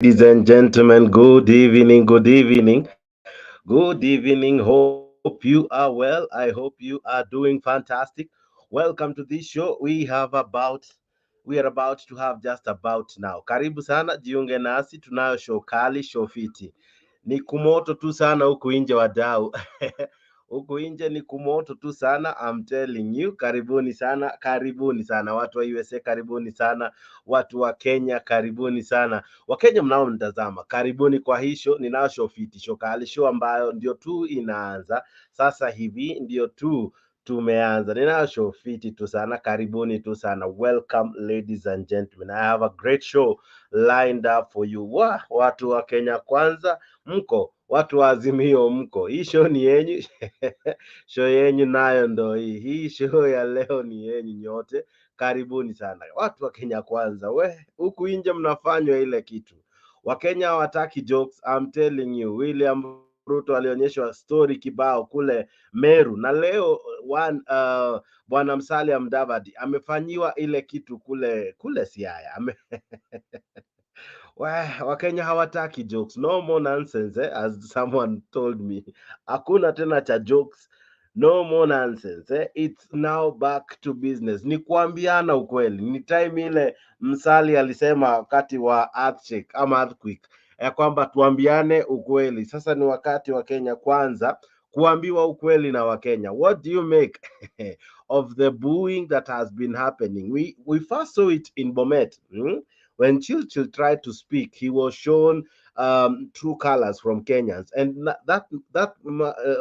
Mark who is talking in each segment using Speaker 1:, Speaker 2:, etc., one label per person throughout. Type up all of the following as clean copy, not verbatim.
Speaker 1: Ladies and gentlemen, good evening, good evening, good evening. Hope you are well. I hope you are doing fantastic. Welcome to this show. We are about to have just about now. Karibu sana, jiunge nasi, tunayo show kali, show fiti. Ni kumoto tu sana huku nje wadau. Huku nje ni kumoto tu sana. I'm telling you, karibuni sana watu wa USA, karibuni sana watu wa Kenya, karibuni sana Wakenya mnaonitazama, karibuni kwa hii show. Ninao show fiti, show kali, show ambayo ndio tu inaanza sasa hivi, ndio tu tumeanza. Ninao show fiti tu sana, karibuni tu sana. Welcome ladies and gentlemen, I have a great show lined up for you. Watu wa Kenya Kwanza mko, watu wa Azimio mko, hii show ni yenyu. Show yenyu nayo ndo hii show ya leo ni yenyu nyote. Karibuni sana watu wa Kenya Kwanza. Huku nje mnafanywa ile kitu. Wakenya hawataki jokes. I'm telling you, William Ruto alionyeshwa story kibao kule Meru, na leo bwana Musalia Mudavadi amefanyiwa ile kitu kule Siaya. Wakenya hawataki jokes. No more nonsense, as someone told me. Hakuna tena cha jokes. No more nonsense. It's now back to business. Ni kuambiana ukweli. Ni time ile Musalia alisema wakati wa earthquake ama earthquake ya kwamba tuambiane ukweli. Sasa ni wakati wa Kenya Kwanza kuambiwa ukweli na Wakenya. What do you make of the booing that has been happening? We first saw it in Bomet. When Churchill tried to speak, he was shown true colors from Kenyans, and that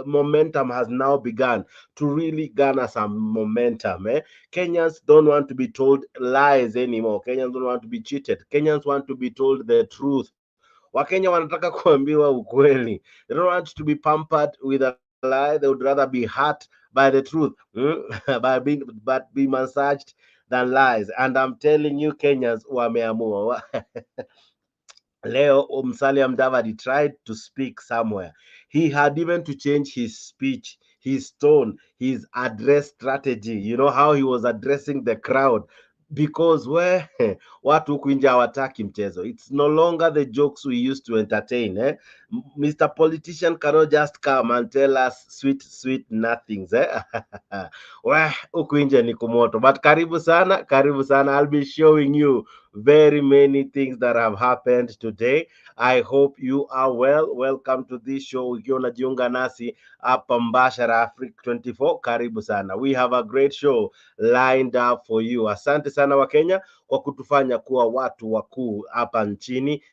Speaker 1: momentum has now begun to really garner some momentum. Kenyans don't want to be told lies anymore. Kenyans don't want to be cheated. Kenyans want to be told the truth. Wakenya wanataka kuambiwa ukweli. They don't want to be pampered with a lie. They would rather be hurt by the truth, but be massaged than lies. And I'm telling you, Kenyans wameamua. Leo Musalia Mudavadi tried to speak somewhere. He had even to change his speech, his tone, his address strategy. You know how he was addressing the crowd, because watu huku nje hawataki mchezo. It's no longer the jokes we used to entertain. Mr. Politician cannot just come and tell us sweet nothings. Huku nje ni kumoto. But karibu sana, karibu sana. I'll be showing you very many things that have happened today. I hope you are well. Welcome to this show. Ukiwa unajiunga nasi hapa mbashara Africa 24, karibu sana. We have a great show lined up for you. Asante sana Wakenya kwa kutufanya kuwa watu wakuu hapa nchini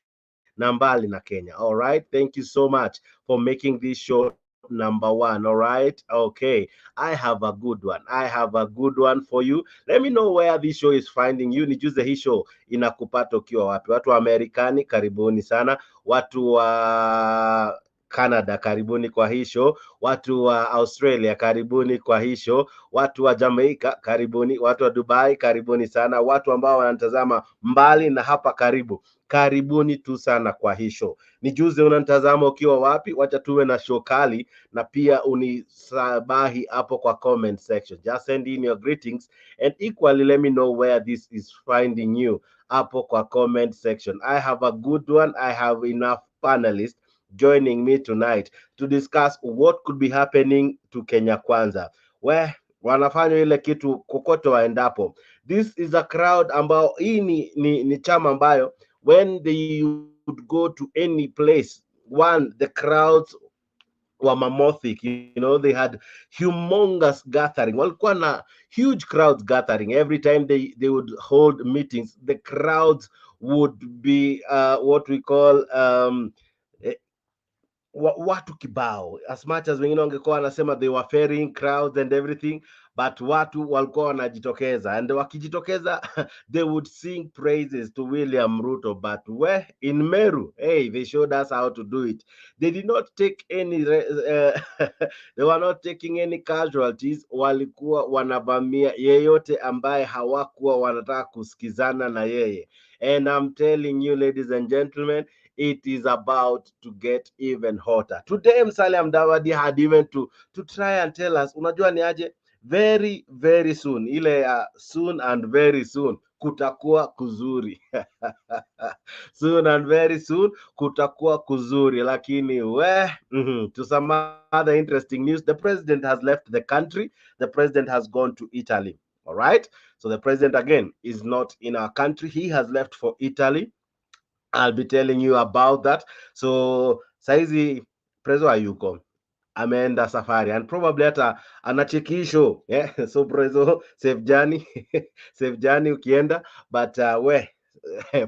Speaker 1: na mbali na Kenya. All right, thank you so much for making this show number one. All right, okay, I have a good one. For you. Let me know where this show is finding you. Nijuze hii show inakupata ukiwa wapi. Watu wa Amerikani, karibuni sana. Watu wa Canada, karibuni kwa hii show. Watu wa Australia, karibuni kwa hii show. Watu wa Jamaica, karibuni. Watu wa Dubai, karibuni sana. Watu ambao wanatazama mbali na hapa karibu, karibuni tu sana kwa hii show. Nijuze unanitazama ukiwa wapi. Wacha tuwe na show kali, na pia unisabahi hapo kwa comment section. Just send in your greetings, and equally let me know where this is finding you hapo kwa comment section. I have a good one. I have enough panelists joining me tonight to discuss what could be happening to Kenya Kwanza. Wanafanya ile kitu kokote waendapo. This is a crowd ambao hii ni chama ambayo when they would go to any place, the crowds were mammoth. They had humongous gathering. Walikuwa na huge crowds gathering every time they would hold meetings. The crowds would be what we call watu kibao, as much as wengine wangekuwa wanasema they were ferrying crowds and everything, but watu walikuwa wanajitokeza, and wakijitokeza they would sing praises to William Ruto. But in Meru, they showed us how to do it. They did not take any they were not taking any casualties. Walikuwa wanavamia yeyote ambaye hawakuwa wanataka kusikizana na yeye. And I'm telling you, ladies and gentlemen, it is about to get even hotter. Today, Musalia Mudavadi had even to try and tell us, unajua ni aje, very, very soon, ile soon and very soon, kutakuwa kuzuri. Soon and very soon kutakuwa kuzuri, lakini to some other interesting news, the president has left the country. The president has gone to Italy. All right, so the president again is not in our country. He has left for Italy. I'll be telling you about that. So saizi prezo hayuko, ameenda safari and probably hata anachekisho, yeah. So prezo save journey save journey ukienda, but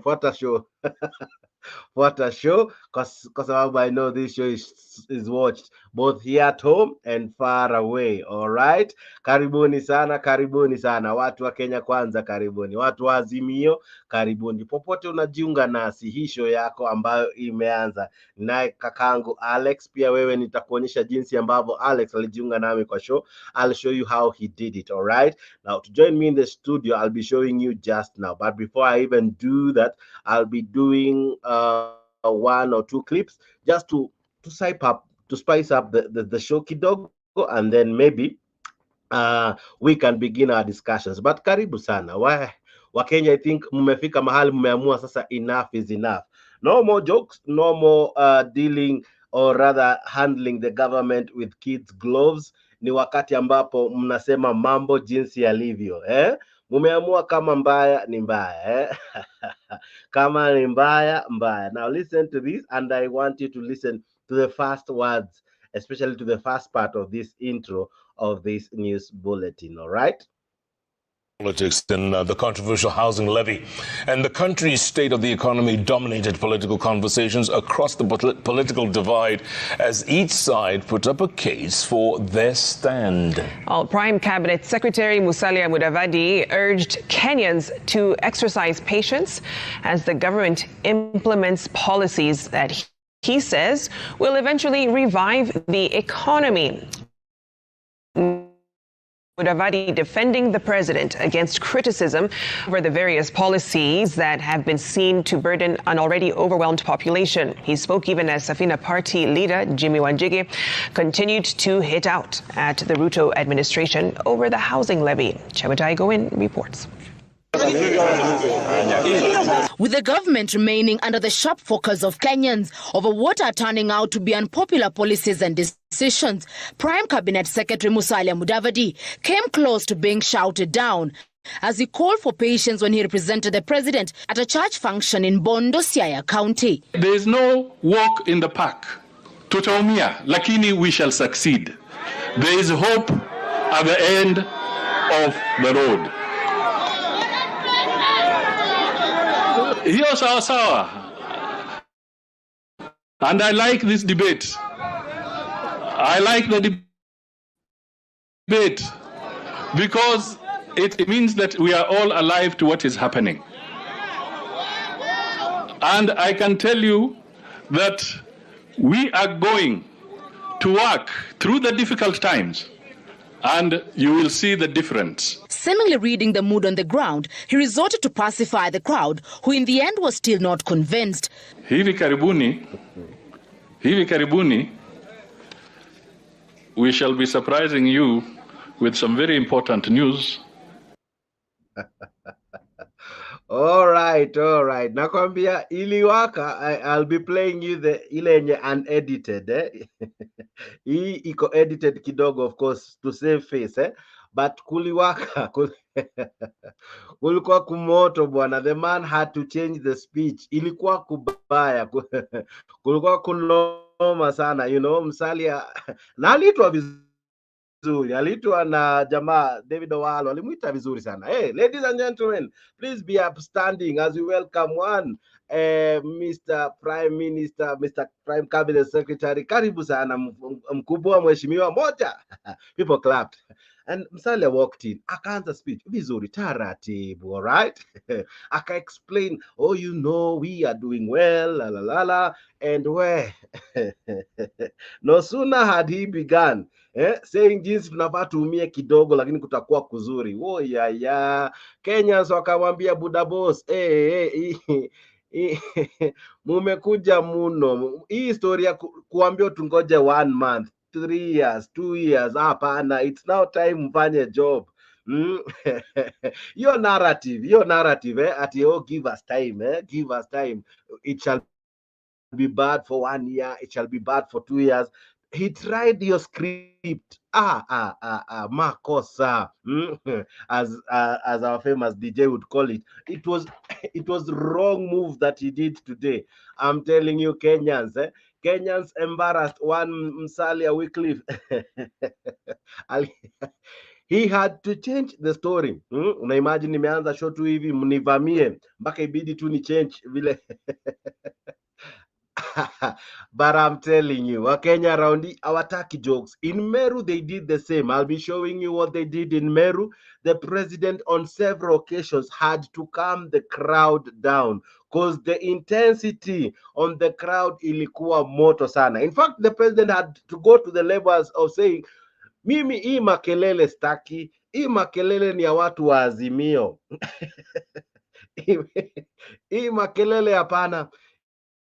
Speaker 1: what a show. What a show, because I know this show is watched both here at home and far away. All right, karibuni sana watu wa Kenya Kwanza, karibuni watu wa Azimio, karibuni popote unajiunga nasi. Hii show yako ambayo imeanza naye kakangu Alex. Pia wewe nitakuonyesha jinsi ambavyo Alex alijiunga nami kwa show. I'll show you how he did it. All right, now to join me in the studio, I'll be showing you just now, but before I even do that, I'll be doing one or two clips just to spice up the show kidogo, and then maybe we can begin our discussions. But karibu sana Wakenya, I think mmefika mahali mmeamua sasa enough is enough. No more jokes, no more dealing or rather handling the government with kids gloves. Ni wakati ambapo mnasema mambo jinsi yalivyo, mumeamua kama mbaya ni mbaya, kama ni mbaya mbaya. Now listen to this, and I want you to listen to the first words, especially to the first part of this intro of this news bulletin. All right,
Speaker 2: politics in the controversial housing levy and the country's state of the economy dominated political conversations across the political divide as each side put up a case for their stand.
Speaker 3: Prime Cabinet Secretary Musalia Mudavadi urged Kenyans to exercise patience as the government implements policies that he says will eventually revive the economy. Mudavadi defending the president against criticism over the various policies that have been seen to burden an already overwhelmed population. He spoke even as Safina Party leader Jimmy Wanjigi continued to hit out at the Ruto administration over the housing levy. Chematai Goin reports.
Speaker 4: With the government remaining under the sharp focus of Kenyans over what are turning out to be unpopular policies and decisions, Prime Cabinet Secretary Musalia Mudavadi came close to being shouted down as he called for patience when he represented the president at a church function in Bondo, Siaya County.
Speaker 5: There is no walk in the park. Tutaumia, lakini we shall succeed. There is hope at the end of the road. Hiyo sawa sawa. And I like this debate. I like the debate because it means that we are all alive to what is happening. And I can tell you that we are going to work through the difficult times, and you will see the difference.
Speaker 4: Seemingly reading the mood on the ground, he resorted to pacify the crowd, who in the end was still not convinced.
Speaker 5: Hivi karibuni, we shall be surprising you with some very important news.
Speaker 1: All right. Nakwambia iliwaka. I'll be playing you ile yenye unedited. Hii iko edited kidogo, of course, to save face, but kuliwaka. Kulikuwa kumoto bwana. The man had to change the speech. Ilikuwa kubaya. Kulikuwa kunoma sana, Musalia na aliitwa vizuri, aliitwa na jamaa David Owalo, alimuita vizuri sana. Hey, ladies and gentlemen, please be upstanding as we welcome one Mr. Prime Minister, Mr. Prime Cabinet Secretary. Karibu sana mkubwa, mheshimiwa moja. People clapped. And Musalia walked in, akaanza speech vizuri taratibu, all right? Aka explain, we are doing well, la la la, and no sooner had he begun saying jinsi tunafaa tuumie kidogo lakini kutakuwa kuzuri. Kenyans wakamwambia buda boss, mumekuja muno. Hii historia kuambia tungoje 1 month, 3 years, 2 years, hapana. It's now time mfanye job. Your narrative, at give us time, give us time. It shall be bad for 1 year, it shall be bad for 2 years. He tried your script. Makosa. As our famous DJ would call it. It was it was wrong move that he did today. I'm telling you, Kenyans, Kenyans embarrassed one Musalia Wycliffe. He had to change the story. Una imagine nimeanza show tu hivi mnivamie mpaka ibidi tu ni change vile. But I'm telling you, Wakenya around hawataki jokes. In Meru, they did the same. I'll be showing you what they did in Meru. The president on several occasions had to calm the crowd down because the intensity on the crowd ilikuwa moto sana. In fact, the president had to go to the levels of saying, mimi hii makelele staki, hii makelele ni ya watu wa Azimio. Hii makelele hapana.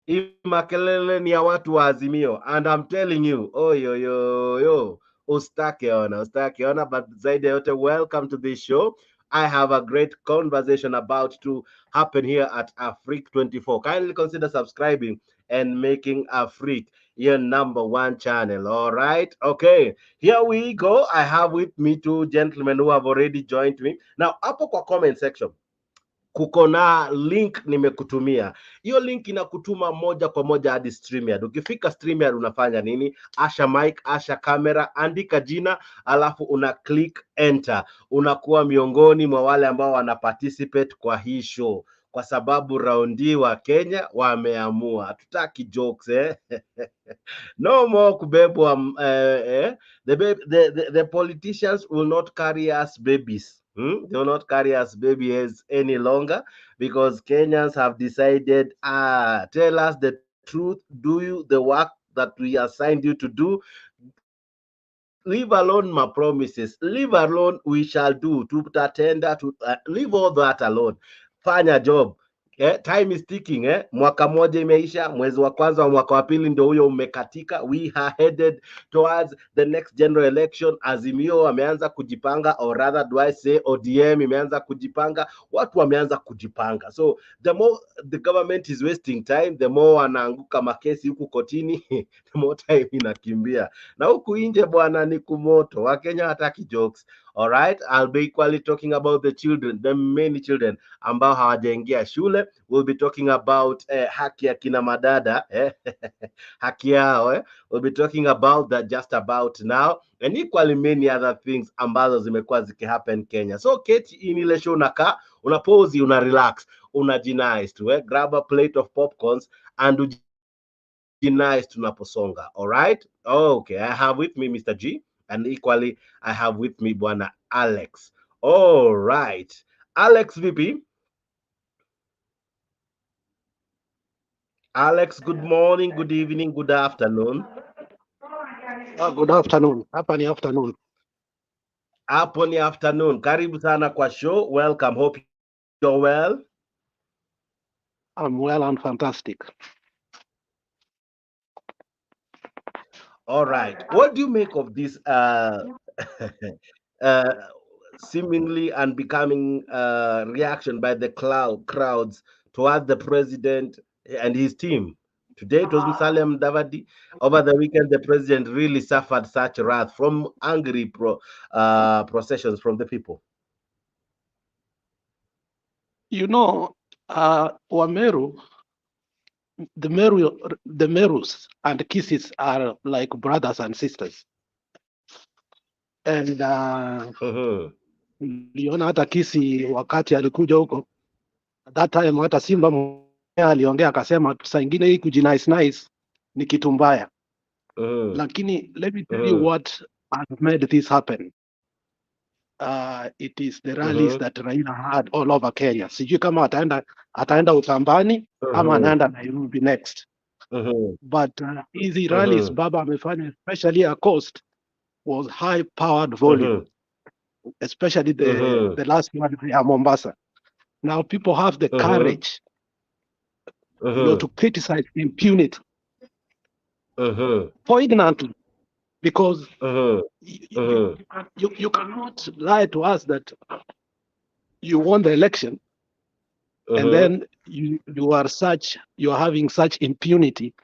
Speaker 1: Hii makelele ni ya watu wa Azimio. And I'm telling you, ustake ona, but zaidi yote, welcome to this show. I have a great conversation about to happen here at Afrique 24. Kindly consider subscribing and making Afrique your #1 channel. All right. Okay. Here we go. I have with me two gentlemen who have already joined me. Now, hapo kwa comment section kuko na link nimekutumia. Hiyo link inakutuma moja kwa moja hadi StreamYard. Ukifika StreamYard unafanya nini? Asha mic, asha camera, andika jina, alafu una click enter. Unakuwa miongoni mwa wale ambao wana participate kwa hii show. Kwa sababu raundi wa Kenya wameamua. Hatutaki jokes No more kubebwa the politicians will not carry us babies. They will not carry us babies any longer because Kenyans have decided, tell us the truth, do you the work that we assigned you to do, leave alone my promises, leave alone we shall do, to tender, to leave all that alone, fanya job. Time is ticking. Mwaka moja imeisha, mwezi wa kwanza wa mwaka wa pili ndio huyo umekatika. We are headed towards the next general election. Azimio wameanza kujipanga, or rather do I say ODM imeanza kujipanga, watu wameanza kujipanga. So the more the government is wasting time, the more wanaanguka makesi huku kotini, the more time inakimbia. Na huku nje bwana ni kumoto. Wakenya hataki jokes. All right, I'll be equally talking about the children, the many children ambao hawajaingia shule. We'll be talking about haki ya kina madada, haki yao. We'll be talking about that just about now, and equally many other things ambazo zimekuwa zikihappen Kenya. So keti in ile show unaka, una pause, una relax, una nice to grab a plate of popcorns and nice tunaposonga. All right, okay, I have with me Mr. G, and equally I have with me Bwana Alex. All right, Alex VP. Alex, good morning, good evening, good afternoon.
Speaker 6: Good afternoon. Hapa ni afternoon.
Speaker 1: Hapo ni afternoon. Karibu sana kwa show. Welcome. Hope you're well.
Speaker 6: I'm well and fantastic.
Speaker 1: All right. What do you make of this seemingly unbecoming reaction by the crowds towards the president and his team? Today it was Musalia Mudavadi. Over the weekend, the president really suffered such wrath from angry processions from the people.
Speaker 6: You know, Wameru, the Merus and Kisses are like brothers and sisters. And niliona hata Kisi wakati alikuja huko, that time hata Simba aliongea akasema saa ingine hii nice ni kitu mbaya. Lakini let me tell you what has made this happen. It is the rallies that Raila had all over Kenya. Sijui kama ataenda Ukambani ama anaenda Nairobi next. But easy rallies Baba amefanya, especially a coast, was high powered volume, especially the last one in Mombasa. Now people have the courage to criticize impunity poignantly. because you cannot lie to us that you won the election and then you are having such impunity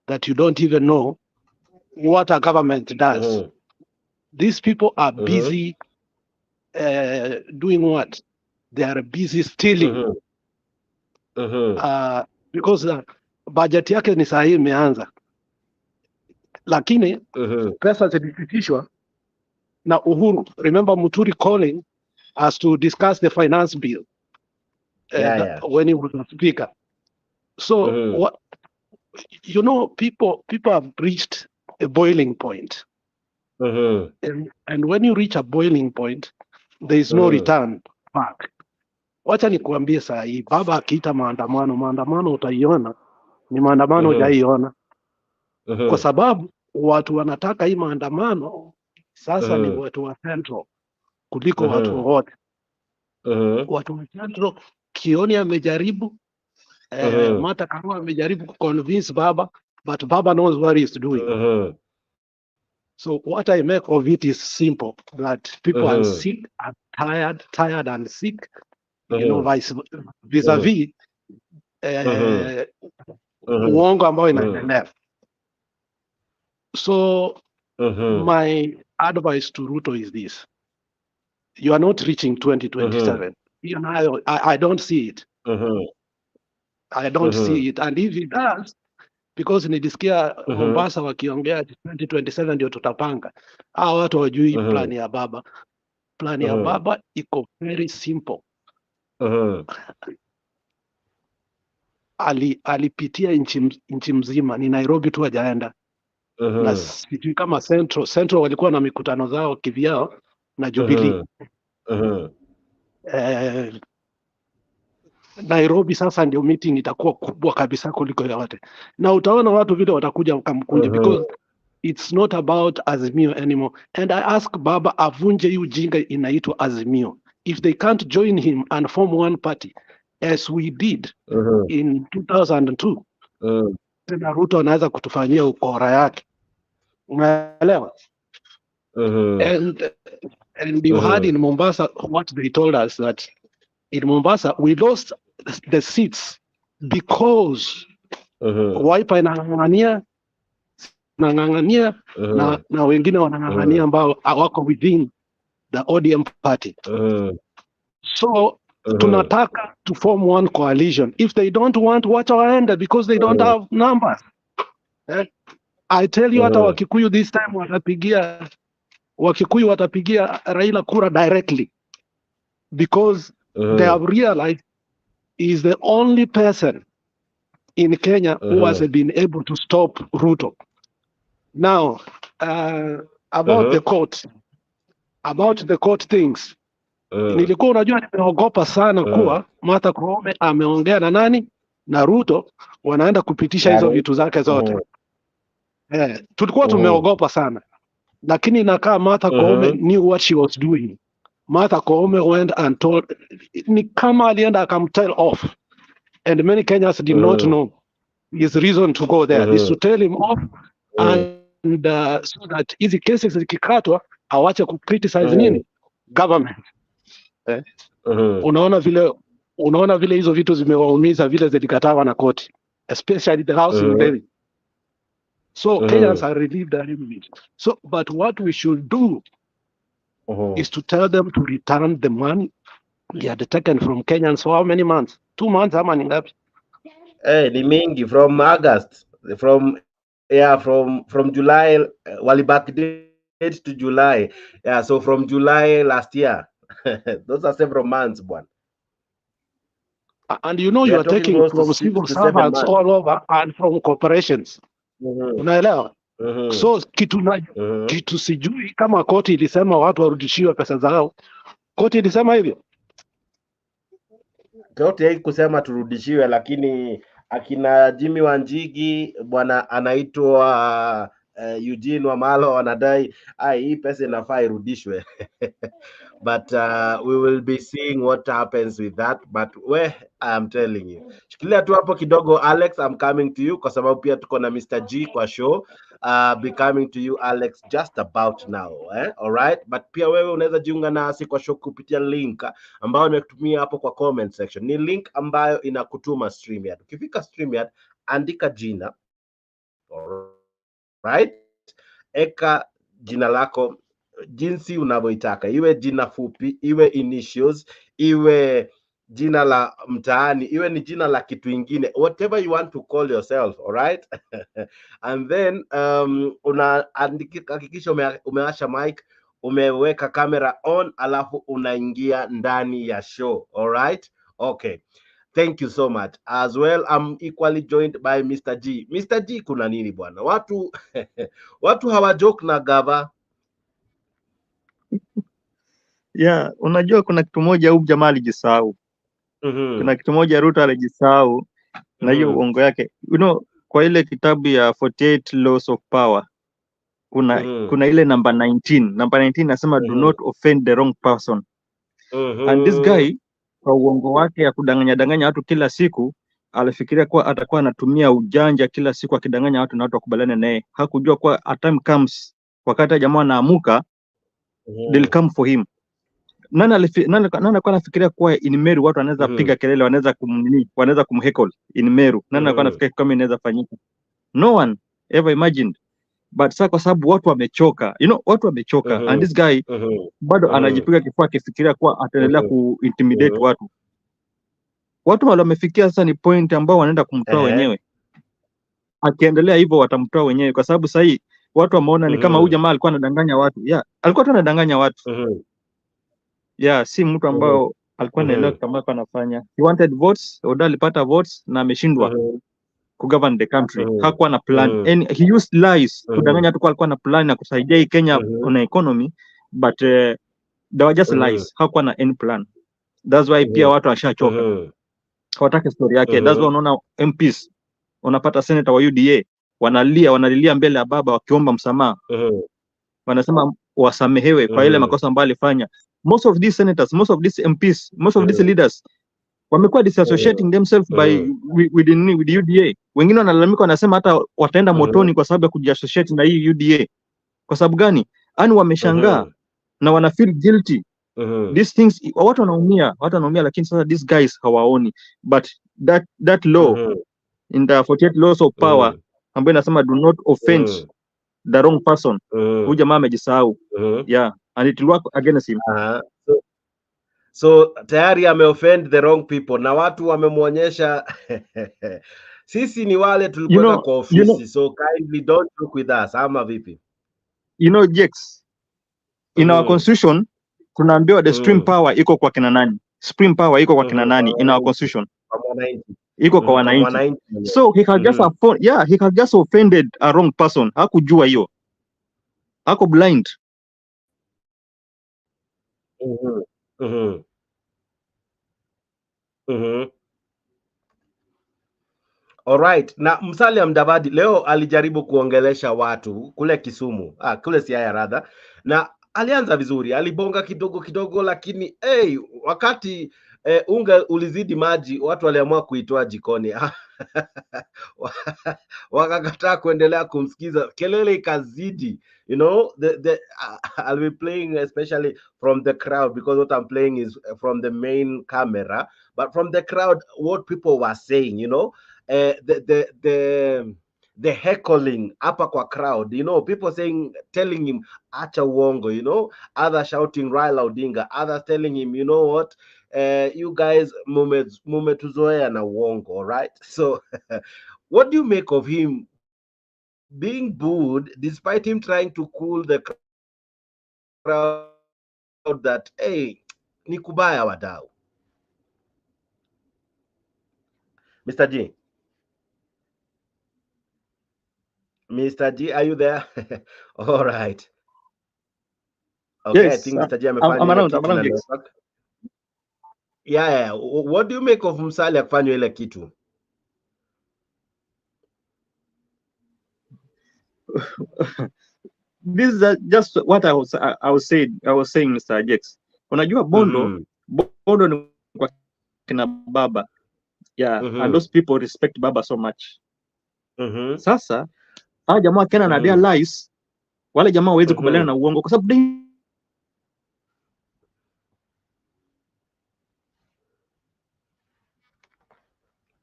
Speaker 6: that you don't even know what a government does. These people are busy doing what? They are busy stealing. Because budget yake ni saa hii imeanza, lakini pesa zilipitishwa na Uhuru. Remember Muturi calling us to discuss the finance bill when he was a speaker. So what, you know, people have reached a boiling point. And when you reach a boiling point, there is no return back. Wacha nikuambie saa hii, baba akiita maandamano utaiona ni maandamano hujaiona. Kwa sababu watu wanataka hii maandamano sasa ni watu wa Central kuliko watu wote. Watu wa Central, Kioni amejaribu, Martha Karua amejaribu kuconvince baba, but baba knows what he is doing. So what I make of it is simple, that people are sick, are tired and sick, you know, vis-a-vis uongo ambao inaendelea. So my advice to Ruto is this: you are not reaching 2027. You know, I don't see it. I don't see it, and if it does, because nilisikia Mombasa wakiongea 2027 ndio tutapanga. Hao watu hawajui plan ya baba. Plan ya baba iko very simple. Alipitia nchi mzima, ni Nairobi tu hajaenda. Na sijui kama Central walikuwa na mikutano zao kivyao na Jubilee. Nairobi sasa ndio meeting itakuwa kubwa kabisa kuliko yote. Na utaona watu vile watakuja wakamkundi, because it's not about Azimio anymore. And I ask baba avunje hii ujinga inaitwa Azimio. If they can't join him and form one party as we did in 2002, tena Ruto anaweza kutufanyia ukora yake. Unaelewa? And you had in Mombasa what they told us, that in Mombasa we lost the seats because Wiper inang'ang'ania na wengine wanang'ang'ania ambao wako within the ODM party. So tunataka to form one coalition. If they don't want, wacha waende, because they don't have numbers. I tell you, hata Wakikuyu this time watapigia Raila kura directly, because they have realized he is the only person in Kenya who has been able to stop Ruto. Now, about the court things, nilikuwa unajua nimeogopa sana kuwa Martha Koome ameongea na nani na Ruto wanaenda kupitisha hizo vitu zake zote. Tulikuwa tumeogopa sana, lakini inakaa Martha Koome knew what she was doing. Martha Koome went and told, ni kama alienda akamtell off, and many Kenyans did not know his reason to go there. Is to tell him off and so that hizi cases zikikatwa awache ku criticize nini government. Unaona vile hizo vitu zimewaumiza vile zilikatawa na koti, especially the housing levy. So Kenyans are relieved a little bit. So, but what we should do is to tell them to return the money they had taken from Kenyans for how many months? 2 months, ama ni ngapi?
Speaker 1: Ni mingi, from August, from July, wali backdate to July. Yeah, so from July last year. Those are several months, bwana.
Speaker 6: And you know, you are taking from civil servants all over and from corporations. Unaelewa? So kitu sijui kama koti ilisema watu warudishiwe pesa zao. Koti ilisema hivyo?
Speaker 1: Koti haikusema turudishiwe, lakini akina Jimmy Wanjigi bwana anaitwa Eugene Wamalo wanadai hii pesa inafaa irudishwe. But we will be seeing what happens with that. But I'm telling you, shikilia tu hapo kidogo Alex, I'm coming to you kwa sababu pia tuko na Mr. G kwa show. Be coming to you Alex just about now, all right? But pia wewe unaweza jiunga nasi kwa show kupitia link ambayo nimekutumia hapo kwa comment section. Ni link ambayo inakutuma StreamYard. Ukifika StreamYard, andika jina, all right? Eka jina lako jinsi unavyoitaka, iwe jina fupi, iwe initials, iwe jina la mtaani, iwe ni jina la kitu ingine, whatever you want to call yourself, all right? And then hakikisha umewasha mic, umeweka camera on, alafu unaingia ndani ya show, all right? Okay. Thank you so much. As well, I'm equally joined by Mr. G. Mr. G, kuna nini bwana? Watu hawajoke na gava.
Speaker 7: Yeah, unajua kuna kitu moja huyu jamaa alijisahau. Kuna kitu moja Ruto alijisahau na hiyo uongo yake. Kwa ile kitabu ya 48 Laws of Power kuna ile number 19. Number 19 nasema do not offend the wrong person. And this guy kwa uongo wake ya kudanganya watu kila siku alifikiria kuwa atakuwa anatumia ujanja kila siku akidanganya watu na watu wakubaliane naye. Hakujua kuwa a time comes wakati jamaa anaamuka they'll come for him. Nani alikuwa anafikiria kuwa in Meru watu wanaweza piga kelele, wanaweza kumheckle in Meru? Nani alikuwa anafikiria kama inaweza fanyika? No one ever imagined. But sasa kwa sababu watu wamechoka, watu wamechoka, and this guy bado anajipiga kifua akifikiria kuwa ataendelea kuintimidate watu. Watu wale wamefikia sasa ni point ambao wanaenda kumtoa wenyewe. Akiendelea hivyo watamtoa wenyewe, kwa sababu sasa hii watu wameona ni kama huyu jamaa alikuwa anadanganya watu. Alikuwa tu anadanganya watu. Si mtu ambao alikuwa anaelewa kama alikuwa anafanya. He wanted votes, Oda alipata votes na ameshindwa kugovern the country. Hakuwa na plan. And he used lies kudanganya watu kwa alikuwa na plan na kusaidia hii Kenya kuna economy, but they were just lies. Hakuwa na any plan. That's why pia watu washachoka. Hawataka story yake. That's why unaona MPs, unapata senator wa UDA wanalilia mbele ya baba wakiomba msamaha. Wanasema wasamehewe kwa ile makosa ambayo alifanya. Most of these senators, most of these MPs, most of these leaders wamekuwa disassociating themselves with the UDA. Wengine wanalalamika, wanasema hata wataenda motoni kwa sababu ya kujiassociate na hii UDA. Kwa sababu gani? Ani wameshangaa na wana feel guilty. These things, watu wanaumia, lakini sasa these guys hawaoni. But that law in the 48 laws of power ambayo inasema do not offend the wrong person, huyu jamaa amejisahau. And it will work against him.
Speaker 1: So tayari ameoffend the wrong people na watu wamemuonyesha sisi ni wale tulikuwa kwa ofisi, so kindly don't joke with us, ama vipi?
Speaker 7: Jex, in our constitution tunaambiwa the supreme power iko kwa kina nani? Supreme power iko kwa kina nani in our constitution? Iko kwa wananchi. So he has just he has just offended a wrong person. Hakujua hiyo. Hako blind.
Speaker 1: Alright, na Musalia Mudavadi leo alijaribu kuongelesha watu kule Kisumu, kule Siaya rather, na alianza vizuri, alibonga kidogo lakini wakati unga ulizidi maji, watu waliamua kuitoa jikoni. Wakakataa kuendelea kumsikiza, kelele ikazidi. I'll be playing especially from the crowd, because what I'm playing is from the main camera, but from the crowd, what people were saying, the heckling hapa kwa crowd, people telling him acha uongo, others shouting Raila Odinga, others telling him, you know what, you guys mumetuzoea na uongo, all right? So what do you make of him being booed despite him trying to cool the crowd that ni kubaya wadau? Mr. G, are you there? All right. Okay,
Speaker 7: yes,
Speaker 1: I think Mr. G
Speaker 7: I'm around.
Speaker 1: Yeah. What do you make of Musalia kufanywa ile kitu?
Speaker 7: this is just what I was saying, Mr. Jex. Unajua Bondo ni kwa kina baba. Yeah, and those people respect baba so much. Sasa hawa jamaa Kenya na their lies, wale jamaa hawezi kubaliana na uongo kwa sababu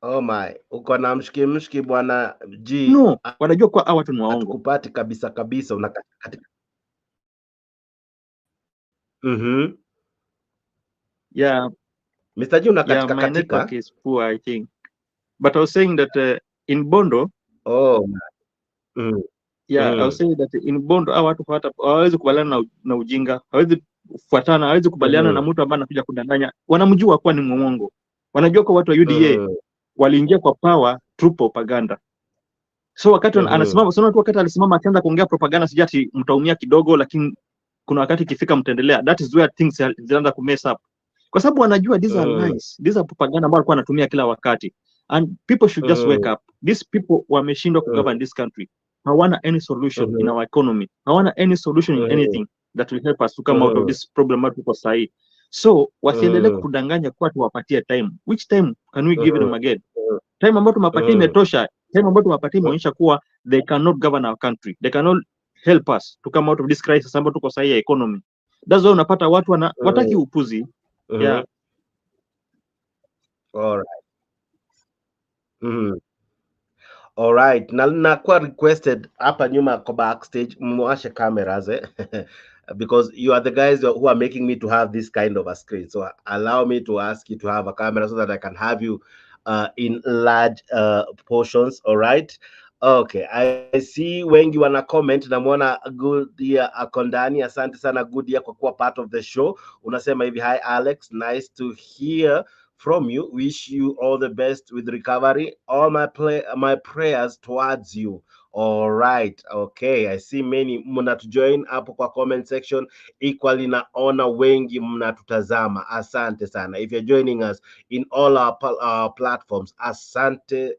Speaker 1: oh my, uko na mshiki bwana G.
Speaker 7: No, wanajua kwa hawa watu ni waongo.
Speaker 1: Hatukupati kabisa unakatika.
Speaker 7: Yeah.
Speaker 1: Mr. G unakatika
Speaker 7: my network is poor, I think. But I was saying that in Bondo, yeah, I was saying that in Bondo hawa watu hawawezi kubaliana na ujinga, hawawezi kufuatana, hawawezi kubaliana na mtu ambaye anakuja kudanganya. Wanamjua kwa ni mwongo. Wanajua kwa watu wa UDA waliingia kwa power through propaganda. So wakati anasimama, sio wakati alisimama akaanza kuongea propaganda, sijati mtaumia kidogo, lakini kuna wakati ikifika mtaendelea. That is where things zinaanza ku mess up. Kwa sababu wanajua these are lies, these are propaganda ambayo alikuwa anatumia kila wakati. And people should just wake up. These people wameshindwa ku govern this country. Hawana any solution in our economy. Hawana any solution in anything that will help us to come out of this problem that tuko sahi. So wasiendelee kudanganya kwa tuwapatie time. Which time can we give them again? Time ambayo tumapatia imetosha. Time ambayo tumapatia imeonyesha kuwa they cannot govern our country. They cannot help us to come out of this crisis ambayo tuko sahi ya economy. That's why unapata watu wataki upuzi. Yeah.
Speaker 1: All right. All right. Na kwa requested hapa nyuma kwa backstage mwashe cameras because you are the guys who are making me to have this kind of a screen. So allow me to ask you to have a camera so that I can have you in large portions. All right. Okay, I see wengi wana comment. Namwona good year Akondani, asante sana good year kwa kuwa part of the show. Unasema hivi, hi Alex, nice to hear from you. Wish you all the best with recovery. All my prayers towards you. All right. Okay, I see many mnatujoin hapo kwa comment section. Equally naona wengi mnatutazama. Asante sana. If you're joining us in all our platforms, asante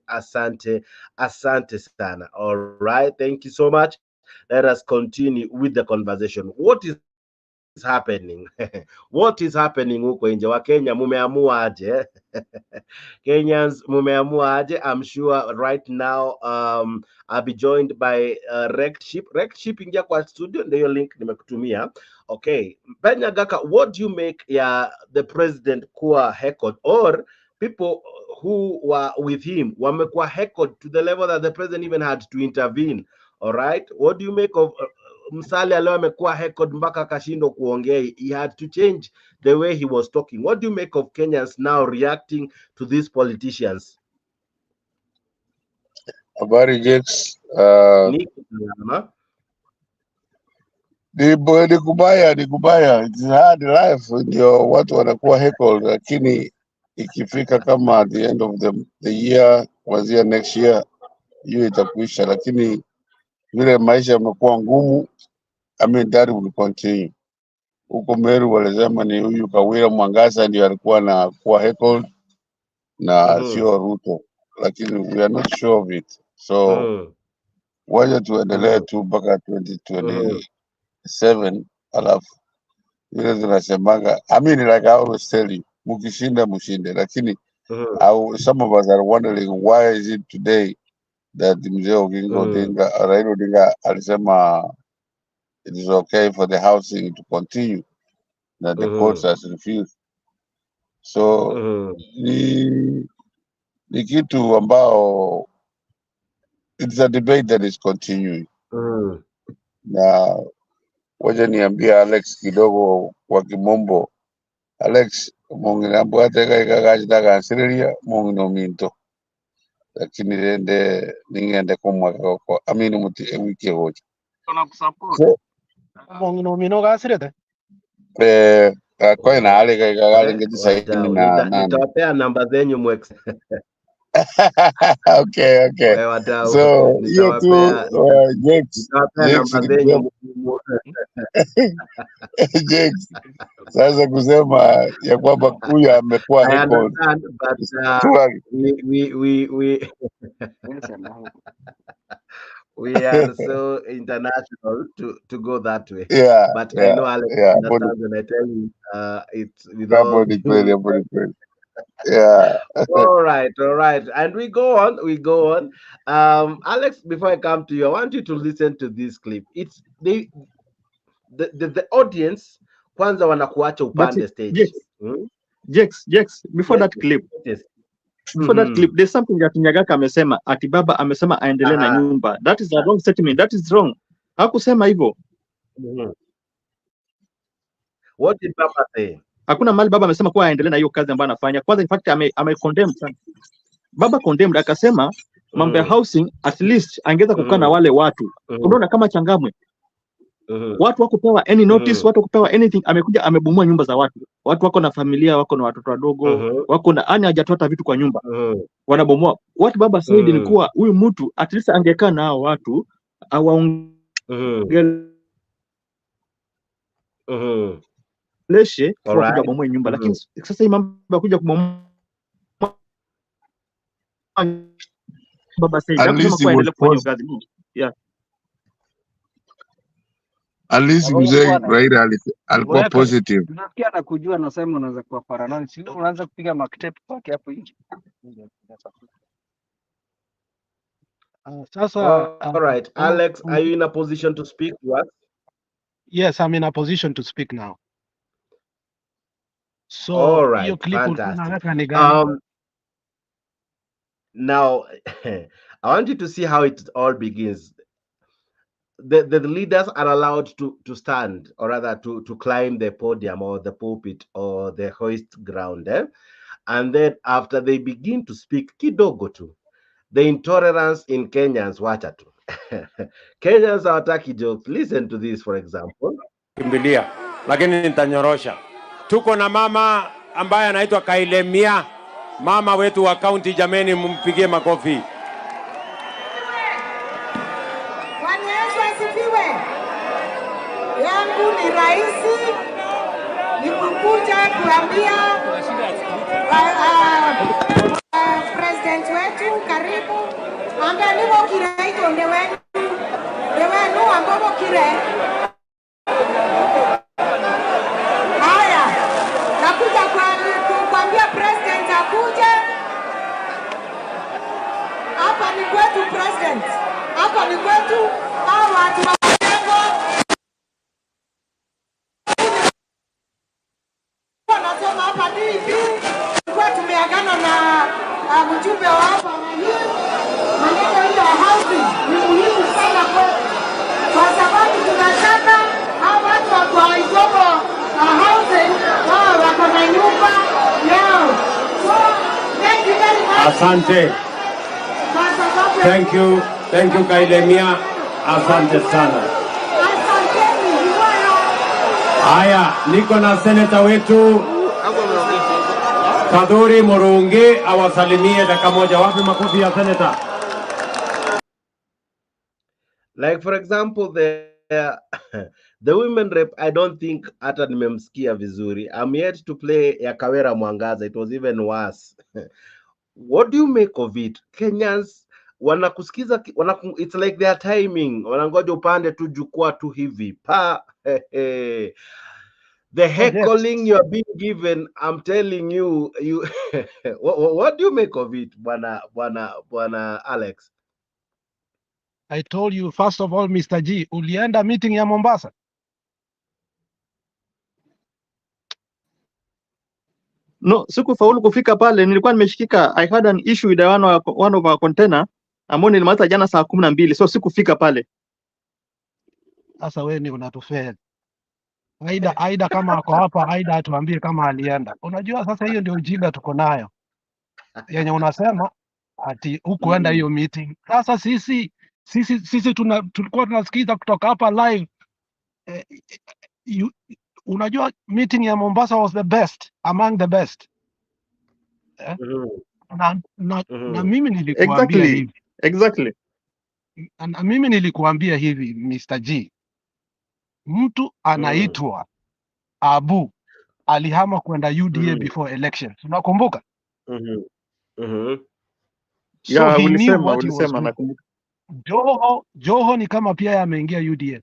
Speaker 1: sana. All right. Thank you so much. Let us continue with the conversation. What is happening? What is happening huko nje? Wa Kenya mumeamua aje? Kenyans mumeamua aje? I'm sure right now I'll be joined by Rectship ingia kwa studio, ndio link nimekutumia. Okay, Penya Gaka, what do you make the president kuwa heckled, or people who were with him wamekuwa heckled to the level that the president even had to intervene? All right, what do you make of Musalia leo amekuwa heckled mpaka akashindwa kuongea? He had to change the way he was talking. What do you make of Kenyans now reacting to these politicians?
Speaker 8: Habari Jex, ni kubaya. It's hard life, ndio watu wanakuwa heckled, lakini ikifika kama at the end of the year, kuanzia next year, hiyo itakuisha, lakini vile maisha yamekuwa ngumu, I mean that will continue. Huko Meru walisema ni huyu Kawira Mwangaza ndio alikuwa na kuwa heckled na sio Ruto, lakini we are not sure of it. So waje tuendelee tu mpaka 2027, alafu vile tunasemaga, I mean like I always tell you, mukishinda mushinde, lakini some of us are wondering why is it today that Mzee Oginga Odinga, Raila Odinga alisema it is okay for the housing to continue, that the courts has refused. So ni kitu ambao it's a debate that is continuing. Na waje niambia Alex kidogo kwa kimombo. Alex, mungi nambu ateka ikagajita kansiria, mungi no minto. Lakini ningende kumwaka kwa amini muti wiki hoja.
Speaker 6: Tunakusupport. Mungi no mino kasirete.
Speaker 8: Kwa ina alika ikagajita ngeti saini na
Speaker 1: nitawapea namba zenyu mwex.
Speaker 8: Okay. So hiyo tu Jakes sasa kusema ya kwamba huyu amekuwa heckled,
Speaker 1: We are so international to go that way.
Speaker 8: Yeah,
Speaker 1: But I
Speaker 8: yeah,
Speaker 1: know Alex
Speaker 8: yeah.
Speaker 1: understands when I tell you it's with all
Speaker 8: Nobody clearly,
Speaker 1: due.
Speaker 8: nobody clearly. Yeah.
Speaker 1: All right, all right. And we go on, we go on. Alex, before I come to you, I want you to listen to this clip. It's the audience kwanza wanakuacha
Speaker 7: But
Speaker 1: upande stage.
Speaker 7: Jex,
Speaker 1: Hmm?
Speaker 7: before
Speaker 1: Yes,
Speaker 7: that clip,
Speaker 1: yes.
Speaker 7: before that
Speaker 1: Mm-hmm.
Speaker 7: clip, there's something that Nyagaka amesema, ati baba amesema aendelee na nyumba. That is a wrong statement. That is wrong. Hakusema hivyo.
Speaker 1: Mm-hmm. What did Papa say?
Speaker 7: Hakuna mali baba amesema kuwa aendelee na hiyo kazi ambayo anafanya. Kwanza in fact ame condemn sana. Baba condemned akasema mambo ya housing at least angeza kukaa na wale watu. Unaona kama Changamwe. Watu wakupewa any notice, watu wakupewa anything, amekuja amebomoa nyumba za watu. Watu wako na familia, wako na watoto wadogo, wako na hajatoa vitu kwa nyumba. Wanabomoa. What baba said ni kuwa huyu mtu at least angekaa na hao watu awaongeleshe kwa kuja bomoa nyumba, lakini sasa hii mambo ya kuja kubomoa baba said
Speaker 8: At least he was positive.
Speaker 7: yeah.
Speaker 8: At least mzee Raila alikuwa positive.
Speaker 9: Unasikia na kujua nasema unaweza kuwa paranoid. Sio unaanza kupiga maktepu kwake hapo nje.
Speaker 6: Sasa
Speaker 1: all right, Alex, are you in a position to speak to us?
Speaker 6: Yes, I'm in a position to speak now. So
Speaker 1: all right, fantastic. Now I want you to see how it all begins. The leaders are allowed to stand, or rather to climb the podium or the pulpit or the hoist ground, and then after they begin to speak kidogo tu, the intolerance in Kenyans, wacha tu. Kenyans hawataki jokes. Listen to this, for example.
Speaker 10: Kimbilia, lakini nitanyorosha. Tuko na mama ambaye anaitwa Kailemia, mama wetu wa county, jameni, mumpigie makofi.
Speaker 11: Yangu ni rahisi, ni kukuja kuambia president wetu karibu anga nivo kire ito ndewenu ambovo kire. Haya, nakuja kuambia president akuje. Hapa ni kwetu president, hapa ni kwetu. Hawa watu wa wanasema hapa hivi kwa tumeagana na mjumbe wa hapa hii maneno ile ya housing ni muhimu sana kwa sababu tunataka hawa watu wa kwa Igogo housing wao wako na nyumba yao. So thank you very much.
Speaker 10: Asante. Thank you Kailemia. Asante sana. Haya, niko na seneta wetu Kadhuri Murungi awasalimie dakika moja. Wapi makofi ya seneta?
Speaker 1: Like for example the women rep, I don't think hata nimemsikia vizuri. I'm yet to play ya Kawera Mwangaza. It was even worse. What do you make of it? Kenyans wanakusikiza, it's like their timing, wanangoja upande tu jukwaa tu hivi pa the heckling you are being given. I'm telling you what do you make of it, bwana Alex?
Speaker 6: I told you first of all, Mr. G, ulienda meeting ya Mombasa?
Speaker 7: No, sikufaulu kufika pale, nilikuwa nimeshikika. I had an issue with one of our container ambao nilimaliza jana saa 12, so sikufika pale.
Speaker 6: Sasa wewe ni unatufeli. Aida kama ako hapa, Aida atuambie kama alienda. Unajua sasa hiyo ndio ujinga tuko nayo. Yenye unasema ati hukuenda hiyo meeting. Sasa sisi tulikuwa tunasikiza kutoka hapa live. Unajua meeting ya Mombasa was the best, among the best. Na mimi nilikuambia hivi.
Speaker 7: Exactly.
Speaker 6: Na mimi nilikuambia hivi, Mr. G. Mtu anaitwa Abu alihama kwenda UDA before elections. Unakumbuka?
Speaker 7: Yeah, ulisema nakumbuka.
Speaker 6: Joho ni kama pia ameingia UDA.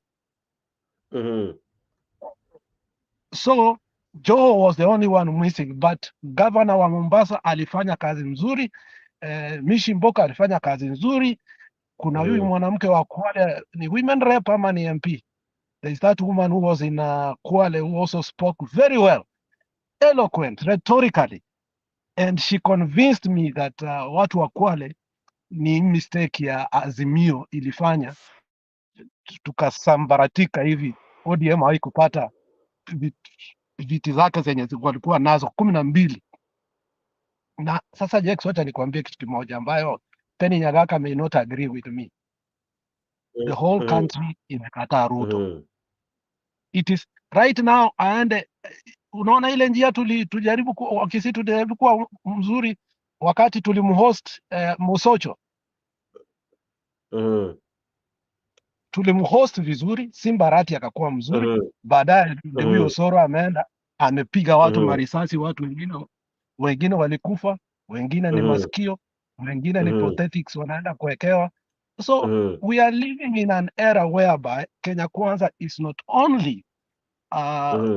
Speaker 6: So Joho was the only one missing, but governor wa Mombasa alifanya kazi nzuri. Mishi Mboka alifanya kazi nzuri. Kuna huyu mwanamke wa Kwale ni women rep ama ni MP. There is that woman who was in Kwale who also spoke very well, eloquent, rhetorically, and she convinced me that watu wa Kwale ni mistake ya Azimio ilifanya tukasambaratika hivi. ODM haikupata viti zake zenye walikuwa nazo 12. Na sasa Jex, wacha nikwambie kitu kimoja ambayo Penny Nyagaka may not agree with me. The whole country imekataa Ruto. It is right now aende, unaona ile njia tulijaribu wakisi tulijaribu kuwa mzuri wakati tulimhost Musocho. Tulimhost vizuri, Simbarati akakuwa mzuri. Baadaye huyo Soro ameenda amepiga watu marisasi, watu wengine walikufa, wengine ni masikio, wengine ni prosthetics wanaenda kuwekewa. So we are living in an era whereby Kenya Kwanza is not only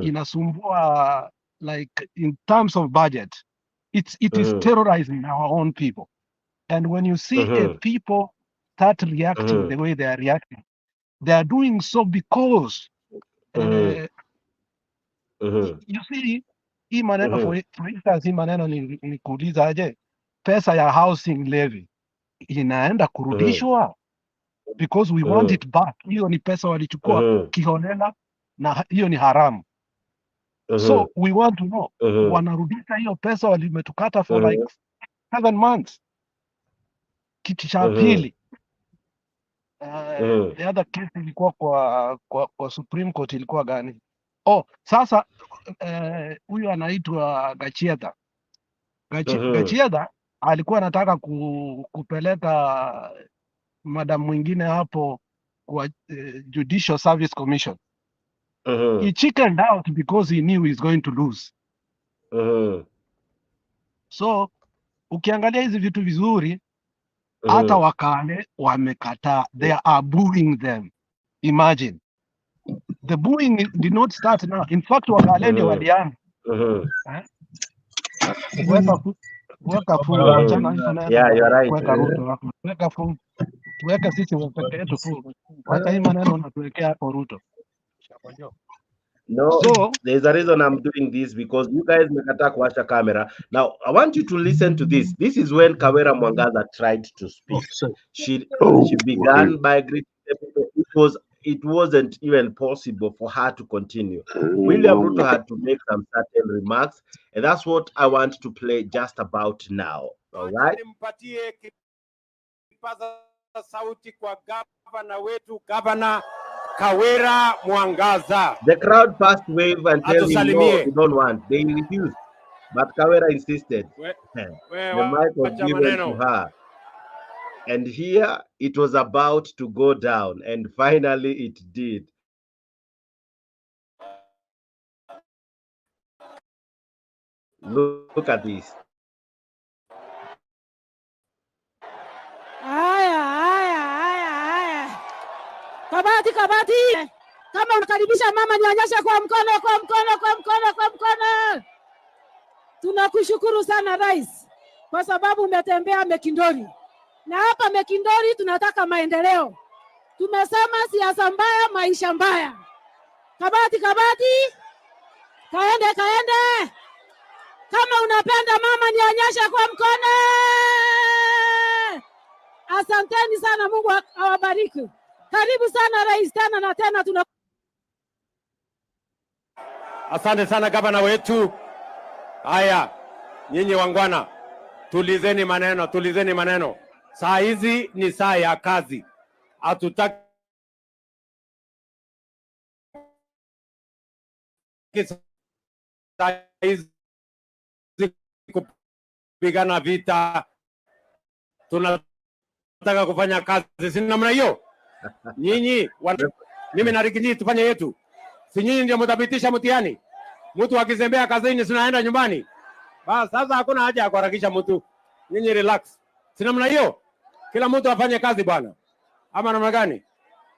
Speaker 6: inasumbua like in terms of budget, it is terrorizing our own people. And when you see a people start reacting the way they are reacting, they are doing so because you see, hii maneno for instance, hii maneno ni kuuliza aje, pesa ya housing levy inaenda kurudishwa because we want it back. Hiyo ni pesa walichukua kiholela na hiyo ni haramu. So we want to know, wanarudisha hiyo pesa walimetukata for like 7 months. Kitu cha pili, the other case ilikuwa kwa Supreme Court ilikuwa gani? Sasa huyu anaitwa Gachiedha. Gachiedha alikuwa anataka kupeleka madam mwingine hapo kwa Judicial Service Commission. He chickened out because he knew he's going to lose. So ukiangalia hizi vitu vizuri, hata Wakale wamekataa. They are booing them. Imagine. The booing did not start now. In fact, Wakale ndio walianza. Weka fungu, achana hizo na.
Speaker 1: Yeah, you're right.
Speaker 6: Weka Ruto hapo. Weka fungu. Tuweke sisi wapeke yetu fungu. Wacha hii maneno unatuwekea hapo Ruto.
Speaker 1: No, so there's a reason I'm doing this, because you guys make attack watch a camera. Now I want you to listen to this. This is when Kawera Mwangaza tried to speak. She began by greeting people. It wasn't even possible for her to continue. William Ruto had to make some certain remarks, and that's what I want to play just about now. All right.
Speaker 10: Kawera Mwangaza.
Speaker 1: The crowd passed wave and tell him no, we don't want. They refused, but Kawera insisted. The mic was given to her, and here it was about to go down, and finally it did. Look at this.
Speaker 11: Kabati. Kama unakaribisha mama, nionyeshe kwa mkono. Tunakushukuru sana Rais kwa sababu umetembea Mekindori. Na hapa Mekindori tunataka maendeleo. Tumesema siasa mbaya, maisha mbaya. Kabati. Kaende. Kama unapenda mama, nionyeshe kwa mkono. Asanteni sana, Mungu awabariki. Karibu sana Rais, tena na tena tuna.
Speaker 10: Asante sana gavana wetu. Haya, nyinyi wangwana, tulizeni maneno. Saa hizi ni saa ya kazi. Hatutaki saa hizi kupigana vita. Tunataka kufanya kazi, si namna hiyo? Nyinyi mimi na Rikiji tufanye yetu. Si nyinyi ndio mthabitisha mtihani? Mtu akizembea kazini sinaenda nyumbani. Basi sasa hakuna haja ya kuharakisha mtu. Nyinyi relax. Si namna hiyo? Kila mtu afanye kazi bwana. ama namna gani?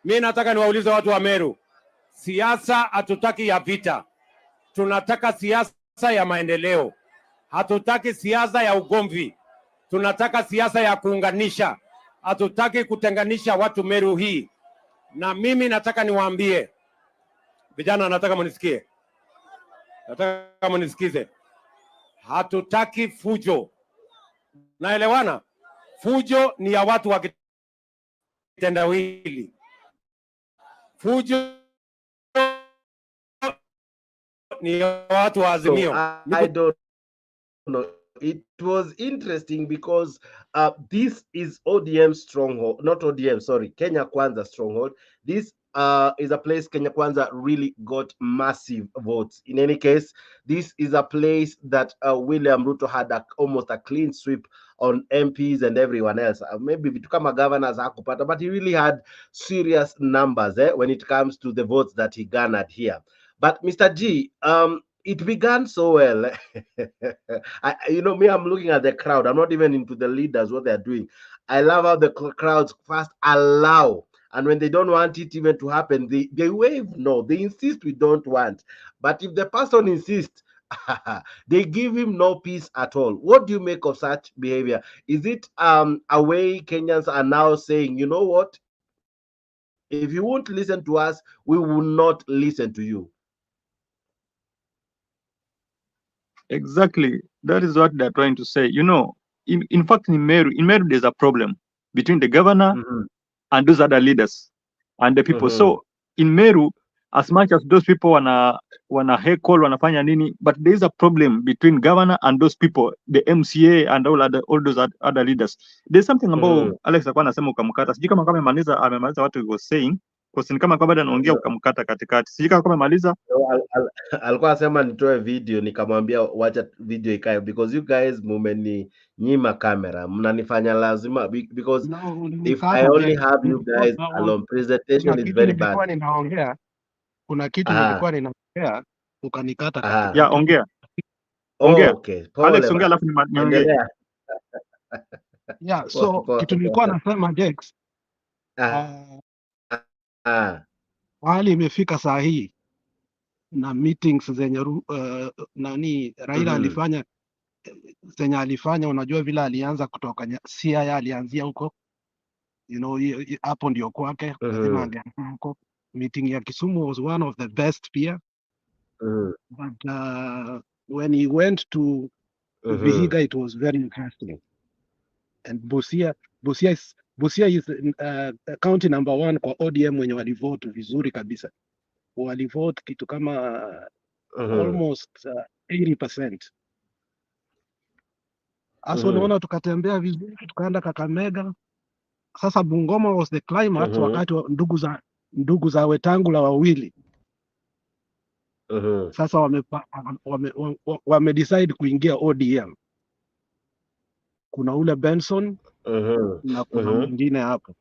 Speaker 10: Mimi nataka niwaulize watu wa Meru, siasa hatutaki ya vita, tunataka siasa ya maendeleo. Hatutaki siasa ya ugomvi, tunataka siasa ya kuunganisha. Hatutaki kutenganisha watu Meru hii. Na mimi nataka niwaambie vijana, nataka mnisikie, nataka mnisikize, hatutaki fujo. Naelewana? Fujo ni ya watu wa kitendawili. Fujo ni ya watu wa Azimio.
Speaker 1: So, I don't know. It was interesting because this is ODM stronghold, not ODM, sorry, Kenya Kwanza stronghold. This is a place Kenya Kwanza really got massive votes. In any case, this is a place that William Ruto had almost a clean sweep on MPs and everyone else. Maybe to become a governor, but he really had serious numbers when it comes to the votes that he garnered here. But Mr. G, it began so well. You know, me, I'm looking at the crowd. I'm not even into the leaders, what they're doing. I love how the crowds first allow, and when they don't want it even to happen, they wave no. They insist we don't want. But if the person insists, they give him no peace at all. What do you make of such behavior? Is it a way Kenyans are now saying, you know what? If you won't listen to us, we will not listen to you.
Speaker 7: Exactly. That is what they're trying to say. You know, in fact, in Meru, there's a problem between the governor and those other leaders and the people. So in Meru, as much as those people wana heckle, wanafanya nini, but there is a problem between governor and those people, the MCA and all those other leaders. There's something about Alex alikuwa anasema ukamkata. Sijui kama amemaliza what he was saying. Because ni kama bado anaongea ukamkata katikati. Sijui kama amemaliza.
Speaker 1: Alikuwa anasema nitoe video, nikamwambia wacha video ikae because you guys nyima kamera, mnanifanya lazima because if I only have you guys alone, presentation is very bad.
Speaker 6: Kuna kitu nilikuwa ninaongea ukanikata katikati.
Speaker 7: Yeah, ongea.
Speaker 1: Okay.
Speaker 7: Alex ongea alafu niongee.
Speaker 6: Yeah, so kitu nilikuwa nasema Dex. Hali imefika saa hii na meetings zenye Raila alifanya zenye alifanya, unajua vile alianza kutoka Siaya, alianzia huko, you know, hapo ndio kwake, lazima angeanzia huko. Meeting ya Kisumu was one of the best pia, but when he went to Vihiga it was very interesting. And Busia is county number 1 kwa ODM wenye walivote vizuri kabisa. Walivote kitu kama almost 80%. Aso naona tukatembea vizuri, tukaenda Kakamega. Sasa Bungoma was the climax wakati wa ndugu za Wetangula wawili. Sasa wame decide kuingia ODM. Kuna ule Benson na kuna mwingine hapo.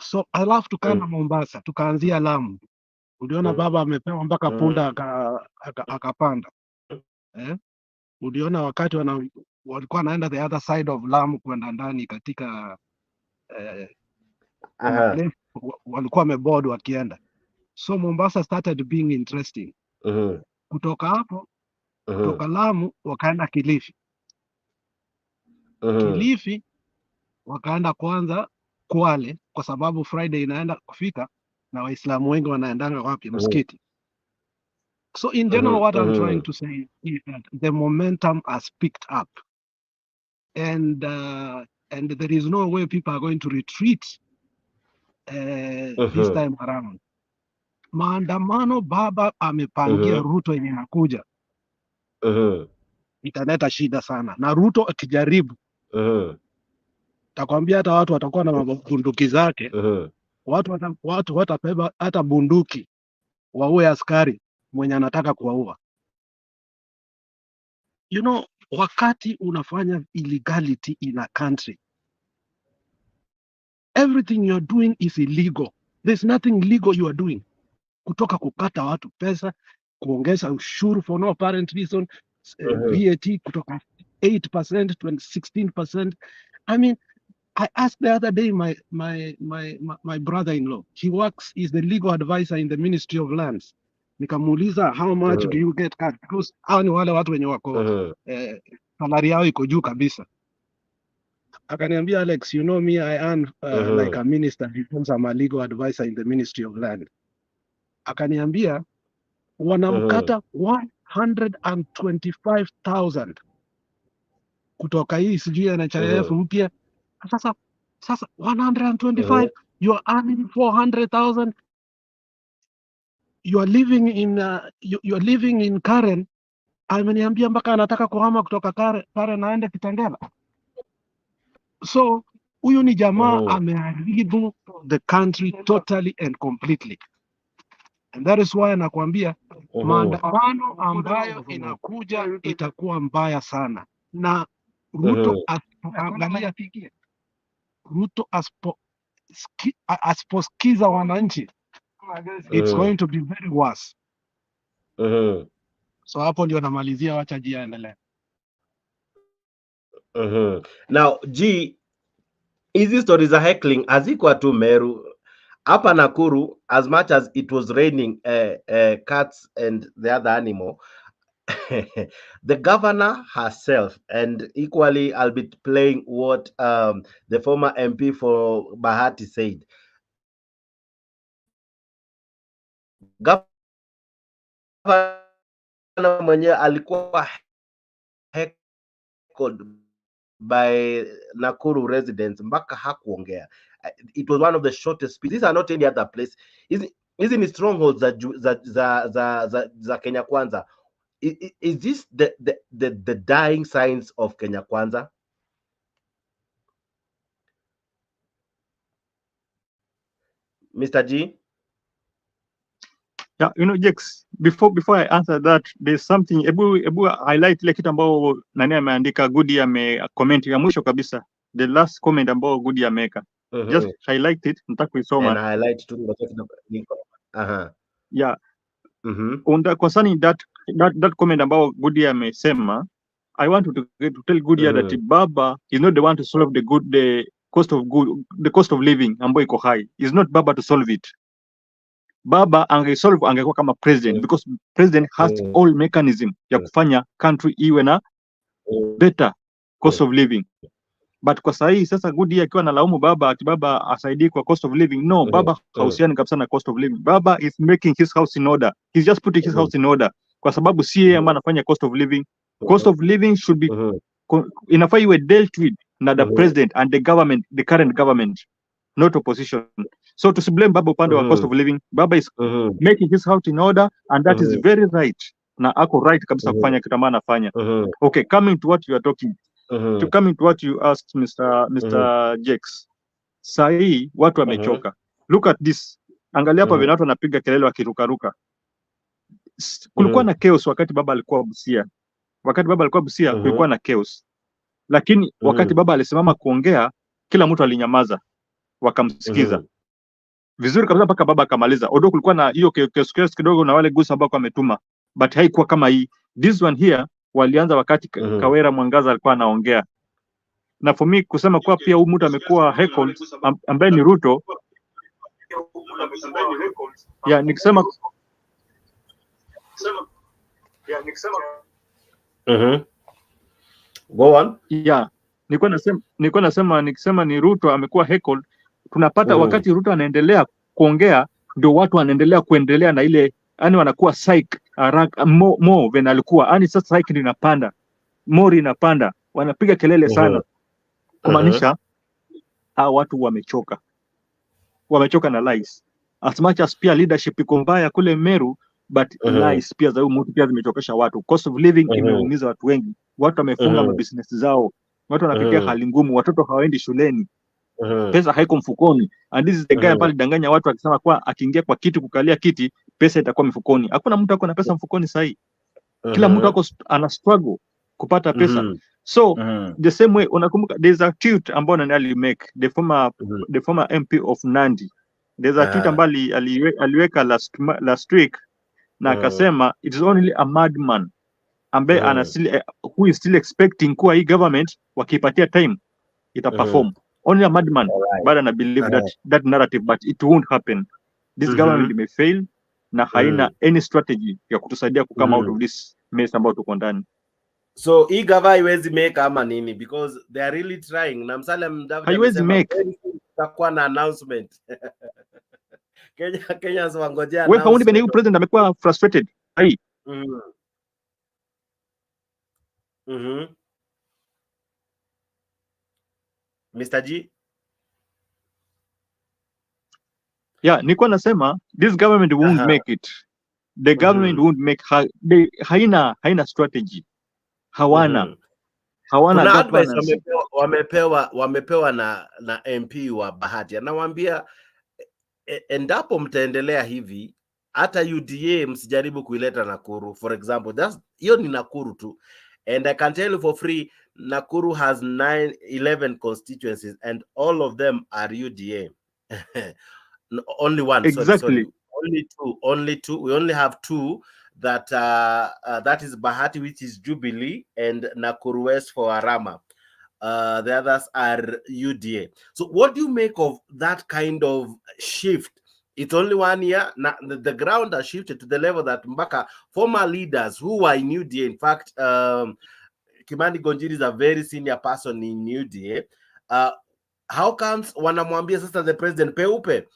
Speaker 6: So alafu tukaenda Mombasa, tukaanzia Lamu. Uliona baba amepewa mpaka punda akapanda. Uliona wakati walikuwa wanaenda the other side of Lamu kwenda ndani katika walikuwa wameboard wakienda. So Mombasa started being interesting. Kutoka hapo, kutoka Lamu wakaenda Kilifi. Kilifi wakaenda kwanza Kwale kwa sababu Friday inaenda kufika na Waislamu wengi wanaendanga wapi? Msikiti. So in general what I'm trying to say is that the momentum has picked up and there is no way people are going to retreat this time around. Maandamano baba amepangia Ruto yenye nakuja. Italeta shida sana. Na Ruto akijaribu takwambia hata watu watakuwa na bunduki zake. Watu watabeba hata bunduki waue askari mwenye anataka kuwaua. You know, wakati unafanya illegality in a country, everything you're doing is illegal. There's nothing legal you are doing. Kutoka kukata watu pesa, kuongeza ushuru for no apparent reason, VAT kutoka 8% to 16%. I mean, I asked the other day my brother-in-law. He's the legal advisor in the Ministry of Lands. Nikamuuliza, how much do you get cut? Because hao ni wale watu wenye wako salary yao iko juu kabisa. Akaniambia, Alex, you know me, I earn like a minister because I'm a legal advisor in the Ministry of Land. Akaniambia wanamkata 125,000 kutoka hii sijui NHIF mpya. Sasa 125, you are earning 400,000. You are living in Karen. Ameniambia mpaka anataka kuhama kutoka Karen aende Kitengela. So huyu ni jamaa ameharibu the country totally and completely. And that is why nakwambia maandamano ambayo inakuja itakuwa mbaya sana. Na Ruto asiposikiza wananchi, it's going to be very worse. So hapo ndio namalizia, wacha G aendelee.
Speaker 1: Now G, hizi stories za Heckling hazikuwa tu Meru. Hapa Nakuru, as much as it was raining cats and the other animal, the governor herself, and equally I'll be playing what the former MP for Bahati said. Governor mwenye alikuwa heckled by Nakuru residents mpaka hakuongea. It was one of the shortest speeches. These are not any other place. Hizi ni strongholds za Kenya Kwanza. Is this the dying signs of Kenya Kwanza? Mr. G?
Speaker 7: Yeah, you know, Jex, before I answer that, there's something ebu highlight ile kitu ambao nani ameandika Goody comment ya mwisho kabisa, the last comment ambao Goody ameweka. Just highlight it, nataka kuisoma.
Speaker 1: And highlight tu
Speaker 7: yeah. Concerning that comment ambao Goody amesema, I want to tell Goody that Baba is not the one to solve the cost of living ambayo iko high. Is not Baba to solve it. Baba angesolve angekuwa kama president, because president has all mechanism ya kufanya country iwe na better cost of living. But kwa sahi sasa Goody akiwa analaumu Baba ati Baba asaidie kwa cost of living, no, Baba hausiani kabisa na cost of living. Baba is making his house in order. He's just putting his house in order, kwa sababu si yeye ambaye anafanya cost of living. Cost of living should be inafaa iwe dealt with na the president and the government, the current government, not opposition. So to blame Baba upande wa cost of living, Baba is making his house in order, and that is very right. Na ako right kabisa kufanya kitu ambacho anafanya. Okay, coming to what you are talking, to coming to what you asked Mr. Jex. Sahi watu wamechoka. Look at this. Angalia hapa vile watu wanapiga kelele wakirukaruka. Kulikuwa na chaos wakati Baba alikuwa Busia. Wakati Baba alikuwa Busia kulikuwa na chaos. Lakini wakati Baba alisimama kuongea, kila mtu alinyamaza, wakamsikiza vizuri kabisa mpaka Baba akamaliza. Odo kulikuwa na hiyo chaos kidogo na wale gusa ambao ametuma, but haikuwa kama hii. This one here walianza wakati Kawera Mwangaza alikuwa anaongea. Na for me kusema kwa pia huyu mtu amekuwa heckled ambaye ni Ruto. Yeah, nikisema
Speaker 1: Go on.
Speaker 7: Yeah, nikisema ni Ruto amekuwa heckled. Tunapata wakati Ruto anaendelea kuongea ndio watu wanaendelea kuendelea na ile, yani wanakuwa psych more when alikuwa, yani sasa psych inapanda, mori inapanda, wanapiga kelele sana. Kumaanisha watu wamechoka na lies. As much as pia leadership iko mbaya kule Meru, but lies pia za huyu mtu pia zimechokesha watu. Cost of living imeumiza watu wengi. Watu wamefunga mabusiness zao. Watu wanapitia hali ngumu, watoto hawaendi shuleni. Pesa haiko mfukoni. And this is the guy ambaye danganya watu akisema kwa akiingia kwa kiti kukalia kiti pesa itakuwa mfukoni. Hakuna mtu ako na pesa mfukoni sasa. Kila mtu ako ana struggle kupata pesa. So the same way unakumbuka there's a tweet ambao nani alimake the former MP of Nandi. There's a tweet ambao aliweka last week na akasema it is only a madman ambaye who is still expecting kuwa hii government wakipatia time ita perform. Only a madman
Speaker 1: Alright.
Speaker 7: but I believe that narrative, but it won't happen. This government may fail na haina any strategy ya kutusaidia come out of this mess ambao tuko ndani.
Speaker 1: So hii gava haiwezi make ama nini, because they are really trying. Na Musalia Mudavadi
Speaker 7: haiwezi make.
Speaker 1: Tutakuwa na announcement. Kenyans wangojea
Speaker 7: wewe hauoni bene president amekuwa frustrated hai.
Speaker 1: Mr. G.
Speaker 7: Yeah, nilikuwa nasema this government won't make it. The government won't make haina strategy. Hawana
Speaker 1: kuna advice wamepewa na MP wa Bahati. Anawaambia endapo mtaendelea hivi, hata UDA msijaribu kuileta Nakuru. For example, hiyo ni Nakuru tu. And I can tell you for free, Nakuru has 11 constituencies and all of them are UDA. Only one.
Speaker 7: Exactly.
Speaker 1: Sorry. Only two. We only have two that that is Bahati, which is Jubilee, and Nakuru West for Arama. The others are UDA. So what do you make of that kind of shift? It's only 1 year. Now, the ground has shifted to the level that Mbaka, former leaders who were in UDA, in fact, Kimani Gonjiri is a very senior person in UDA. How comes wanamwambia sasa the president peupe,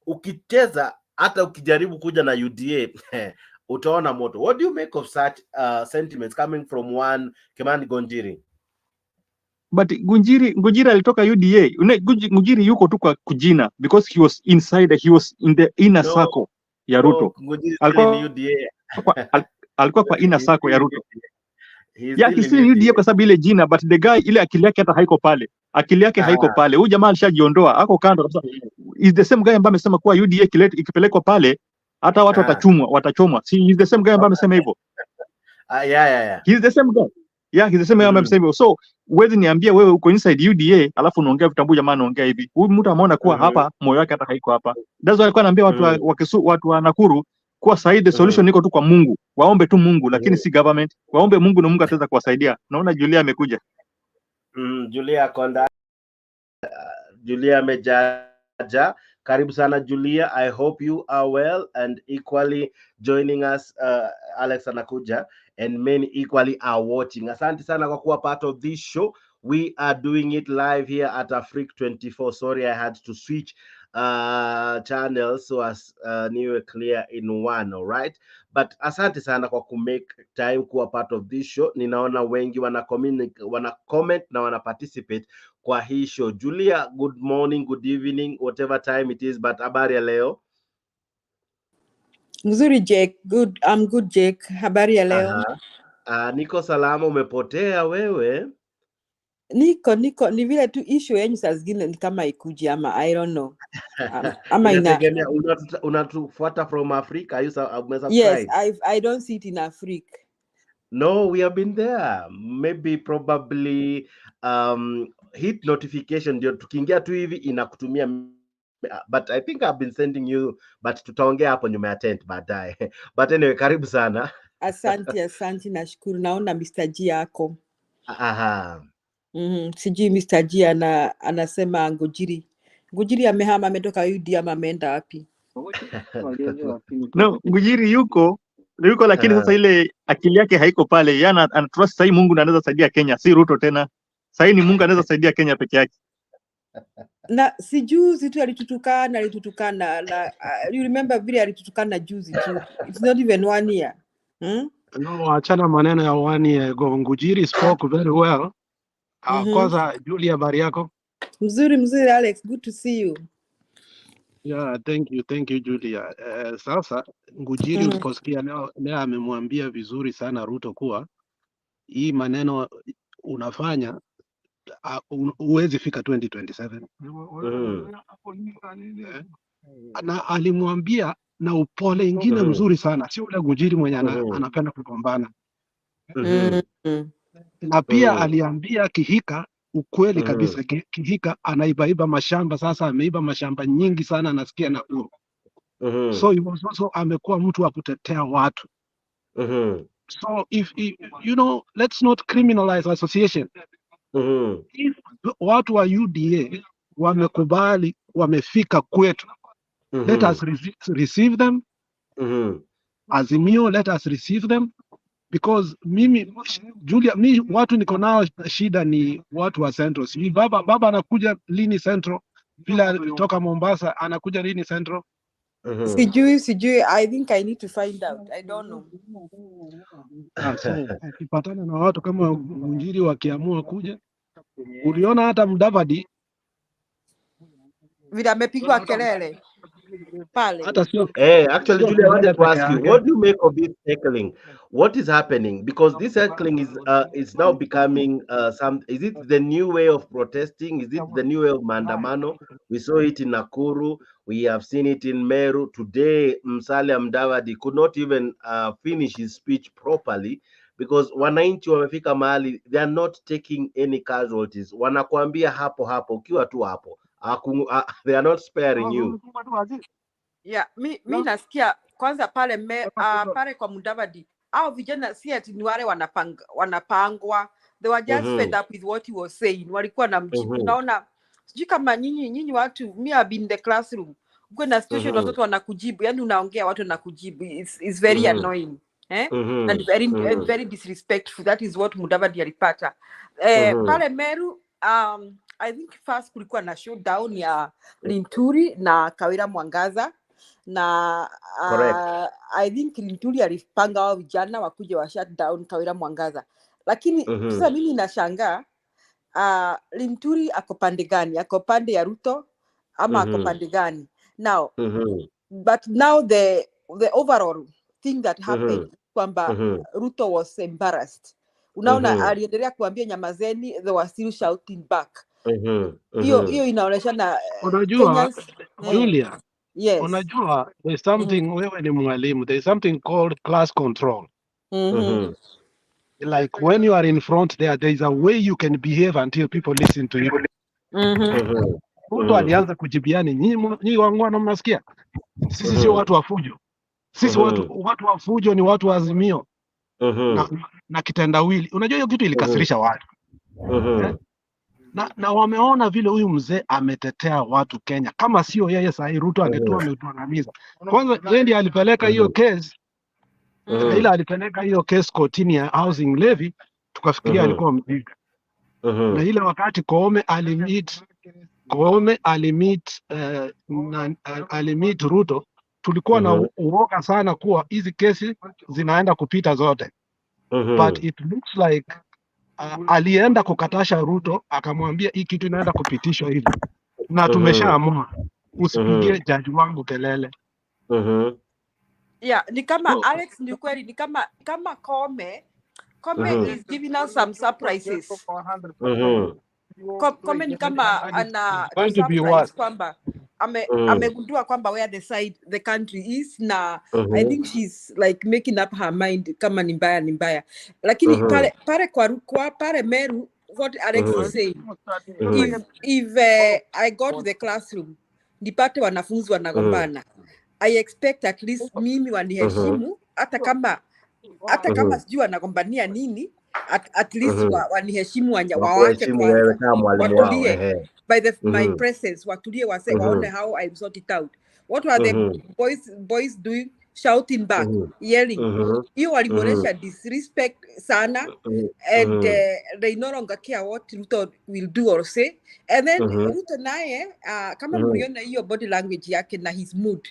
Speaker 1: ukicheza hata ukijaribu kuja na UDA utaona moto? What do you make of such sentiments coming from one Kimani Gonjiri?
Speaker 7: But Gunjiri alitoka UDA. Gunjiri yuko tu kwa kujina because he was inside, he was in the inner circle ya Ruto. Alikuwa kwa inner circle ya Ruto. He's still in UDA kwa sababu ile jina, but the guy ile akili yake hata haiko pale. Akili yake haiko pale. Huyu jamaa alishajiondoa, ako kando kabisa. Is the same guy ambaye amesema kuwa UDA ikipelekwa pale hata watu watachomwa. See, he's the same guy ambaye amesema hivyo.
Speaker 1: Yeah.
Speaker 7: He's the same guy. Yeah, he's the same guy ambaye amesema hivyo. So, wewe niambia wewe uko inside UDA alafu unaongea vitambu jamaa anaongea hivi. Huyu mtu ameona kuwa hapa moyo wake hata haiko hapa. That's why alikuwa anaambia watu wa Nakuru kuwa saidi the solution iko tu kwa Mungu. Waombe tu Mungu lakini si government. Waombe Mungu na Mungu ataweza kuwasaidia. Naona Julia amekuja.
Speaker 1: Julia Konda. Julia amejaja. Karibu sana Julia. I hope you are well and equally joining us. Alex anakuja and many equally are watching. Asante sana kwa kuwa part of this show. We are doing it live here at Afrique 24. Sorry, I had to switch channels so as niwe clear in one, all right? But asante sana kwa make time kuwa part of this show. Ninaona wengi wana comment na wana participate kwa hii show. Julia, good morning, good evening, whatever time it is, but habari ya leo?
Speaker 12: Mzuri Jake, good. I'm good Jake. Habari ya leo?
Speaker 1: Niko salama, umepotea wewe?
Speaker 12: Niko ni vile tu issue yenyu saa zingine ni kama ikuji ama I don't know. Ama
Speaker 1: unatufuata from Africa? Are you surprised?
Speaker 12: Yes, I don't see it in Africa.
Speaker 1: No, we have been there. Maybe probably hit notification ndio tukiingia tu hivi inakutumia, but I think I've been sending you, but tutaongea hapo nyuma ya tent baadaye. But anyway, karibu sana.
Speaker 12: Asante nashukuru. Naona Mr. G yako. Sijui Mr. G anasema Ngujiri amehama, ametoka UD ama ameenda wapi?
Speaker 7: No, Ngujiri yuko lakini sasa ile akili yake haiko pale. Yana anatrust sai Mungu na anaweza saidia Kenya, si Ruto tena. Sai ni Mungu anaweza saidia Kenya peke yake.
Speaker 12: Na si juzi tu alitutukana na you remember vile alitutukana juzi tu. It's not even 1 year.
Speaker 6: No, achana maneno ya 1 year ago. Ngujiri spoke very well. Kwanza Julia, habari yako?
Speaker 12: Mzuri Alex, good to see you.
Speaker 6: Yeah, thank you Julia. Sasa Ngujiri uliposikia leo amemwambia vizuri sana Ruto kuwa hii maneno unafanya huwezi fika 2027. Na alimwambia na upole ingine mzuri sana, sio ule Ngujiri mwenye anapenda kugombana. Na pia aliambia Kihika ukweli kabisa. Kihika anaibaiba mashamba, sasa ameiba mashamba nyingi sana nasikia Nakuru. So he was also amekuwa mtu wa kutetea watu. So if you know, let's not criminalize association. If watu wa UDA wamekubali, wamefika kwetu. Let us receive them. Azimio, let us receive them, because mimi Julia, watu niko nao shida ni watu wa Central. Si baba anakuja lini Central? Bila alitoka Mombasa anakuja lini Central?
Speaker 12: Sijui, I think I need to find out. I don't know.
Speaker 6: So ukipatana na watu kama Munjiri wakiamua kuja, uliona hata Mudavadi
Speaker 12: vile amepigwa kelele pale.
Speaker 1: Actually, Julia, I wanted to ask you, what do you make of this heckling? What is happening? Because this heckling is now becoming is it the new way of protesting? Is it the new way of maandamano? We saw it in Nakuru. We have seen it in Meru. Today, Musalia Mudavadi could not even finish his speech properly because wananchi wamefika mahali, they are not taking any casualties. Wanakuambia hapo hapo, ukiwa tu hapo. They are not sparing you.
Speaker 12: Yeah, mi nasikia kwanza pale pale kwa Mudavadi au vijana si ati ni wale wanapangwa. They were just fed up with what he was saying. Walikuwa na mjibu. Naona sijui kama nyinyi watu, me have been in the classroom. Uko na situation watoto wanakujibu, yani unaongea watu wanakujibu. It's very annoying. And very disrespectful. That is what Mudavadi alipata. Pale Meru I think first kulikuwa na showdown ya Linturi na Kawira Mwangaza na I think Linturi alipanga wao vijana wakuja wa shut down Kawira Mwangaza, lakini sasa mimi nashangaa Linturi ako pande gani? Ako pande ya Ruto ama ako pande gani? Now but now the overall thing that happened kwamba Ruto was embarrassed. Unaona aliendelea kuambia nyamazeni, they were still shouting back. Hiyo inaonyesha na
Speaker 6: unajua Julia,
Speaker 12: yes.
Speaker 6: Unajua there's something, wewe ni mwalimu, there's something called class control. Like when you are in front there is a way you can behave until people listen to you. Mtu alianza kujibiani, nyinyi wangwana mnasikia? Sisi sio watu wa fujo. Sisi watu wa fujo ni watu wa Azimio. Na kitendawili. Unajua hiyo kitu ilikasirisha watu. Na wameona vile huyu mzee ametetea watu Kenya. Kama sio yeye sahi Ruto angetoa ametuangamiza. Kwanza yeye ndiye alipeleka hiyo case. Ila alipeleka hiyo case kotini ya housing levy, tukafikiria alikuwa mjinga. Na ile wakati Koome alimit Ruto, tulikuwa na uoga sana kuwa hizi kesi zinaenda kupita zote. But it looks like alienda kukatasha Ruto, akamwambia hii kitu inaenda kupitishwa hivi. Na tumeshaamua usipigie judge wangu kelele.
Speaker 12: Yeah, ni kama Alex, ni kweli ni kama Koome is giving us some surprises. Koome ni kama ana surprise kwamba amegundua kwamba where the country is na I think she's like making up her mind kama ni mbaya. Lakini pale kwa pale Meru, what Alex is saying, if I go to the classroom nipate wanafunzi wanagombana, I expect at least mimi waniheshimu hata kama sijui wanagombania nini, at least waniheshimu waache kwanza watulie by my presence, watulie waone how I sort it out. What were the boys doing? Shouting back, yelling. Hiyo walimuonesha disrespect sana, and they no longer care what Ruto will do or say. And then Ruto naye kama mliona hiyo body language yake na his mood,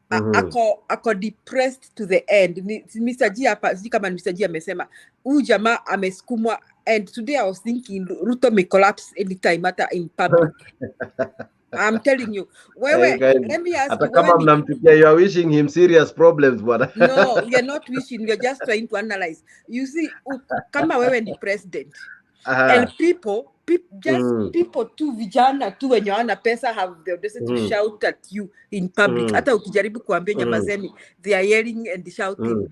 Speaker 12: ako depressed to the end. Mr. G hapa, sijui kama Mr. G amesema huyu jamaa amesukumwa, and today I was thinking Ruto may collapse anytime hata in public. I'm telling you. Let me ask you.
Speaker 1: Kama mnamtukia, you are wishing him serious problems, bwana.
Speaker 12: No, we are not wishing. We are just trying to analyze. You see, kama wewe ni president, and people tu vijana tu wenye wana pesa have the audacity to shout at you in public. Hata ukijaribu kuambia nyamazeni, they are yelling and shouting.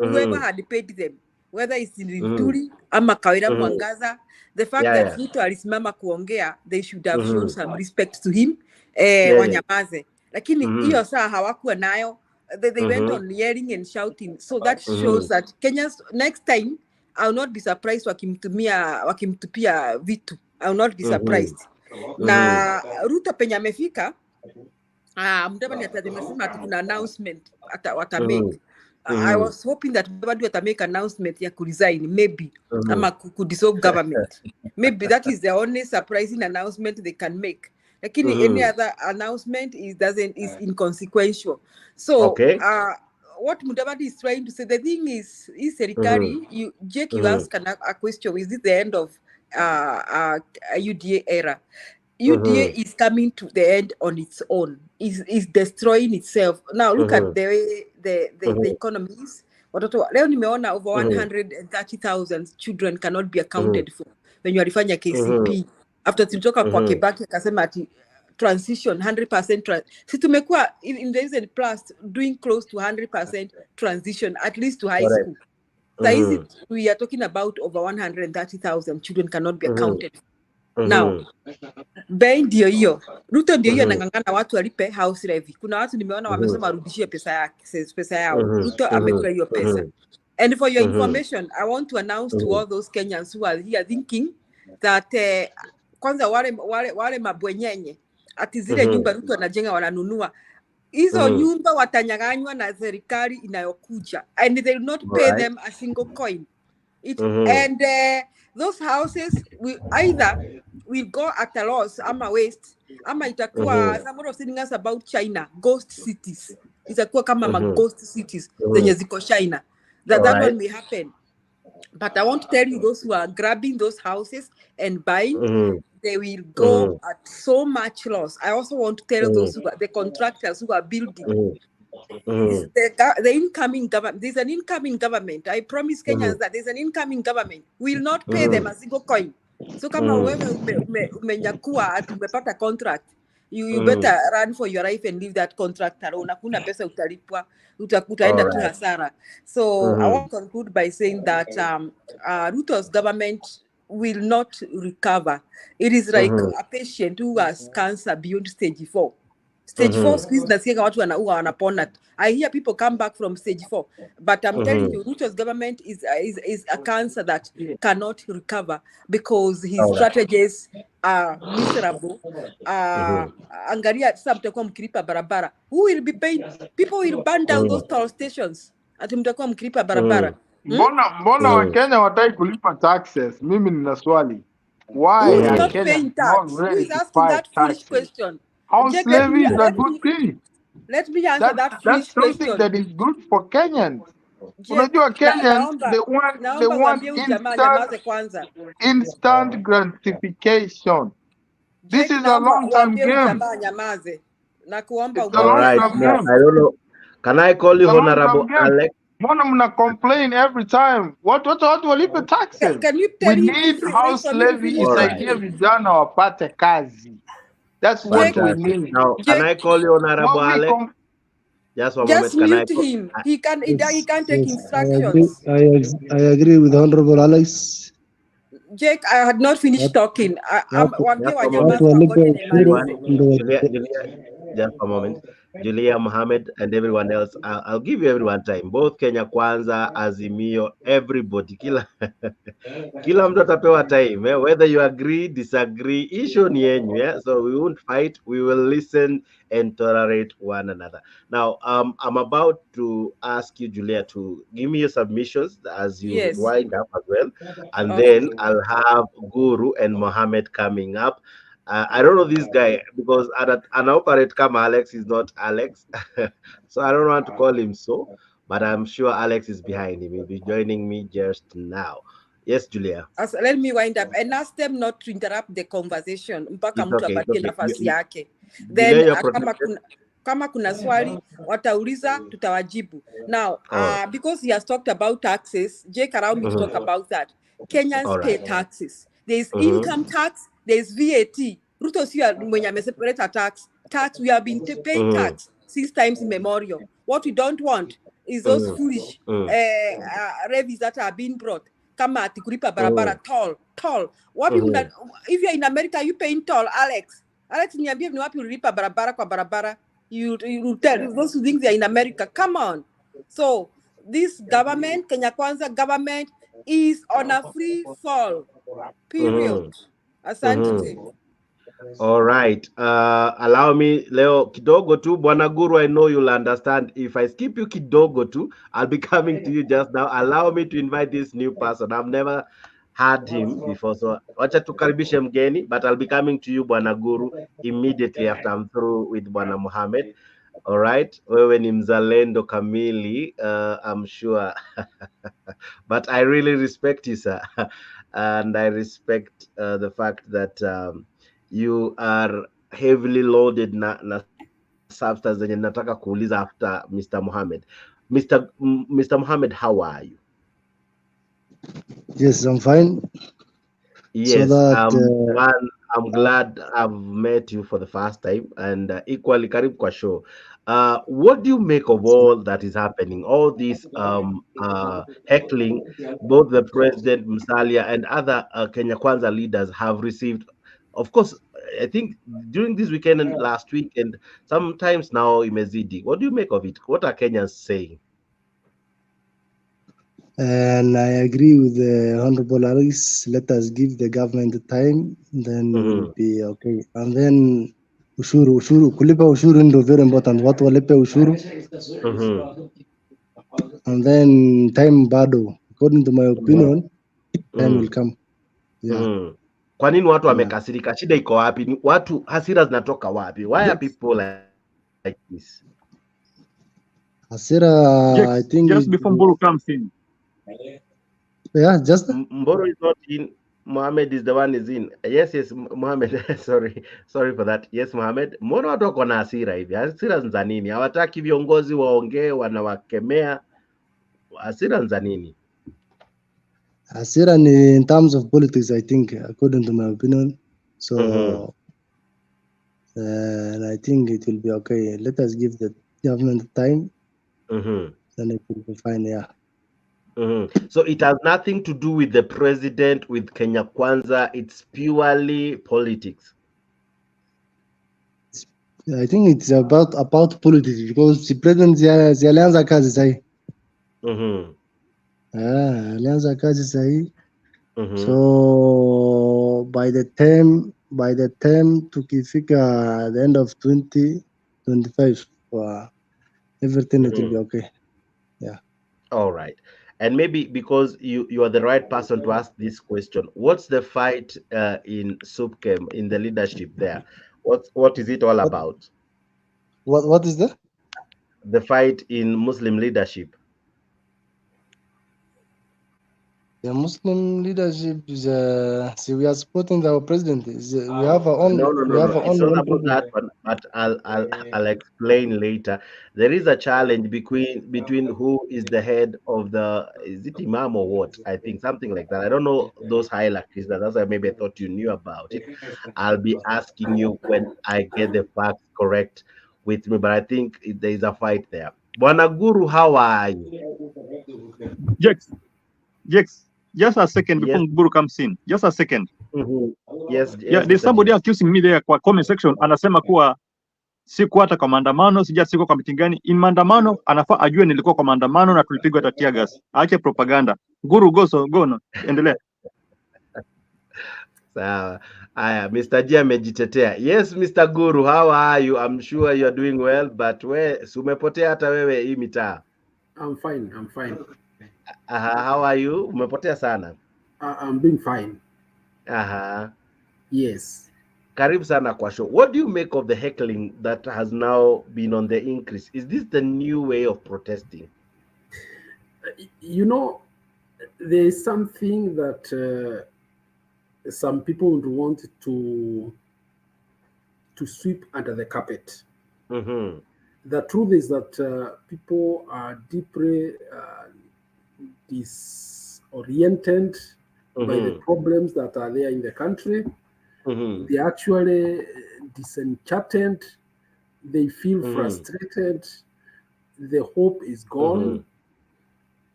Speaker 12: Whoever had paid them, whether it's in Linturi ama Kawira Mwangaza, the fact that Ruto alisimama kuongea, they should have shown some respect to him, wanyamaze. Lakini hiyo saa hawakuwa nayo. They went on yelling and shouting. So that shows that Kenyans, next time, I will not be surprised wakimtupia vitu. I will not be surprised. Na Ruto penye amefika, Mudavadi atasema ati kuna announcement wata make. I was hoping that Mudavadi wata make announcement ya kuresign, maybe, ama dissolve government. Maybe that is the only surprising announcement they can make. Lakini any other announcement is inconsequential. So, what Mudavadi is trying to say, the thing is serikali, Jake, you ask a question, is this the end of UDA era? UDA is coming to the end on its own. Is destroying itself. Now look at the way the economy is. Watoto leo nimeona over 130,000 children cannot be accounted for when you alifanya KCP. After tulitoka kwa Kibaki akasema ati transition 100% si tumekuwa in the recent past doing close to 100% transition at least to high school. So we are talking about over 130,000 children cannot be accounted for. Now, bei ndio hiyo. Ruto ndio hiyo anangangana watu walipe house levy. Kuna watu nimeona wamesema warudishie pesa yao. Ruto amekula hiyo pesa. And for your information, I want to announce to all those Kenyans who are here thinking that kwanza wale mabwenyenye ati zile nyumba Ruto anajenga wananunua. Hizo nyumba watanyang'anywa na serikali inayokuja. And they will not pay them a single coin. And those houses will go at a loss, ama waste, ama itakuwa someone was telling us about China, ghost cities. Itakuwa kama ghost cities zenye ziko China. That one may happen. But I want to tell you, those who are grabbing those houses and buying, they will go at so much loss. I also want to tell those who are the contractors who are building. The incoming government, there's an incoming government. I promise Kenyans that there's an incoming government. We will not pay them a single coin. So kama wewe umenyakua ati umepata contract, you better run for your life and leave that contract alone. Hakuna pesa utalipwa, utaenda tu hasara. So I want to conclude by saying that Ruto's government will not recover. It is like a patient who has cancer beyond stage 4. Stage 4 squeeze nasikia watu wanapona. I hear people come back from stage 4, but I'm telling you, Ruto's government is a cancer that cannot recover because his strategies are miserable. Angalia sasa mtakuwa mkilipa barabara. Who will be paying? People will burn down those toll stations. Ati mtakuwa mkilipa barabara.
Speaker 13: Mbona Wakenya wataki kulipa taxes? Mimi nina swali. Why
Speaker 12: Who is
Speaker 13: are
Speaker 12: not
Speaker 13: Kenyans
Speaker 12: paying tax? Who is asking that foolish question?
Speaker 13: House levy is a good thing.
Speaker 12: Let me answer that foolish
Speaker 13: That's something
Speaker 12: question.
Speaker 13: that is good for Kenyans. Unajua Kenyans, they want instant gratification. This is a long-term game.
Speaker 1: All right. Now, I don't know. Can I call you Honorable Alex?
Speaker 13: Mbona mna complain every time? Watu walipe taxes. We need house levy isaidie vijana wapate kazi. That's what we need.
Speaker 1: Now, can I call you Honorable Alex? Just one moment.
Speaker 12: Can mute him. He can't take instructions.
Speaker 14: I agree with Honorable Alex.
Speaker 12: Jake, I had not finished talking.
Speaker 1: Just a moment. Julia, Mohammed, and everyone else. I'll give you everyone time. Both Kenya Kwanza, Azimio, everybody. Kila mtu atapewa time. Whether you agree, disagree, issue ni yenyu. Yeah? So we won't fight. We will listen and tolerate one another. Now, I'm about to ask you, Julia, to give me your submissions as you wind up as well. And then I'll have Guru and Mohammed coming up. I don't know this guy because an operate come Alex is not Alex. So I don't want to call him so, but I'm sure Alex is behind him. He'll be joining me just now. Yes, Julia.
Speaker 12: Let me wind up and ask them not to interrupt the conversation. Mpaka mtu apatie nafasi yake. Then kama kuna swali watauliza tutawajibu. Now, because he has talked about taxes, Jake allowed me to talk about that. Kenyans pay taxes. There is income tax, there is VAT. Ruto siya mwenye ameseparate tax. We have been paying tax 6 times immemorial. What we don't want is those foolish levies that are being brought. Kama ati kulipa barabara toll. What if you're in America, you paying toll, Alex? Alex, niambie ni wapi ulipa barabara kwa barabara? You tell those who think they're in America. Come on. So this government, Kenya Kwanza government, is on a free fall. Period. Asante.
Speaker 1: All right. Allow me leo kidogo tu Bwana Guru, I know you'll understand. If I skip you kidogo tu, I'll be coming to you just now. Allow me to invite this new person. I've never had him before. So wacha tukaribishe mgeni, but I'll be coming to you Bwana Guru immediately after I'm through with Bwana Mohammed. All right. Wewe ni mzalendo kamili, I'm sure. But I really respect you, sir. And I respect the fact that you are heavily loaded na substance zenye nataka kuuliza after Mr. Mohammed. Mr. Mohammed, how are you?
Speaker 14: Yes, I'm fine.
Speaker 1: Yes,
Speaker 14: So that
Speaker 1: I'm glad I've met you for the first time, and equally karibu kwa show. What do you make of all that is happening? All this heckling, both the President Musalia and other Kenya Kwanza leaders have received. Of course, I think during this weekend and last week, and sometimes now imezidi. What do you make of it? What are Kenyans saying?
Speaker 14: and I agree with the Honorable Alice. Let us give the government the time, then we'll be okay. And then ushuru, kulipa ushuru ndio very important. Watu walipe ushuru. And then time bado, according to my opinion, time will come. Yeah.
Speaker 1: Kwa nini watu wamekasirika? Shida iko wapi? Watu hasira zinatoka wapi? Why are people like this?
Speaker 14: Hasira, I think
Speaker 7: just before Mburu comes in.
Speaker 14: Yeah, just
Speaker 1: Mboro is not in. Mohammed is the one is in. Yes, Mohammed. sorry for that. Yes, Mohammed. Mbona watu wako na hasira hivi? Hasira za nini? Hawataki viongozi waongee, wanawakemea. Hasira za nini?
Speaker 14: Hasira ni in terms of politics, I think, according to my opinion. So, and I think it will be okay. Let us give the government time. Then it will be fine, yeah.
Speaker 1: So it has nothing to do with the president, with Kenya Kwanza. It's purely politics.
Speaker 14: I think it's about politics because the president alianza kazi sahi. Alianza kazi sahi. So by the time tukifika the end of 2025, everything it will be okay. Yeah.
Speaker 1: All right. And maybe because you are the right person to ask this question, what's the fight in SUPKEM, in the leadership there? What is it all about?
Speaker 14: What is that?
Speaker 1: The fight in Muslim leadership.
Speaker 14: The Muslim leadership is see, we are supporting our president. We have our own.
Speaker 1: No. It's not about
Speaker 14: problem.
Speaker 1: that one, but I'll explain later. There is a challenge between who is the head of is it Imam or what? I think something like that. I don't know those hierarchies. That's why maybe I thought you knew about it. I'll be asking you when I get the facts correct with me, but I think there is a fight there. Bwana Guru, how are you?
Speaker 7: Jex, just a second before Guru comes in. Just a second.
Speaker 1: Yes.
Speaker 7: Yeah, there's somebody accusing me there kwa comment section, anasema kuwa siku hata kwa maandamano, siko kwa meeting gani. In maandamano anafaa ajue nilikuwa kwa maandamano na tulipigwa hata tear gas. Aache propaganda. Guru go no. Endelea.
Speaker 1: Sawa. Aya, Mr. G amejitetea. Yes, Mr. Guru, how are you? I'm sure you're doing well, but umepotea hata wewe hii mitaa.
Speaker 15: I'm fine.
Speaker 1: How are you? Umepotea sana.
Speaker 15: I'm doing fine. Yes.
Speaker 1: Karibu sana kwa show. What do you make of the heckling that has now been on the increase? Is this the new way of protesting?
Speaker 15: You know, there is something that some people would want to sweep under the carpet. The truth is that people are deeply disoriented by the problems that are there in the country. They're actually disenchanted. They feel frustrated. The hope is gone.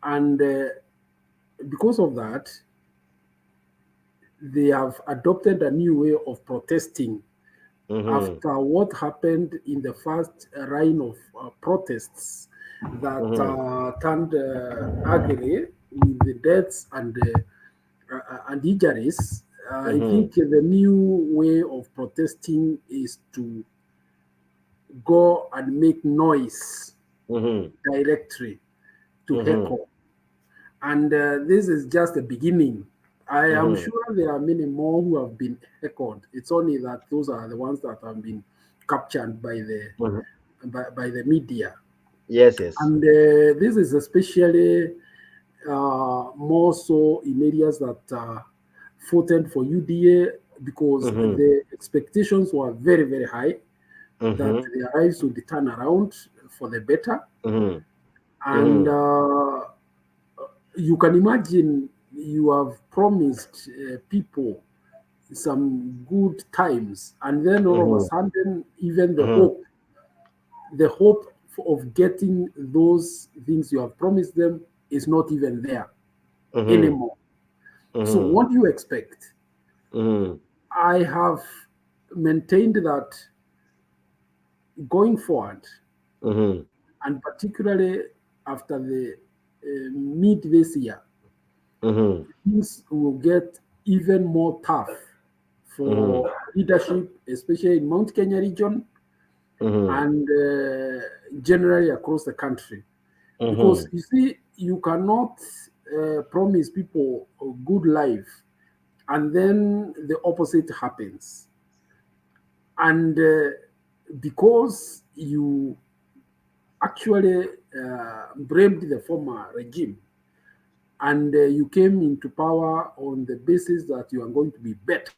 Speaker 15: And because of that, they have adopted a new way of protesting. After what happened in the first line of protests that turned ugly with the deaths and injuries, I think the new way of protesting is to go and make noise directly to heckle. And this is just the beginning. I am sure there are many more who have been heckled. It's only that those are the ones that have been captured by the by the media.
Speaker 1: Yes, yes.
Speaker 15: And this is especially more so in areas that voted for UDA because the expectations were very, very high that their lives would turn around for the better. And you can imagine you have promised people some good times, and then all of a sudden, even the hope of getting those things you have promised them is not even there anymore. So what do you expect? I have maintained that going forward, and particularly after the mid this year, things will get even more tough for leadership, especially in Mount Kenya region and generally across the country. Because you see, you cannot promise people a good life and then the opposite happens. And because you actually blamed the former regime and you came into power on the basis that you are going to be better,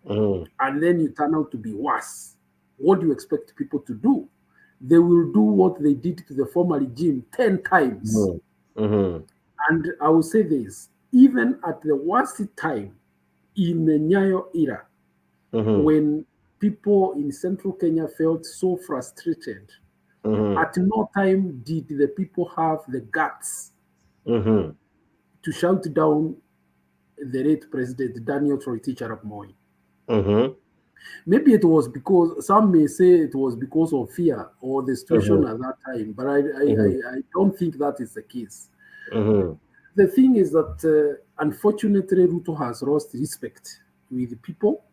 Speaker 15: and then you turn out to be worse, what do you expect people to do? They will do what they did to the former regime 10 times. And I will say this, even at the worst time in the Nyayo era, when people in central Kenya felt so frustrated, at no time did the people have the guts to shout down the late President Daniel Toroitich Arap Moi. Maybe it was because, some may say it was because of fear or the situation at that time, but I don't think that is the case. The thing is that unfortunately Ruto has lost respect with the people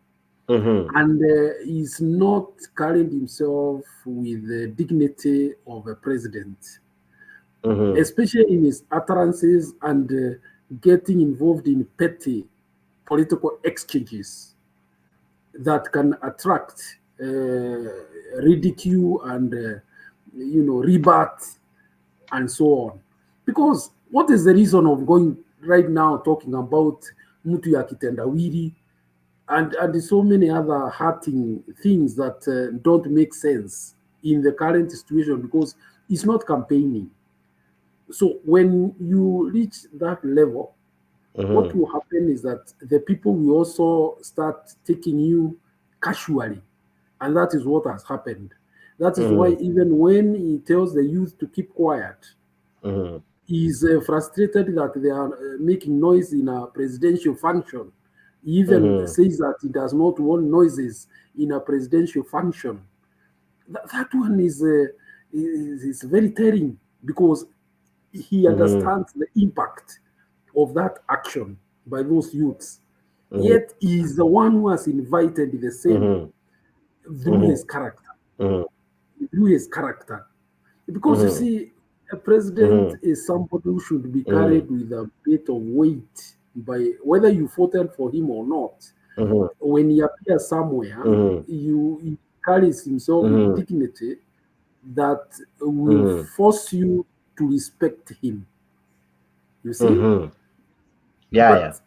Speaker 15: and is not carrying himself with the dignity of a president, especially in his utterances and getting involved in petty political exchanges that can attract ridicule and rebut and so on. Because what is the reason of going right now talking about mutu ya kitendawili and so many other hurting things that don't make sense in the current situation, because it's not campaigning. So when you reach that level, what will happen is that the people will also start taking you casually. And that is what has happened. That is why even when he tells the youth to keep quiet, he's frustrated that they are making noise in a presidential function. He even says that he does not want noises in a presidential function. That one is very telling, because he understands the impact of that action by those youths. Yet he is the one who has invited the same through his character. Through his character. Because you see, a president is somebody who should be carried with a bit of weight by whether you voted for him or not. When he appears somewhere, he carries himself with dignity that will force you to respect him. You see? But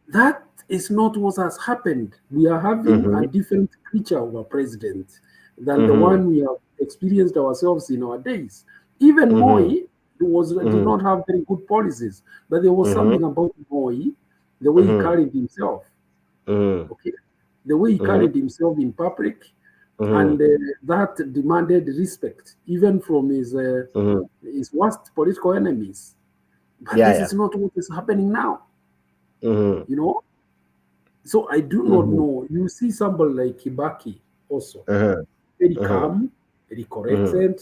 Speaker 15: that is not what has happened. We are having a different creature of a president than the one we have experienced ourselves in our days. Even Moi did not have very good policies, but there was something about Moi, the way he carried himself. Okay, the way he carried himself in public, and that demanded respect, even from his worst political enemies. But this is not what is happening now. You know, so I do not know. You see somebody like Kibaki also, very calm, very corrected,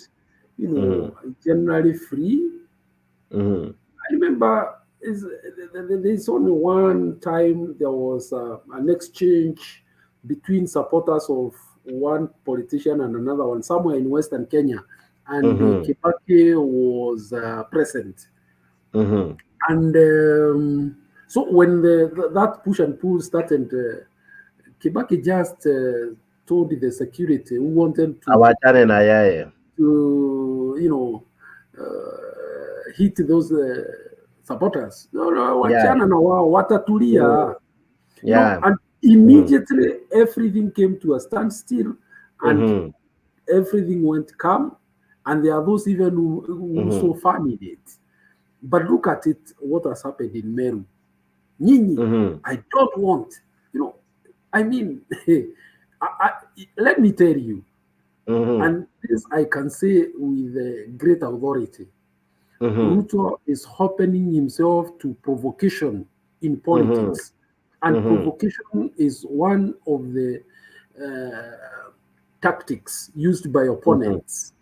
Speaker 15: generally free. I remember there's only one time there was an exchange between supporters of one politician and another one somewhere in Western Kenya, and Kibaki was present. And so when that push and pull started, Kibaki just told the security who wanted to hit those supporters. Wachana na wao watatulia. And immediately everything came to a standstill, and everything went calm. And there are those even who so funny it. But look at it, what has happened in Meru. Nyinyi, I don't want, I mean, let me tell you, and this I can say with great authority, Ruto is opening himself to provocation in politics. And provocation is one of the tactics used by opponents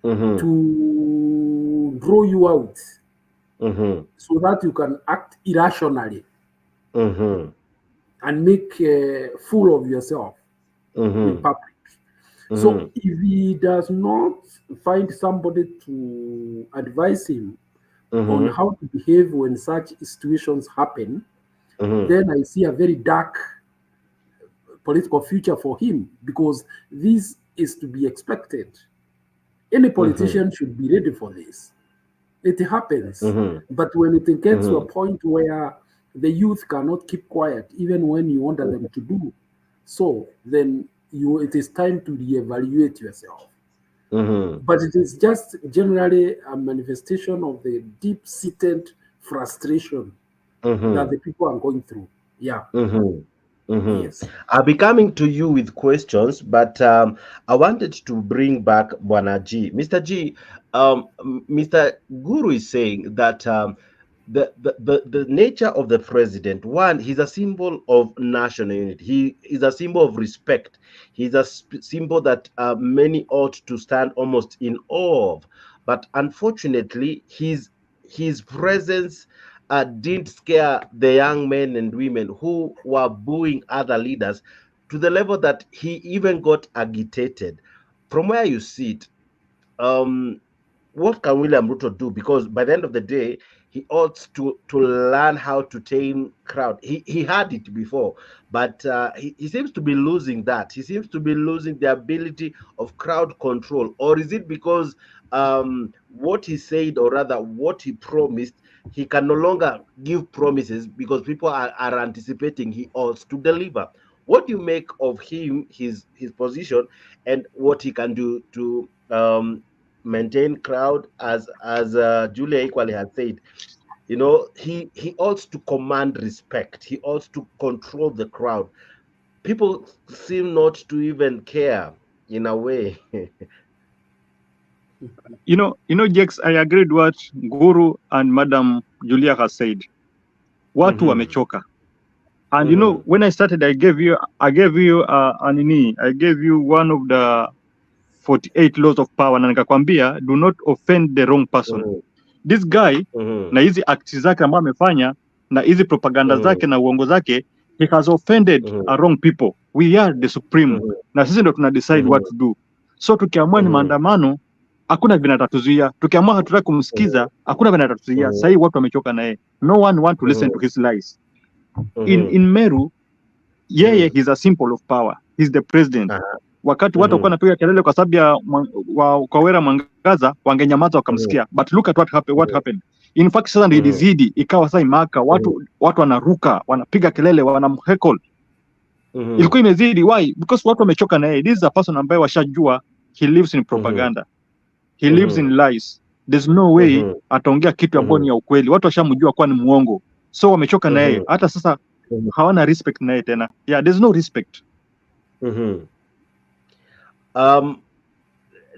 Speaker 15: to draw you out so that you can act irrationally and make a fool of yourself in public. So if he does not find somebody to advise him on how to behave when such situations happen, then I see a very dark political future for him, because this is to be expected. Any politician should be ready for this. It happens. But when it gets to a point where the youth cannot keep quiet, even when you want them to do so, then it is time to reevaluate yourself. But it is just generally a manifestation of the deep-seated frustration that the people are going through. Yeah. Yes.
Speaker 1: I'll be coming to you with questions, but I wanted to bring back Bwana G. Mr. G, Mr. Guru is saying that the nature of the president, one, he's a symbol of national unity. He is a symbol of respect. He's a symbol that many ought to stand almost in awe of. But unfortunately, his presence didn't scare the young men and women who were booing other leaders to the level that he even got agitated. From where you sit, what can William Ruto do? Because by the end of the day, he ought to learn how to tame crowd. He had it before, but he seems to be losing that. He seems to be losing the ability of crowd control. Or is it because what he said, or rather what he promised, he can no longer give promises because people are anticipating he ought to deliver? What do you make of him, his position, and what he can do to maintain crowd, as Julia equally had said? He ought to command respect. He ought to control the crowd. People seem not to even care in a way.
Speaker 7: Jex, I agreed what Guru and Madam Julia has said. Watu wamechoka. And when I started, I gave you one of the 48 laws of power, na nikakwambia do not offend the wrong person. This guy na hizi acts zake ambazo amefanya na hizi propaganda zake na uongo zake, he has offended a wrong people. We are the supreme, na sisi ndo tuna decide what to do. So tukiamua ni maandamano, hakuna vile atatuzuia. Tukiamua hatutaki kumsikiza, hakuna vile atatuzuia. Sasa watu wamechoka naye. No one want to listen to his lies. In Meru, he's a symbol of power. He's the president. Wakati watu walikuwa wanapiga kelele kwa sababu ya Kawera Mwangaza, wangenyamaza wakamsikia. But look at what happened. In fact, sasa ndio ilizidi, ikawa sasa imaka, watu wanaruka, wanapiga kelele, wanamheckle. Ilikuwa imezidi. Why? Because watu wamechoka naye. This is a person ambaye washajua he lives in propaganda. He lives in lies. There's no way ataongea kitu ambacho ni ya ukweli. Watu washamjua kwa ni muongo. So wamechoka naye. Hata sasa hawana respect naye tena. Yeah, there's no respect.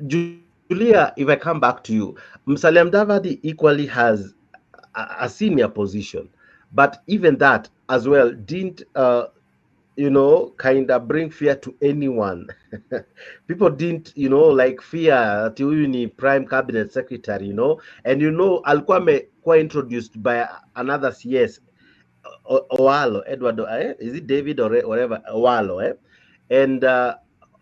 Speaker 1: Julia, if I come back to you, Musalia Mudavadi equally has a senior position, but even that as well didn't kind of bring fear to anyone. People didn't, like fear that huyu ni prime cabinet secretary, and alikuwa amekuwa introduced by another CS, Owalo, Edward, is it David or whatever, Owalo, and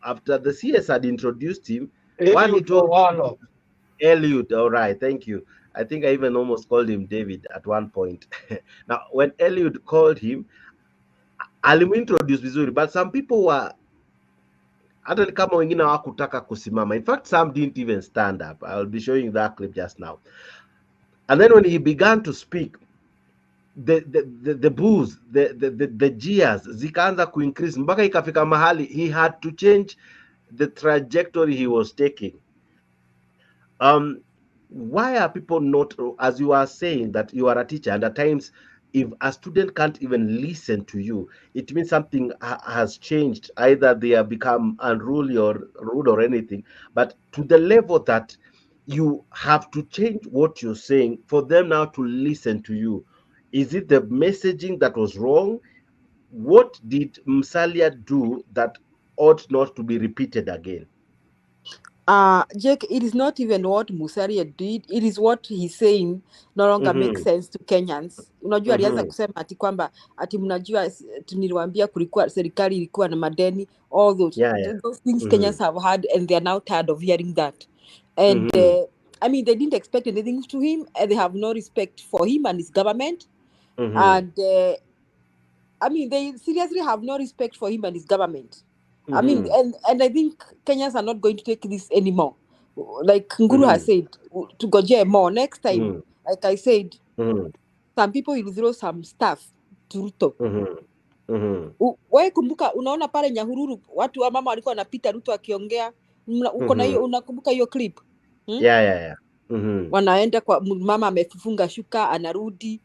Speaker 1: after the CS had introduced him, one he told Eliud, all right, thank you. I think I even almost called him David at one point. Now, when Eliud called him, alimintroduce vizuri, but some people were, hata kama wengine hawakutaka kusimama. In fact, some didn't even stand up. I'll be showing that clip just now. And then when he began to speak, the boos, the jeers zikaanza kuincrease mpaka ikafika mahali he had to change the trajectory he was taking. Why are people not, as you are saying that you are a teacher, and at times if a student can't even listen to you, it means something has changed. Either they have become unruly or rude or anything, but to the level that you have to change what you're saying for them now to listen to you. Is it the messaging that was wrong? What did Musalia do that ought not to be repeated again?
Speaker 12: Jake, it is not even what Musalia did. It is what he's saying no longer makes sense to Kenyans. Unajua alianza kusema ati kwamba ati mnajua niliwaambia kulikuwa serikali ilikuwa na madeni, all those those things Kenyans have had, and they are now tired of hearing that. And I mean, they didn't expect anything to him, and they have no respect for him and his government. And I mean, they seriously have no respect for him and his government. I mean, and I think Kenyans are not going to take this anymore. Like Nguru has said, to go more next time. Like I said, some people will throw some stuff to Ruto. Wewe kumbuka, unaona pale Nyahururu watu wa mama walikuwa wanapita Ruto akiongea, uko na hiyo, unakumbuka hiyo clip?
Speaker 1: Yeah.
Speaker 12: Wanaenda kwa mama amefunga shuka anarudi.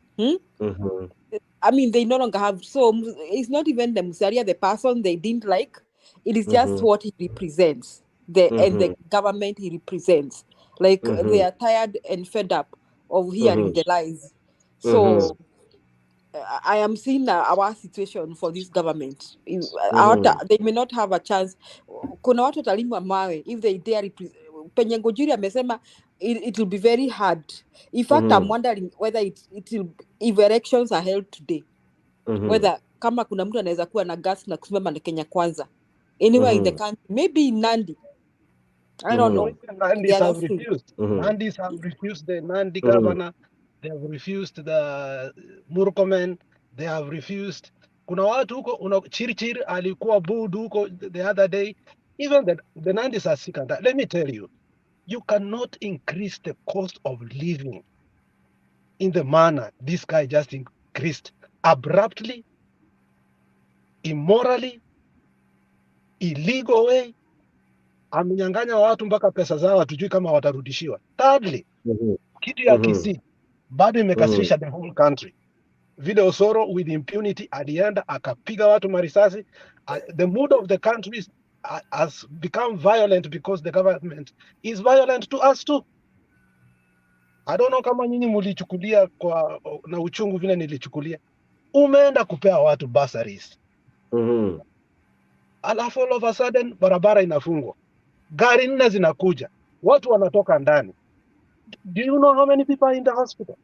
Speaker 12: I mean, they no longer have, so it's not even the Musalia, the person they didn't like. It is just what he represents, and the government he represents. Like they are tired and fed up of hearing the lies. So I am seeing our situation for this government. They may not have a chance. Kuna watu watalimwa mawe if they dare. Penye Ngojiri amesema it will be very hard. In fact, I'm wondering whether it will, if elections are held today, whether kama kuna mtu anaweza kuwa na gas na kusimama na Kenya Kwanza anywhere in the country, maybe in Nandi. I don't know.
Speaker 6: Nandis have refused. Nandis have refused the Nandi governor. They have refused the Murkomen. They have refused. Kuna watu huko, Chirichiri alikuwa booed huko the other day. Even the Nandis are sick of that. Let me tell you, you cannot increase the cost of living in the manner this guy just increased, abruptly, immorally, illegal way. Amenyang'anya watu mpaka pesa zao, hatujui kama watarudishiwa. Thirdly, kitu ya Kisii bado imekasirisha the whole country. Vile Osoro with impunity alienda akapiga watu marisasi. The mood of the country has become violent because the government is violent to us too. I don't know kama nyinyi mulichukulia na uchungu vile nilichukulia. Umeenda kupea watu bursaries. Alafu all of a sudden barabara inafungwa. Gari 4 zinakuja. Watu wanatoka ndani. Do you know how many people are in the hospital?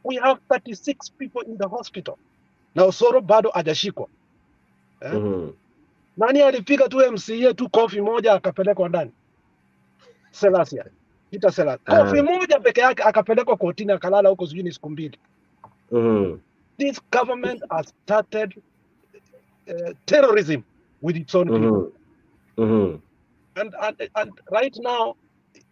Speaker 6: We have 36 people in the hospital. Na Osoro bado hajashikwa. Nani alipiga tu MCA tu kofi moja akapelekwa ndani? Selasia. Peter Selasia. Kofi moja peke yake akapelekwa kotini akalala huko sijui siku 2. This government has started terrorism with its own people. And right now,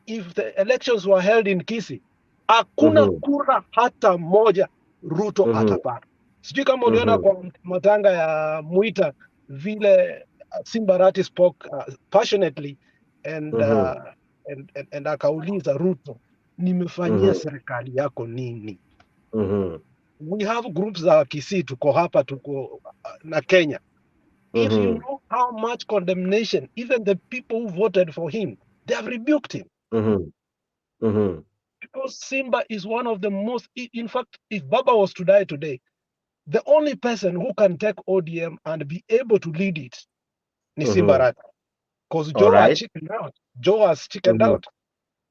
Speaker 6: if the elections were held in Kisii, hakuna kura hata moja Ruto atapata. Sijui kama uliona kwa matanga ya Muita vile Simbarati spoke passionately and akauliza Ruto, nimefanyia serikali yako nini? We have groups za Kisii, tuko hapa, tuko na Kenya. If you know how much condemnation, even the people who voted for him, they have rebuked him. Because Simba is one of the most, in fact, if Baba was to die today, the only person who can take ODM and be able to lead it is Simbarat. Because Joe has chickened out. Joe has chickened out.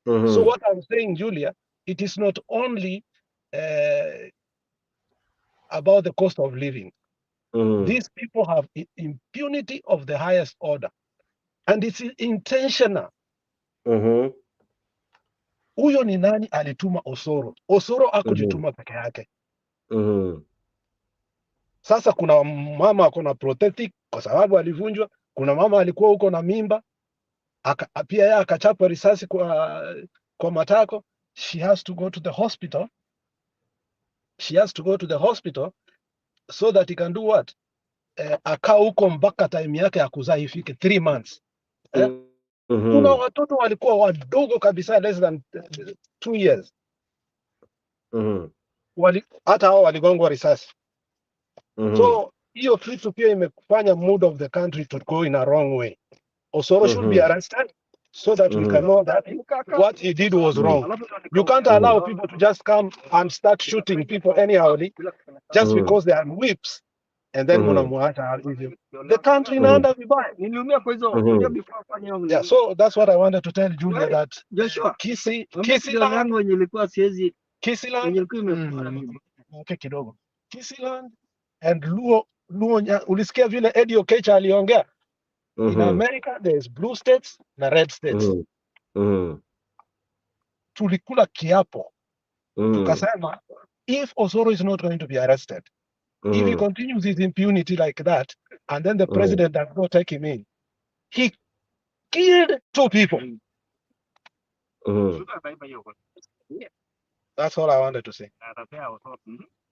Speaker 6: So what I'm saying, Julia, it is not only about the cost of living. These people have impunity of the highest order. And it's intentional. Huyo ni nani alituma Osoro? Osoro akujituma peke yake. Sasa kuna mama akona prosthetic kwa sababu alivunjwa. Kuna mama alikuwa huko na mimba. Pia yeye akachapwa risasi kwa matako. She has to go to the hospital. She has to go to the hospital so that he can do what? Akaa huko mpaka time yake ya kuzaa ifike 3 months. Kuna watoto walikuwa wadogo kabisa, less than 2 years. Hata hao waligongwa risasi. So hiyo kitu pia imefanya mood of the country to go in a wrong way. Osoro should be arrested so that we can know that what he did was wrong. You can't allow people to just come and start shooting people anyhow just because they are whips. And then the country inaenda vibaya. Yeah, so that's what I wanted to tell Julia, that Kisiland and Luo ulisikia vile Eddie Okecha aliongea. In America there's blue states na red states. Tulikula kiapo. Tukasema if Osoro is not going to be arrested, if he continues his impunity like that, and then the president does not take him in, he killed 2 people. That's all I wanted to say.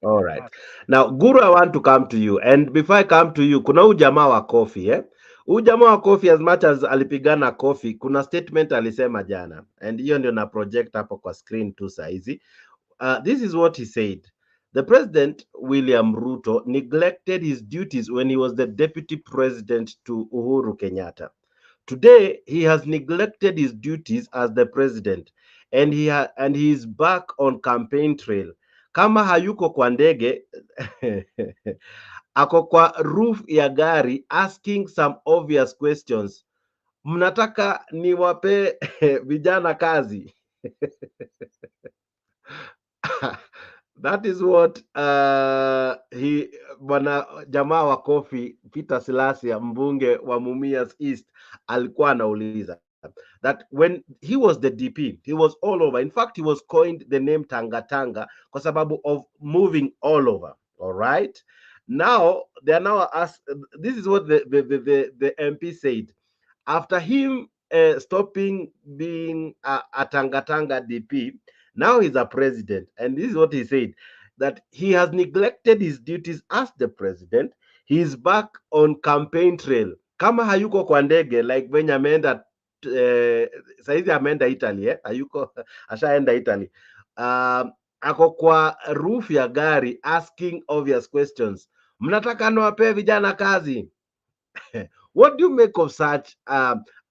Speaker 1: All right. Now, Guru, I want to come to you. And before I come to you, kuna ujamaa wa Coffee, eh? Ujamaa wa Coffee, as much as alipigana Coffee, kuna statement alisema jana. And hiyo ndio na project hapo kwa screen tu saizi. This is what he said. The President, William Ruto, neglected his duties when he was the deputy president to Uhuru Kenyatta. Today, he has neglected his duties as the president, and he is back on campaign trail. Kama hayuko kwa ndege, ako kwa roof ya gari asking some obvious questions. Mnataka niwape vijana kazi? That is what bwana jamaa wa Coffee Peter Silasia, mbunge wa Mumias East, alikuwa anauliza. That when he was the DP, he was all over. In fact, he was coined the name Tanga Tanga kwa sababu of moving all over. All right. Now they are now asked. This is what the MP said after him stopping being a Tanga Tanga DP. Now he's a president, and this is what he said, that he has neglected his duties as the president. He is back on campaign trail. Kama hayuko kwa ndege, like when ameenda saizi ameenda Italy, hayuko ashaenda Italy. Ako kwa roof ya gari asking obvious questions. Mnataka niwape vijana kazi? What do you make of such?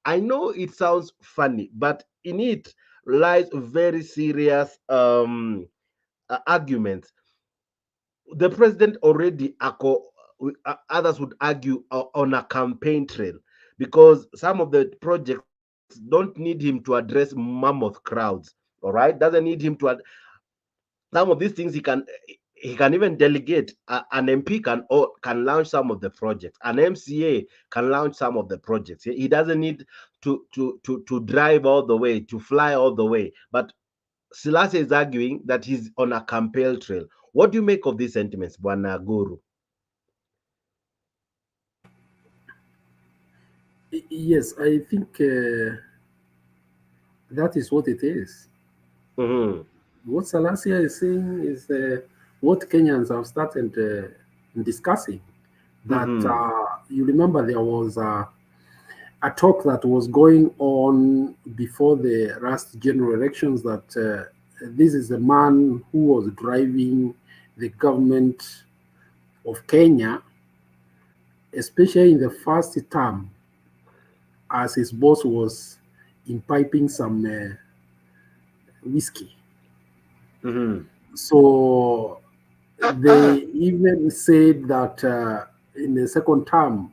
Speaker 1: I know it sounds funny, but in it lies very serious arguments. The president already, others would argue, on a campaign trail, because some of the projects don't need him to address mammoth crowds. All right, doesn't need him to. Some of these things he can even delegate. An MP can launch some of the projects. An MCA can launch some of the projects. He doesn't need to drive all the way, to fly all the way. But Silasia is arguing that he's on a campaign trail. What do you make of these sentiments, Bwana Guru?
Speaker 15: Yes, I think that is what it is. What Silasia is saying is what Kenyans have started discussing. That you remember there was a talk that was going on before the last general elections, that this is a man who was driving the government of Kenya, especially in the first term, as his boss was impiping some whiskey. So they even said that in the second term,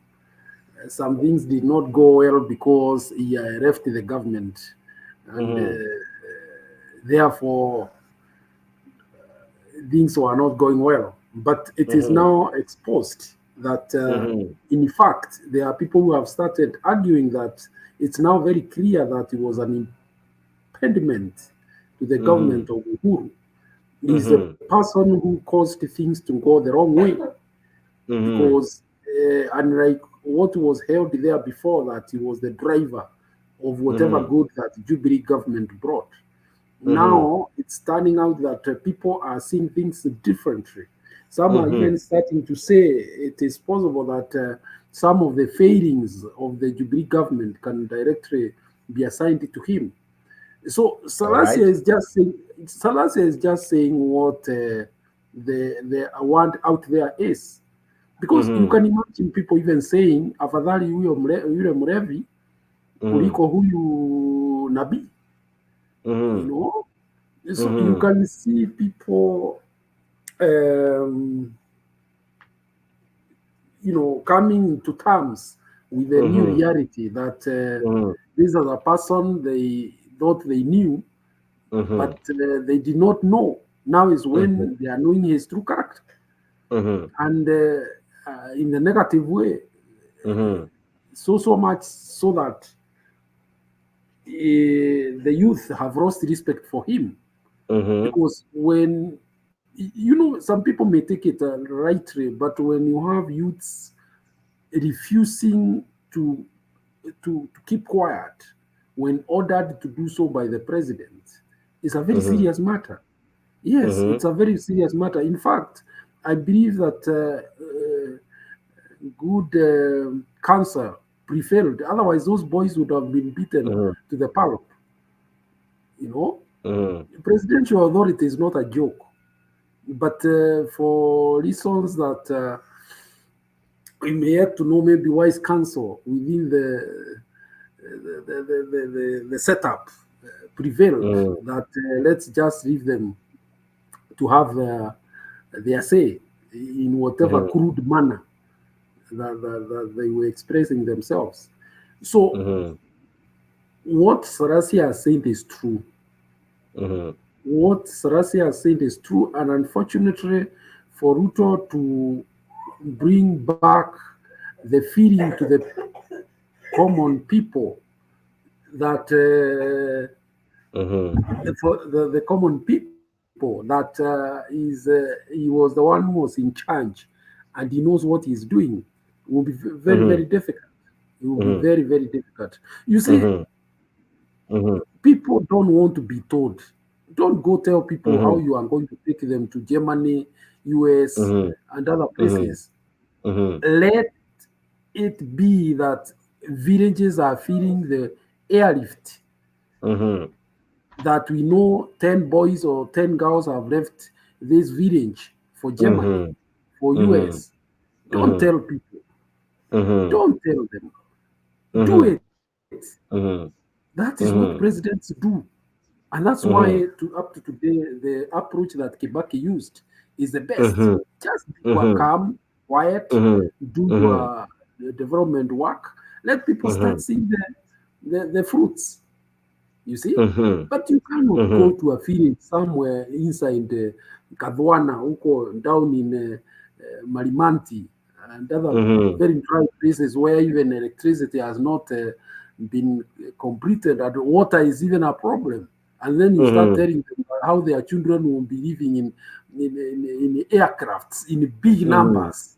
Speaker 15: some things did not go well because he left the government, and therefore things were not going well. But it is now exposed that, in fact, there are people who have started arguing that it's now very clear that it was an impediment to the government of Uhuru. He's the person who caused things to go the wrong way. Because, unlike what was held there before, that he was the driver of whatever good that Jubilee government brought. Now it's turning out that people are seeing things differently. Some are even starting to say it is possible that some of the failings of the Jubilee government can directly be assigned to him. So Salasia is just saying. Salasia is just saying what the word out there is, because you can imagine people even saying afadhali yule mrevi kuliko huyu nabii. You know, so you can see people, you know, coming to terms with a new reality that this is a person they thought they knew, but they did not know. Now is when they are knowing his true character, and in a negative way, so much so that the youth have lost respect for him, because when you know, some people may take it rightly, but when you have youths refusing to keep quiet when ordered to do so by the president, it's a very serious matter. Yes, it's a very serious matter. In fact, I believe that good counsel prevailed. Otherwise, those boys would have been beaten to the pulp. You know, presidential authority is not a joke. But for reasons that we may have to know, maybe wise counsel within the setup prevailed that let's just leave them to have their say in whatever crude manner that they were expressing themselves. So what Sarasia has said is true. What Sarasia has said is true, and unfortunately for Ruto to bring back the feeling to the common people that for the common people that he was the one who was in charge and he knows what he's doing, will be very, very difficult. It will be very, very difficult. You see, people don't want to be told. Don't go tell people how you are going to take them to Germany, US, and other places. Let it be that villages are feeling the airlift. That we know 10 boys or 10 girls have left this village for Germany, for US. Don't tell people. Don't tell them. Do it. That is what presidents do. And that's why, up to today, the approach that Kibaki used is the best. Just be calm, quiet, do the development work. Let people start seeing the fruits. You see? But you cannot go to a field somewhere inside Kadwana, down in Marimanti, and other very dry places where even electricity has not been completed, and water is even a problem. And then you start telling them how their children will be living in aircrafts in big numbers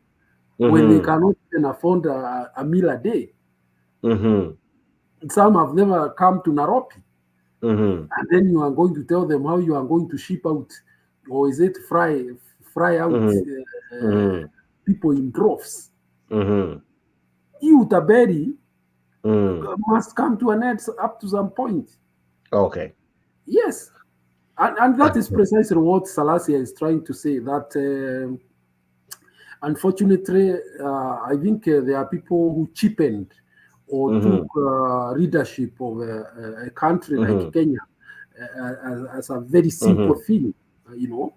Speaker 15: when they cannot even afford a meal a day. Some have never come to Nairobi. And then you are going to tell them how you are going to ship out, or is it fry out people in droves. Utaberi must come to an end up to some point.
Speaker 1: Okay.
Speaker 15: Yes. And that is precisely what Salasia is trying to say, that unfortunately, I think there are people who cheapened or took leadership of a country like Kenya as a very simple thing, you know.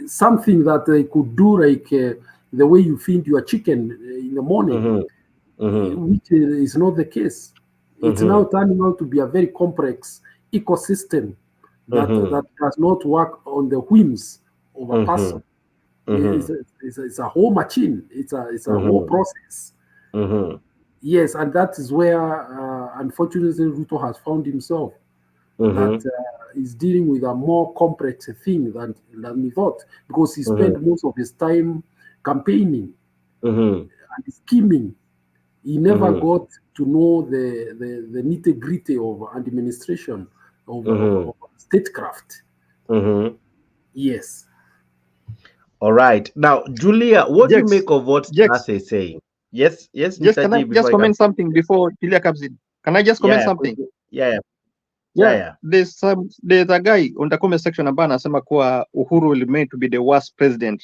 Speaker 15: something that they could do, like the way you feed your chicken in the morning, which is not the case. It's now turning out to be a very complex ecosystem that does not work on the whims of a person. It's a whole machine. It's a whole process. Yes, and that is where, unfortunately, Ruto has found himself. That is dealing with a more complex thing than we thought, because he spent most of his time campaigning and scheming. He never got to know the nitty-gritty of administration of statecraft. Yes.
Speaker 1: All right. Now, Julia, what do you make of what Nase is saying? Yes,
Speaker 7: Mr. Can I just comment something before Julia comes in? Can I just comment something?
Speaker 1: Yeah.
Speaker 7: There's a guy on the comment section ambaye anasema kuwa Uhuru will meant to be the worst president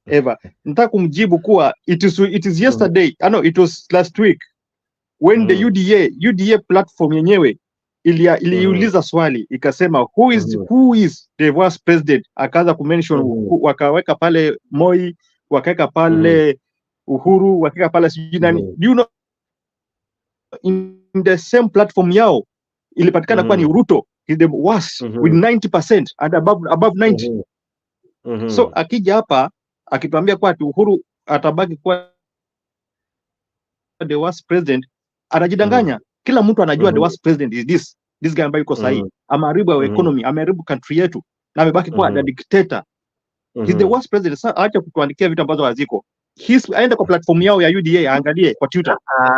Speaker 7: ever. Nataka kumjibu kuwa it is yesterday, it was last week when the UDA platform yenyewe iliuliza swali ikasema who is the worst president, akaanza kumention wakaweka pale Moi, wakaweka pale Uhuru, wakaweka pale sijui nani. Do you know, in the same platform yao ilipatikana kwa ni Ruto is the worst with 90% and above 90. So akija hapa akituambia kwa Uhuru atabaki kwa the worst president, anajidanganya. Kila mtu anajua the worst president is this guy ambaye yuko sahihi. Ameharibu economy, ameharibu country yetu na amebaki kwa the dictator. He's the worst president. Sasa acha kutuandikia vitu ambazo haziko. Aenda kwa platform yao ya UDA aangalie kwa Twitter.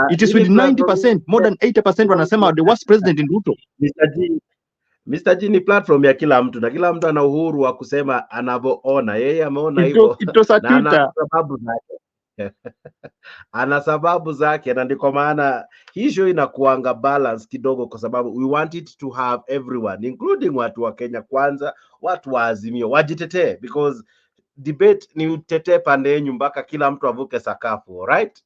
Speaker 7: It is with 90%, more than 80% wanasema the worst president in Ruto.
Speaker 1: Mr. G ni platform ya kila mtu na kila mtu ana uhuru wa kusema anavyoona. Yeye ameona hivyo na ana sababu zake. Ana sababu zake, na ndiko maana hii show inakuanga balance kidogo, kwa sababu we want it to have everyone including watu wa Kenya Kwanza, watu wa Azimio wajitetee, because debate ni utetee pande yenu mpaka kila mtu avuke sakafu. Alright.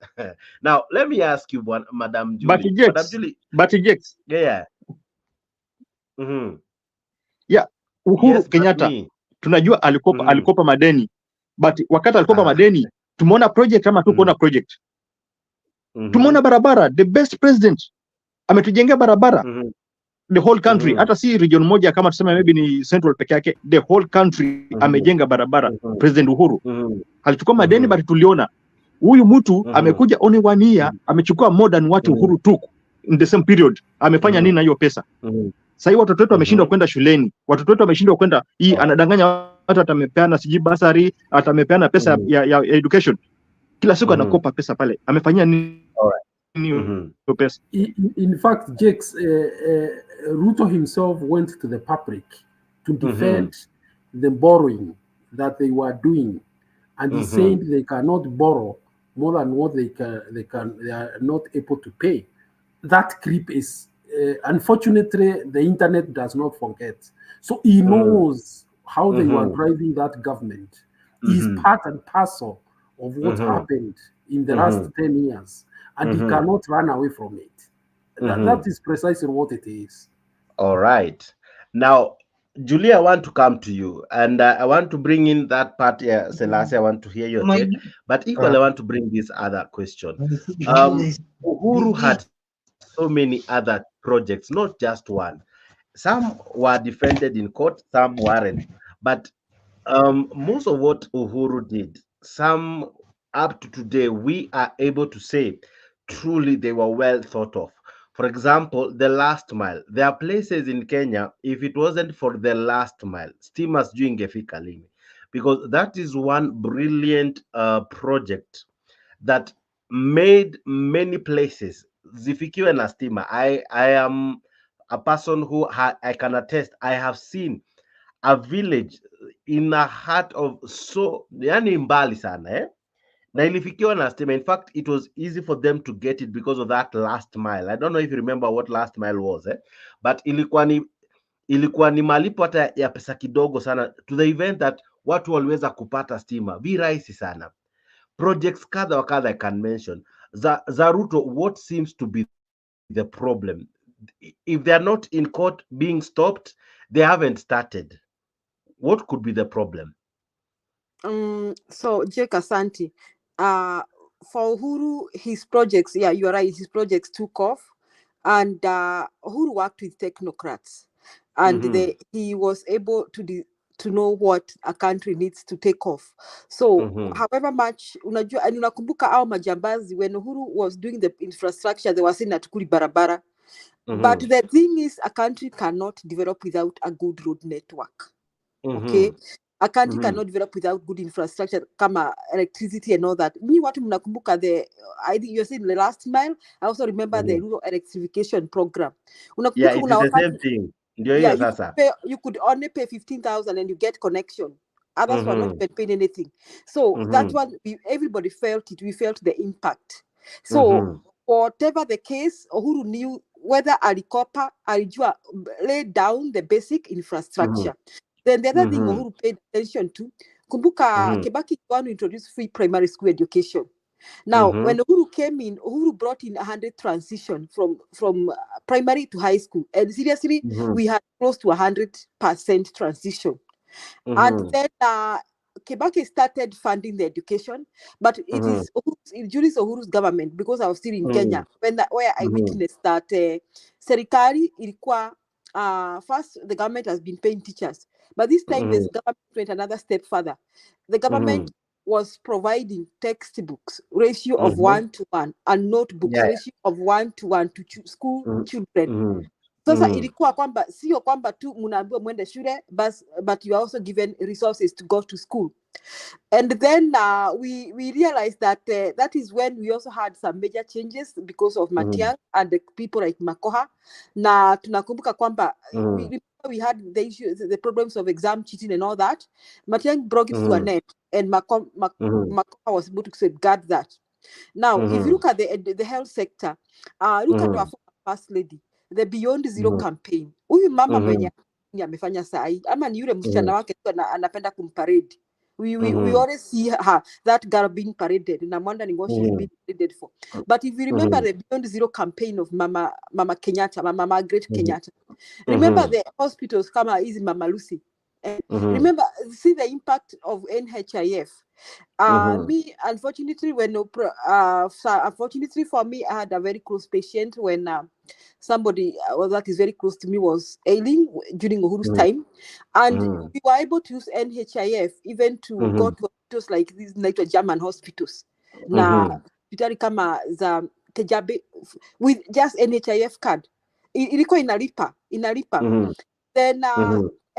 Speaker 1: Now let me ask you, Madam Julie.
Speaker 7: But Uhuru Kenyatta tunajua alikopa madeni, but wakati alikopa madeni tumeona project ama tukuona project. Tumeona barabara, the best president ametujengea barabara the whole country, hata si region moja kama tuseme maybe ni central peke yake, the whole country amejenga barabara. President Uhuru alichukua madeni, but tuliona huyu mtu amekuja only 1 year amechukua more than what Uhuru took in the same period. Amefanya nini na hiyo pesa? Sasa hivi watoto wetu wameshindwa kwenda shuleni, watoto wetu wameshindwa kwenda, hii anadanganya watu atamepeana siji basari, atamepeana pesa ya education. Kila siku anakopa pesa pale. Amefanyia nini hiyo pesa?
Speaker 15: In fact, Jakes, Ruto himself went to the public to defend the borrowing that they were doing, and he said they cannot borrow more than what they are not able to pay. That creep is unfortunately the internet does not forget. So he knows how they were driving that government. Is part and parcel of what happened in the last 10 years, and he cannot run away from it. That is precisely what it is.
Speaker 1: All right. Now, Julia, I want to come to you, and I want to bring in that part. Selassie, I want to hear your take, but equally, I want to bring this other question. Uhuru had so many other projects, not just one. Some were defended in court, some weren't. But most of what Uhuru did, some up to today, we are able to say truly they were well thought of. For example, the last mile. There are places in Kenya, if it wasn't for the last mile, steamers doing ingefika lini, because that is one brilliant project that made many places zifikiwe na stima. I am a person who I can attest. I have seen a village in the heart of yani mbali sana na ilifikiwa na stima. In fact, it was easy for them to get it because of that last mile. I don't know if you remember what last mile was, but ilikuwa ni malipo hata ya pesa kidogo sana, to the event that watu waliweza kupata stima virahisi sana. Projects kadha wa kadha I can mention. Za Ruto, what seems to be the problem? If they are not in court being stopped, they haven't started. what could be the problem?
Speaker 12: So Jake Asante, for Uhuru, his projects, yeah, you're right, his projects took off, and Uhuru worked with technocrats, and he was able to know what a country needs to take off. So however much unajua, and unakumbuka au majambazi, when Uhuru was doing the infrastructure, they were saying atukuli barabara. But the thing is, a country cannot develop without a good road network. Okay, a country cannot develop without good infrastructure, kama electricity and all that. Me, what mnakumbuka I think you're saying the last mile. I also remember the rural electrification program.
Speaker 1: Yeah, it is the same thing.
Speaker 12: Yeah, you could only pay 15,000 and you get connection. Others were not even paying anything. So that one, everybody felt it. We felt the impact. So whatever the case, Uhuru knew whether alikopa, alijua, laid down the basic infrastructure. Then the other thing Uhuru paid attention to, kumbuka Kibaki want to introduce free primary school education. Now, when Uhuru came in, Uhuru brought in 100 transition from primary to high school. And seriously, we had close to 100% transition. And then Kibaki started funding the education, but it is during Uhuru's government, because I was still in Kenya, where I witnessed that serikali ilikuwa, first the government has been paying teachers, but this time the government went another step further. The government was providing textbooks ratio of 1:1 and notebooks ratio of 1:1 to school children. Sasa ilikuwa kwamba sio kwamba tu mnaambiwa mwende shule, but you are also given resources to go to school. And then we realized that that is when we also had some major changes because of Matiang'i and the people like Makoha. Na tunakumbuka kwamba we had the issues, the problems of exam cheating and all that. Matiang'i brought it to an end, and Makoha was able to safeguard that. Now, if you look at the health sector, look at our first lady, the Beyond Zero campaign. Huyu mama mwenye amefanya sahi, ama ni yule msichana wake anapenda kumparade. We always see her, that girl being paraded, and I'm wondering what she's being paraded for. But if you remember the Beyond Zero campaign of Mama Kenyatta, Mama Margaret Kenyatta, remember the hospitals kama hizi Mama Lucy. Remember, see the impact of NHIF. Me, unfortunately, unfortunately for me, I had a very close patient when somebody that is very close to me was ailing during Uhuru's time, and we were able to use NHIF even to go to hospitals like these, like German hospitals. Na hospitali kama za Kejabe with just NHIF card, ilikuwa inalipa. Then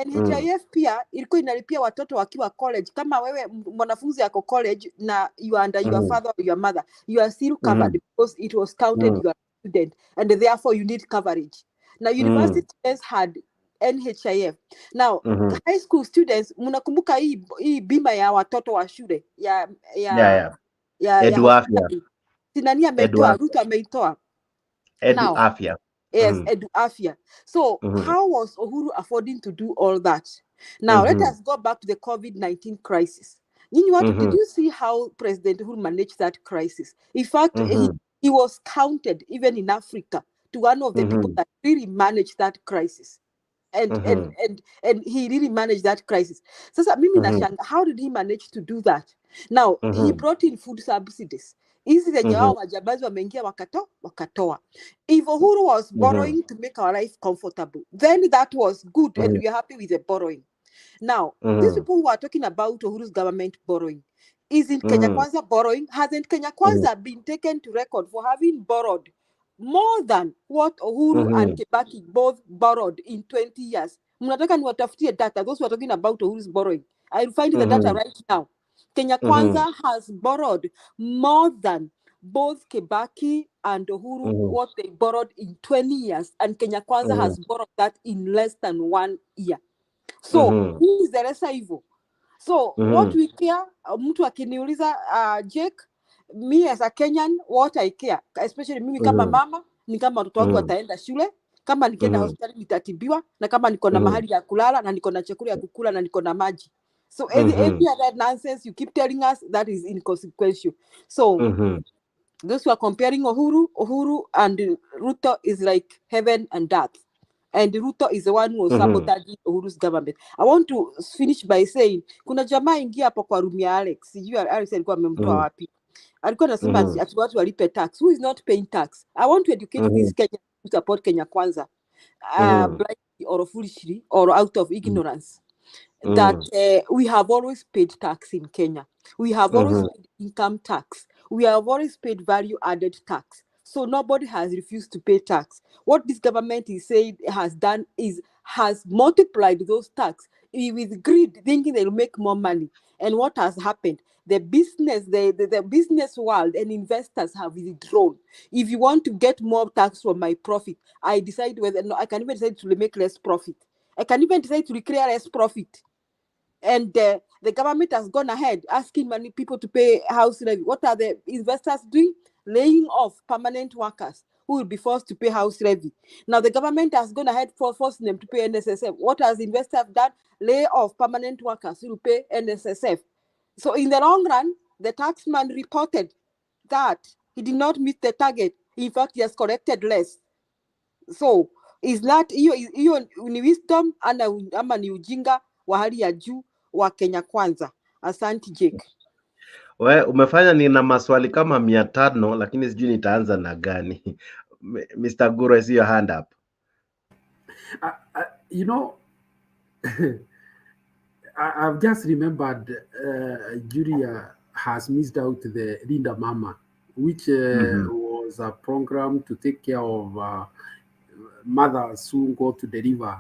Speaker 12: NHIF pia ilikuwa inalipia watoto wakiwa college. Kama wewe mwanafunzi yako college na you are under your father or your mother, you are still covered because it was counted you are a student, and therefore you need coverage. Now university students had NHIF. Now high school students, mnakumbuka hii bima ya watoto wa shule ya
Speaker 1: Eduafya.
Speaker 12: Sinani ameitoa, Ruto ameitoa.
Speaker 1: Eduafya.
Speaker 12: Yes, Eduafya. So how was Uhuru affording to do all that? Now let us go back to the COVID-19 crisis. You know what? Did you see how President Uhuru managed that crisis? In fact, he was counted even in Africa to one of the people that really managed that crisis. And he really managed that crisis. So mimi nashanga, how did he manage to do that? Now he brought in food subsidies. Hizi zenye hao majambazi wameingia wakatoa. If Uhuru was borrowing to make our life comfortable, then that was good, and we are happy with the borrowing. Now, these people who are talking about Uhuru's government borrowing, isn't Kenya Kwanza borrowing? Hasn't Kenya Kwanza been taken to record for having borrowed more than what Uhuru and Kibaki both borrowed in 20 years? Mnataka niwatafutie data, those who are talking about Uhuru's borrowing. I'll find the data right now. Kenya Kwanza has borrowed more than both Kibaki and Uhuru, what they borrowed in 20 years, and Kenya Kwanza has borrowed that in less than 1 year. So, who is the lesser evil? So, what we care, mtu akiniuliza, Jake, me as a Kenyan, what I care, especially mimi kama mama, ni kama watoto wangu wataenda shule, kama nikienda hospitali nitatibiwa, na kama niko na mahali ya kulala, na niko na chakula ya kukula, na niko na maji. So every other nonsense you keep telling us, that is inconsequential. So those who are comparing Uhuru and Ruto is like heaven and earth. And Ruto is the one who was sabotaging Uhuru's government. I want to finish by saying, kuna jamaa ingia hapo kwa room ya Alex. Sijui Alex alikuwa amemtoa wapi. Alikuwa anasema ati watu walipe tax. Who is not paying tax? I want to educate these Kenyans who support Kenya Kwanza. Blindly or foolishly or out of ignorance. That we have always paid tax in Kenya. We have always paid income tax. We have always paid value-added tax. So nobody has refused to pay tax. What this government is saying has done is has multiplied those tax with greed, thinking they'll make more money. And what has happened? The business, the business world and investors have withdrawn. If you want to get more tax from my profit, I decide whether I can even decide to make less profit. I can even decide to declare less profit. And the government has gone ahead asking many people to pay house levy. What are the investors doing? Laying off permanent workers who will be forced to pay house levy. Now the government has gone ahead for forcing them to pay NSSF. What has investors done? Lay off permanent workers who will pay NSSF. So in the long run, the taxman reported that he did not meet the target. In fact, he has collected less. So is that hiyo ni wisdom ama ni ujinga wa hali ya juu wa Kenya Kwanza? Asante Jake.
Speaker 1: We umefanya nina maswali kama 500 lakini sijui nitaanza na gani. Mr. Guru, I see your hand up.
Speaker 15: You know, I've just remembered Julia has missed out the Linda Mama, which was a program to take care of mothers who go to deliver,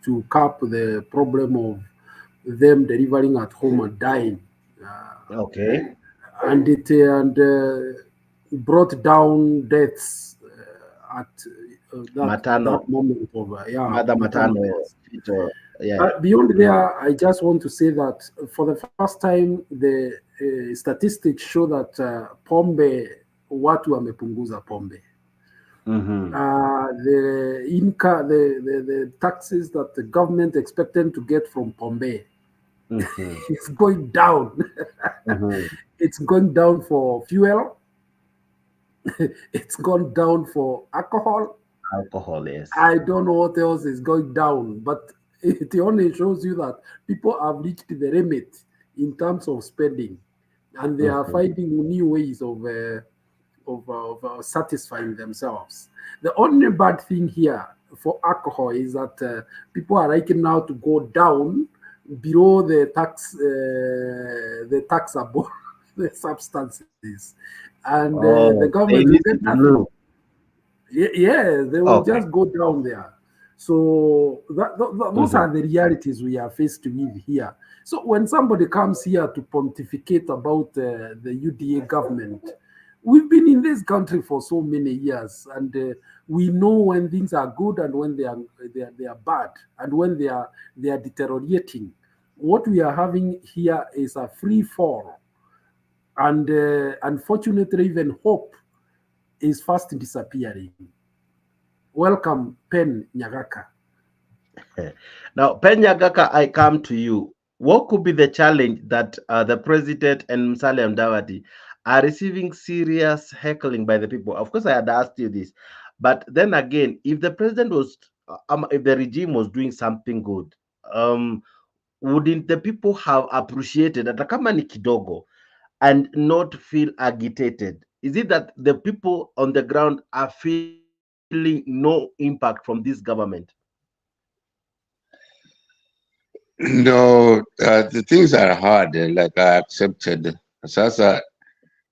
Speaker 15: to curb the problem of them delivering at home and dying.
Speaker 1: Okay.
Speaker 15: And it brought down deaths at that moment of
Speaker 1: Mother maternal.
Speaker 15: Beyond there, I just want to say that for the first time, the statistics show that pombe, watu wamepunguza pombe. The income, the taxes that the government expected to get from pombe, it's going down. It's going down for fuel. It's gone down for alcohol.
Speaker 1: Alcohol, yes.
Speaker 15: I don't know what else is going down, but it only shows you that people have reached the limit in terms of spending, and they are finding new ways of satisfying themselves. The only bad thing here for alcohol is that people are liking now to go down below the taxable the substances, and the government will get nothing. They will just go down there. So those are the realities we are faced with here. So when somebody comes here to pontificate about the UDA government, we've been in this country for so many years, and we know when things are good and when they are bad, and when they are deteriorating. What we are having here is a free fall, and unfortunately, even hope is fast disappearing. Welcome, Pen Nyagaka.
Speaker 1: Now, Pen Nyagaka, I come to you. What could be the challenge that the president and Musalia Mudavadi are receiving serious heckling by the people? Of course, I had asked you this, but then again, if the president was, if the regime was doing something good, wouldn't the people have appreciated hata kama ni kidogo and not feel agitated? Is it that the people on the ground are feeling no impact from this government?
Speaker 8: No, the things are hard, like I accepted. Sasa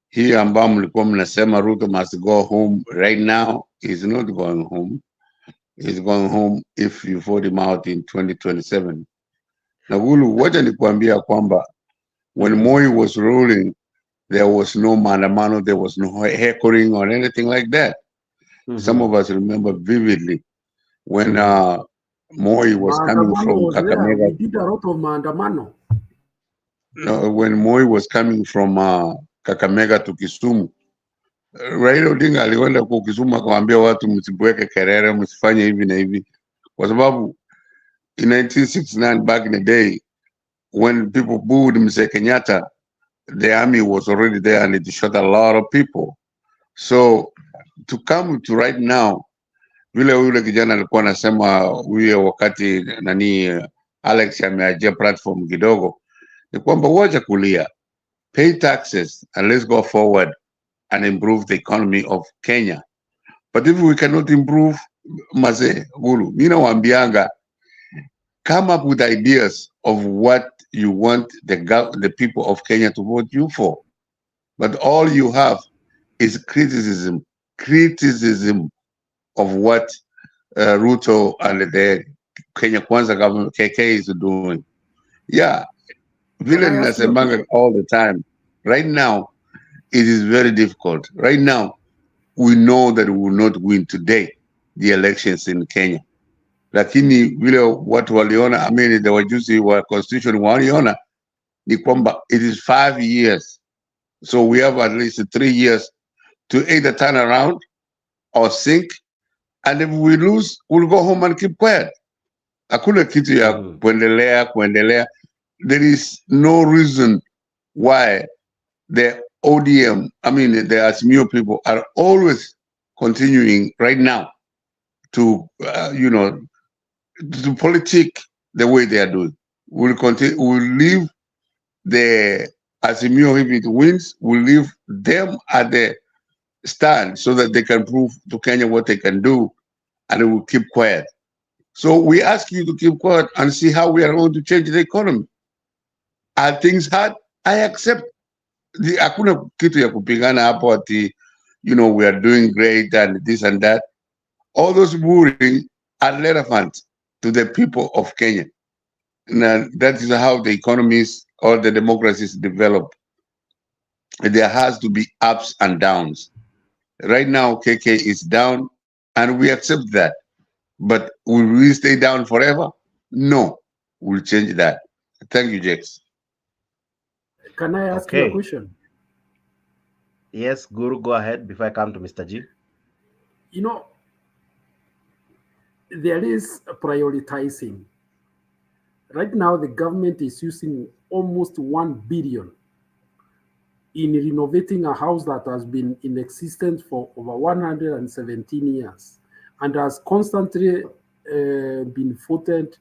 Speaker 8: hii ambao mlikuwa mnasema Ruto must go home right now, he's not going home. He's going home if you vote him out in 2027. Na Gulu, wacha nikuambia kwamba when Moi was ruling, there was no maandamano, there was no heckling or anything like that. Some of us remember vividly when Moi was coming from Kakamega.
Speaker 15: We did a lot of maandamano.
Speaker 8: No, when Moi was coming from Kakamega to Kisumu, Raila Odinga alikwenda kwa Kisumu akamwambia watu msibweke kelele, msifanye hivi na hivi, kwa sababu in 1969 back in the day when people booed Mzee Kenyatta, the army was already there and it shot a lot of people. So to come to right now vile yule kijana alikuwa anasema huyo wakati nani Alex ameajia platform kidogo, ni kwamba wacha kulia, pay taxes and let's go forward and improve the economy of Kenya. But if we cannot improve, Maze Gulu, mimi nawaambianga, come up with ideas of what you want the people of Kenya to vote you for. But all you have is criticism of what Ruto and the Kenya Kwanza government, KK, is doing. Yeah, vile ninasemanga all the time. Right now, it is very difficult. Right now, we know that we will not win today the elections in Kenya. Lakini vile watu waliona, I mean, the wajuzi wa constitution waliona, ni kwamba it is 5 years. So we have at least 3 years to either turn around or sink. And if we lose, we'll go home and keep quiet. Hakuna kitu ya kuendelea. There is no reason why the ODM, I mean, the Azimio people are always continuing right now to, to politic the way they are doing. We'll continue. We'll leave the Azimio, if it wins, we'll leave them at the stand so that they can prove to Kenya what they can do, and they will keep quiet. So we ask you to keep quiet and see how we are going to change the economy. Are things hard? I accept. Hakuna kitu ya kupigana hapo ati, we are doing great and this and that. All those worrying are relevant to the people of Kenya. And that is how the economies or the democracies develop. There has to be ups and downs. Right now, KK is down, and we accept that. But will we stay down forever? No, we'll change that. Thank you, Jax.
Speaker 15: Can I ask you a question?
Speaker 1: Yes, Guru, go ahead before I come to Mr. G.
Speaker 15: There is a prioritizing. Right now, the government is using almost 1 billion in renovating a house that has been in existence for over 117 years and has constantly been voted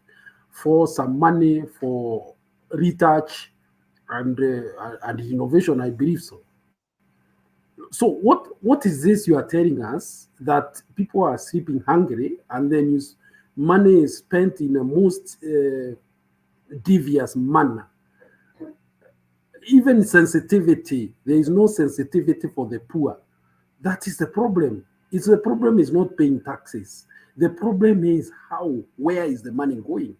Speaker 15: for some money for retouch and renovation, I believe so. So what is this you are telling us, that people are sleeping hungry and then money is spent in a most devious manner? Even sensitivity, there is no sensitivity for the poor. That is the problem. The problem is not paying taxes. The problem is where is the money going?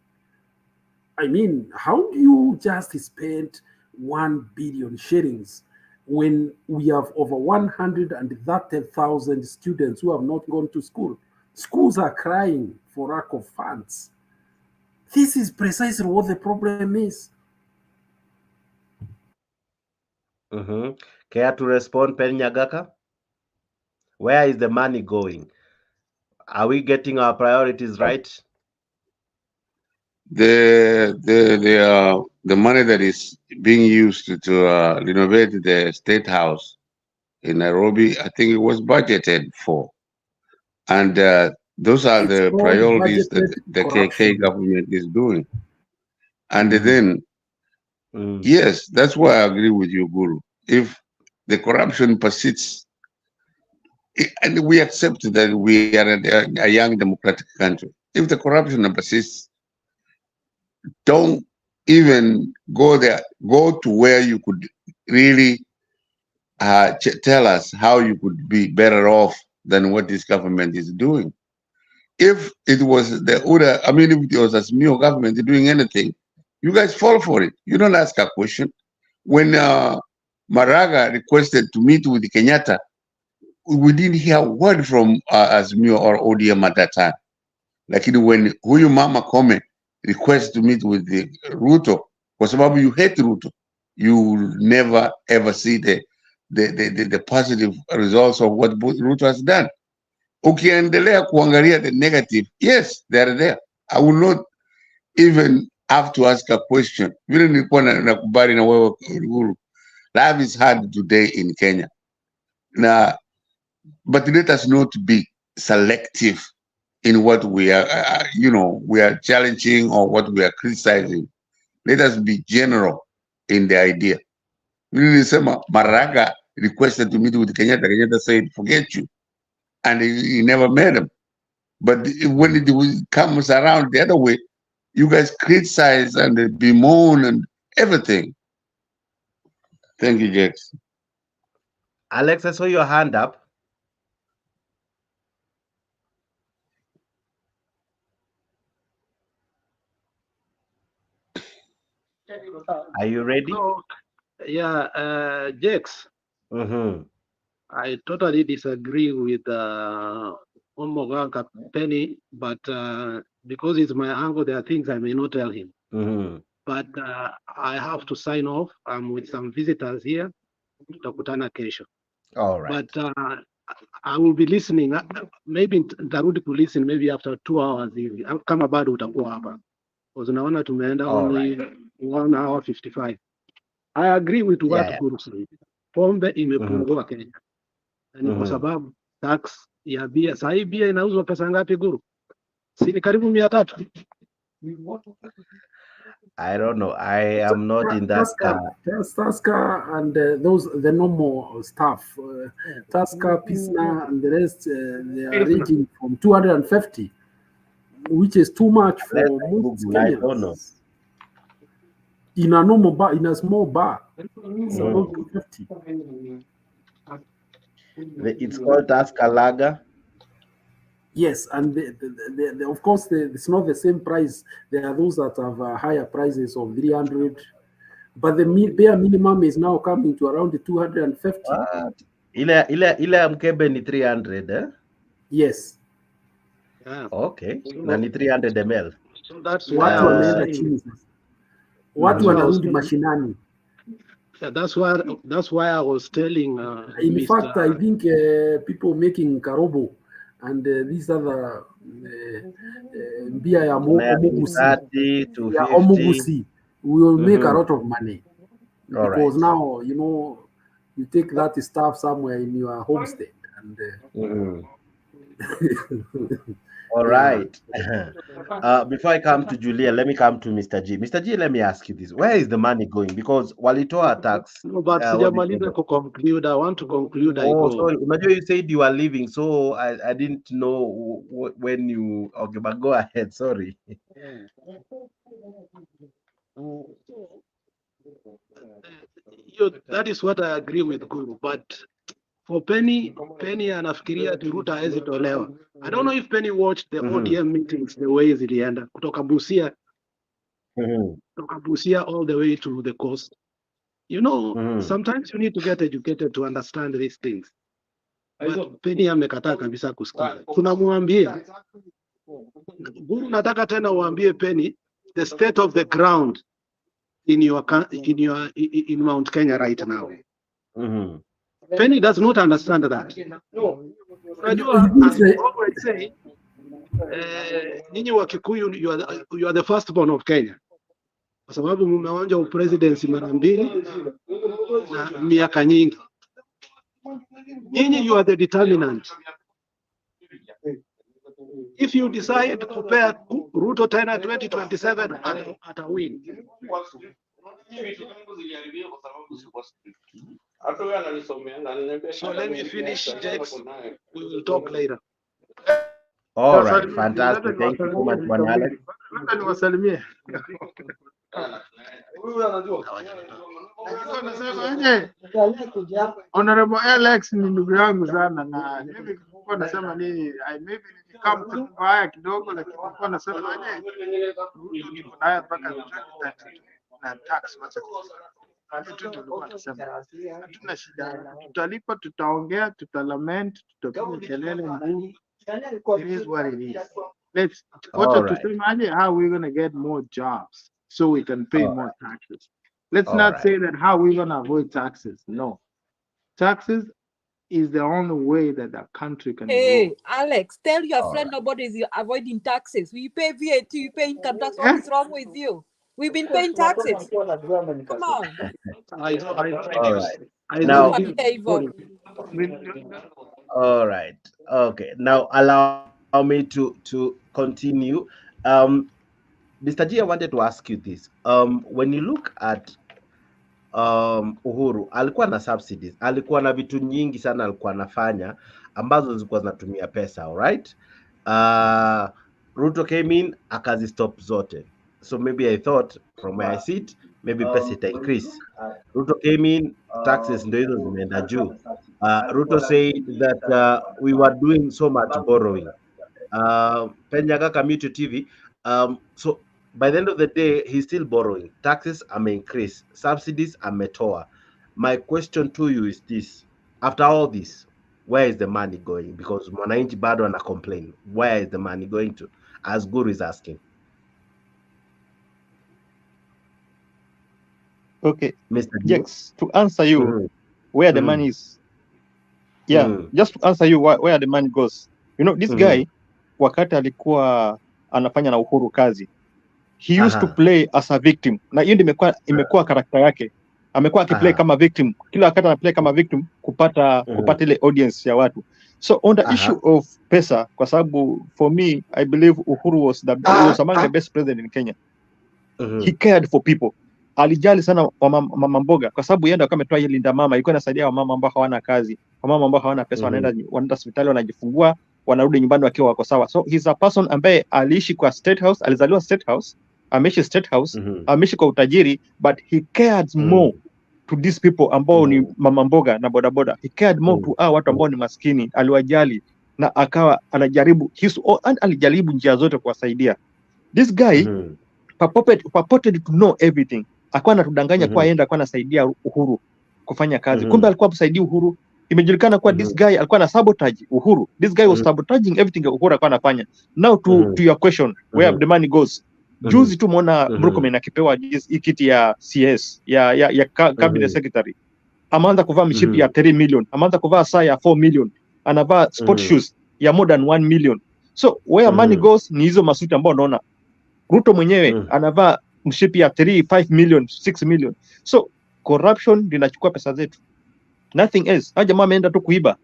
Speaker 15: I mean, how do you just spend 1 billion shillings when we have over 130,000 students who have not gone to school? Schools are crying for lack of funds. This is precisely what the problem is.
Speaker 1: Care to respond, Pen Nyagaka? Where is the money going? Are we getting our priorities right?
Speaker 8: The money that is being used to renovate the State House in Nairobi, I think it was budgeted for. And those are the priorities that the KK government is doing. And then, yes, that's why I agree with you, Guru. If the corruption persists, and we accept that we are a young democratic country, if the corruption persists, don't even go there. Go to where you could really tell us how you could be better off than what this government is doing. If it was if it was a Azimio government doing anything, you guys fall for it. You don't ask a question. When Maraga requested to meet with Kenyatta, we didn't hear a word from Azimio or ODM at that time. Like when huyu mama Kome requests to meet with the Ruto, kwa sababu you hate Ruto, you will never ever see the positive results of what Ruto has done. Ukiendelea kuangalia the negative, yes, they are there. I will not even have to ask a question. Vile nilikuwa nakubali na wewe Guru. Life is hard today in Kenya. But let us not be selective in what we are, we are challenging or what we are criticizing. Let us be general in the idea. Maraga requested to meet with Kenyatta. Kenyatta said, forget you. And he never met him. But when it comes around the other way, you guys criticize and bemoan and everything. Thank you, Jax.
Speaker 1: Alex, I saw your hand up. Are you ready?
Speaker 6: Yeah, Jax. I totally disagree with Omoganga Penny, but because it's my uncle, there are things I may not tell him. But I have to sign off. I'm with some visitors here. Tutakutana kesho.
Speaker 1: All right.
Speaker 6: But I will be listening. Maybe nitarudi to listen maybe after 2 hours hivi. Kama bado utakuwa hapa. Because naona tumeenda only 1 hour 55. I agree with what Guru said. Pombe imepungua Kenya. Ni kwa sababu tax ya bia. Sasa hii bia inauzwa pesa ngapi Guru? Si ni karibu 300.
Speaker 1: I don't know. I am not in that
Speaker 15: Tusker and the normal stuff. Tusker, Pisna, and the rest, they are ranging from 250, which is too much for most Kenyans.
Speaker 1: I don't know.
Speaker 15: In a normal bar, in a small bar, it's about 250.
Speaker 1: It's called Tusker Lager.
Speaker 15: Yes, and of course, it's not the same price. There are those that have higher prices of 300, but the bare minimum is now coming to around 250.
Speaker 1: What? Ile mkebe ni 300, eh?
Speaker 15: Yes.
Speaker 1: Okay. Na ni 300 ml.
Speaker 6: So that's
Speaker 15: watu wanaenda chini. Watu wanarudi mashinani.
Speaker 6: Yeah, that's why I was telling.
Speaker 15: In fact, I think people making karobo and these other beer ya Omugusi will make a lot of money. Because now, you take that stuff somewhere in your homestead. And,
Speaker 1: all right. Before I come to Julia, let me come to Mr. G. Mr. G, let me ask you this. Where is the money going? Because walitoa tax.
Speaker 6: No, but to conclude. I want to conclude.
Speaker 1: Sorry. You said you are leaving, so I didn't know when you... Okay, but go ahead. Sorry.
Speaker 6: That is what I agree with Guru, but for Penny anafikiria Ruto hawezi tolewa. I don't know if Penny watched the ODM meetings the way zilienda kutoka Busia all the way to the coast. Sometimes you need to get educated to understand these things. But Penny amekataa kabisa kusikia. Tunamwambia Guru, nataka tena uambie Penny the state of the ground in Mount Kenya right now. Penny does not understand that. As I always say, nyinyi wa Kikuyu, you are the firstborn of Kenya. Kwa sababu mmeonja upresidency mara mbili na miaka nyingi. Nyinyi, you are the determinant. If you decide to compare Ruto tena 2027 ata win. So let me finish, Jax. We will talk later.
Speaker 1: All right, fantastic. Thank you so much, Alex.
Speaker 13: Honorable Alex ni ndugu yangu sana, na mimi nilikuwa nasema nini, maybe nilikam mbaya kidogo, lakini nilikuwa nasema niko naye mpaka na tax wacha hatuna shida, tutalipa, tutaongea, tutalament, tutapiga kelele ngumu. It is what it is. How we're going to get more jobs so we can pay more taxes. Let's not say that how we're going to avoid taxes. No. Taxes is the only way that the country can grow.
Speaker 12: Alex, tell your friend nobody is avoiding taxes. We pay VAT, you pay income tax. What is wrong with you? We've been paying taxes. Come on.
Speaker 1: All right. Now, all right. Okay. Now allow me to continue. Mr. G, I wanted to ask you this. When you look at Uhuru, alikuwa na subsidies, alikuwa na vitu nyingi sana alikuwa anafanya ambazo zilikuwa zinatumia pesa, alright? Ruto came in, akazistop zote. So maybe I thought from where I sit, maybe pesa ita increase. Ruto came in, taxes ndio hizo zimeenda juu. Ruto said that we were doing so much borrowing. Penyaga Community TV. So by the end of the day, he's still borrowing. Taxes are increase, subsidies are metoa. My question to you is this: after all this, where is the money going? Because mwananchi bado ana complain. Where is the money going to? As Guru is asking.
Speaker 7: Okay,
Speaker 1: Mr.
Speaker 7: Jex, to answer you where the money is. Yeah, just to answer you where the money goes. You know, this guy, wakati alikuwa anafanya na Uhuru kazi, he used to play as a victim. Na hiyo imekuwa karakta yake. Amekuwa akiplay kama victim. Kila wakati anaplay kama victim kupata ile audience ya watu. So on the issue of pesa, kwa sababu for me, I believe Uhuru was among the best president in Kenya. He cared for people. Alijali sana mama mboga kwa sababu yeye ndo ametoa ile linda mama, ilikuwa inasaidia wamama ambao hawana kazi, wamama ambao hawana pesa, wanaenda hospitali, wanajifungua, wanarudi nyumbani wakiwa wako sawa. So he's a person ambaye aliishi kwa state house, alizaliwa state house, ameishi state house, ameishi kwa utajiri, but he cared more to these people ambao ni mama mboga na bodaboda. He cared more to watu ambao ni maskini, aliwajali na akawa anajaribu alijaribu njia zote kuwasaidia. This guy purported to know everything. Akawa anatudanganya kwa yenda kwa anasaidia Uhuru kufanya kazi. Kumbe alikuwa msaidia Uhuru. Imejulikana kwa this guy alikuwa na sabotage Uhuru. This guy was sabotaging everything Uhuru alikuwa anafanya. Now to your question, where the money goes. Juzi tu muona Murkomen akipewa kiti ya CS ya cabinet secretary. Ameanza kuvaa mshipi ya 3 million, ameanza kuvaa saa ya 4 million, anavaa sport shoes ya more than 1 million. So where money goes ni hizo masuti ambao unaona. Ruto mwenyewe anavaa mshipi ya 5 million, 6 million. So corruption linachukua pesa zetu. Nothing else. Haja jamaa ameenda tu kuiba.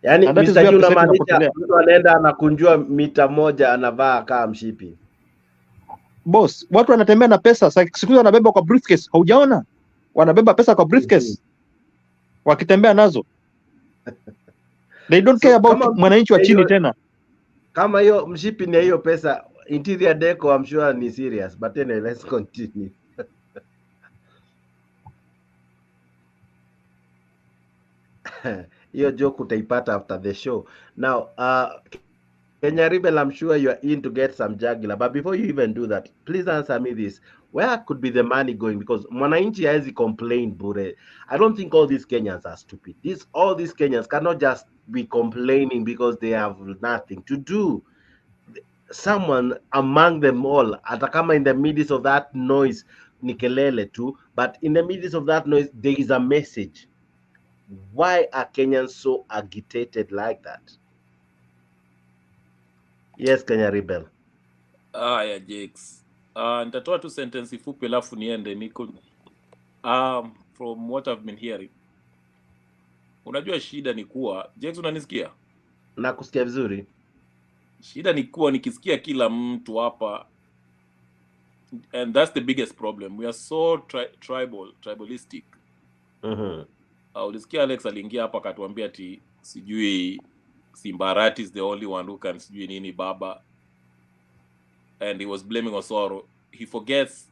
Speaker 1: Yaani Mr. Juna maanisha mtu anaenda anakunjua mita moja anavaa kama mshipi.
Speaker 7: Boss, watu wanatembea na pesa, siku wanabeba kwa briefcase. Haujaona? Wanabeba pesa kwa briefcase. Wakitembea nazo. They don't care about mwananchi wa chini tena.
Speaker 1: Kama hiyo mshipi ni hiyo pesa, interior deco I'm sure ni serious, but anyway, let's continue. Hiyo joke utaipata after the show. Now, Kenya Rebel, I'm sure you're in to get some jugular, but before you even do that, please answer me this. Where could be the money going? Because mwananchi has complained, bure. I don't think all these Kenyans are stupid. All these Kenyans cannot just be complaining because they have nothing to do. Someone among them all, atakama in the midst of that noise, nikelele too, but in the midst of that noise, there is a message. Why are Kenyans so agitated like that? Yes, Kenya Rebel.
Speaker 16: Ya Jakes. Nitatoa tu sentence fupi alafu niende niko. From what I've been hearing. Unajua shida ni kuwa, Jakes unanisikia?
Speaker 1: Nakusikia vizuri.
Speaker 16: Shida ni kuwa nikisikia kila mtu hapa, and that's the biggest problem. We are so tribalistic. Ulisikia Alex aliingia hapa akatuambia ati sijui Simbarati is the only one who can sijui nini baba, and he was blaming Osoro. He forgets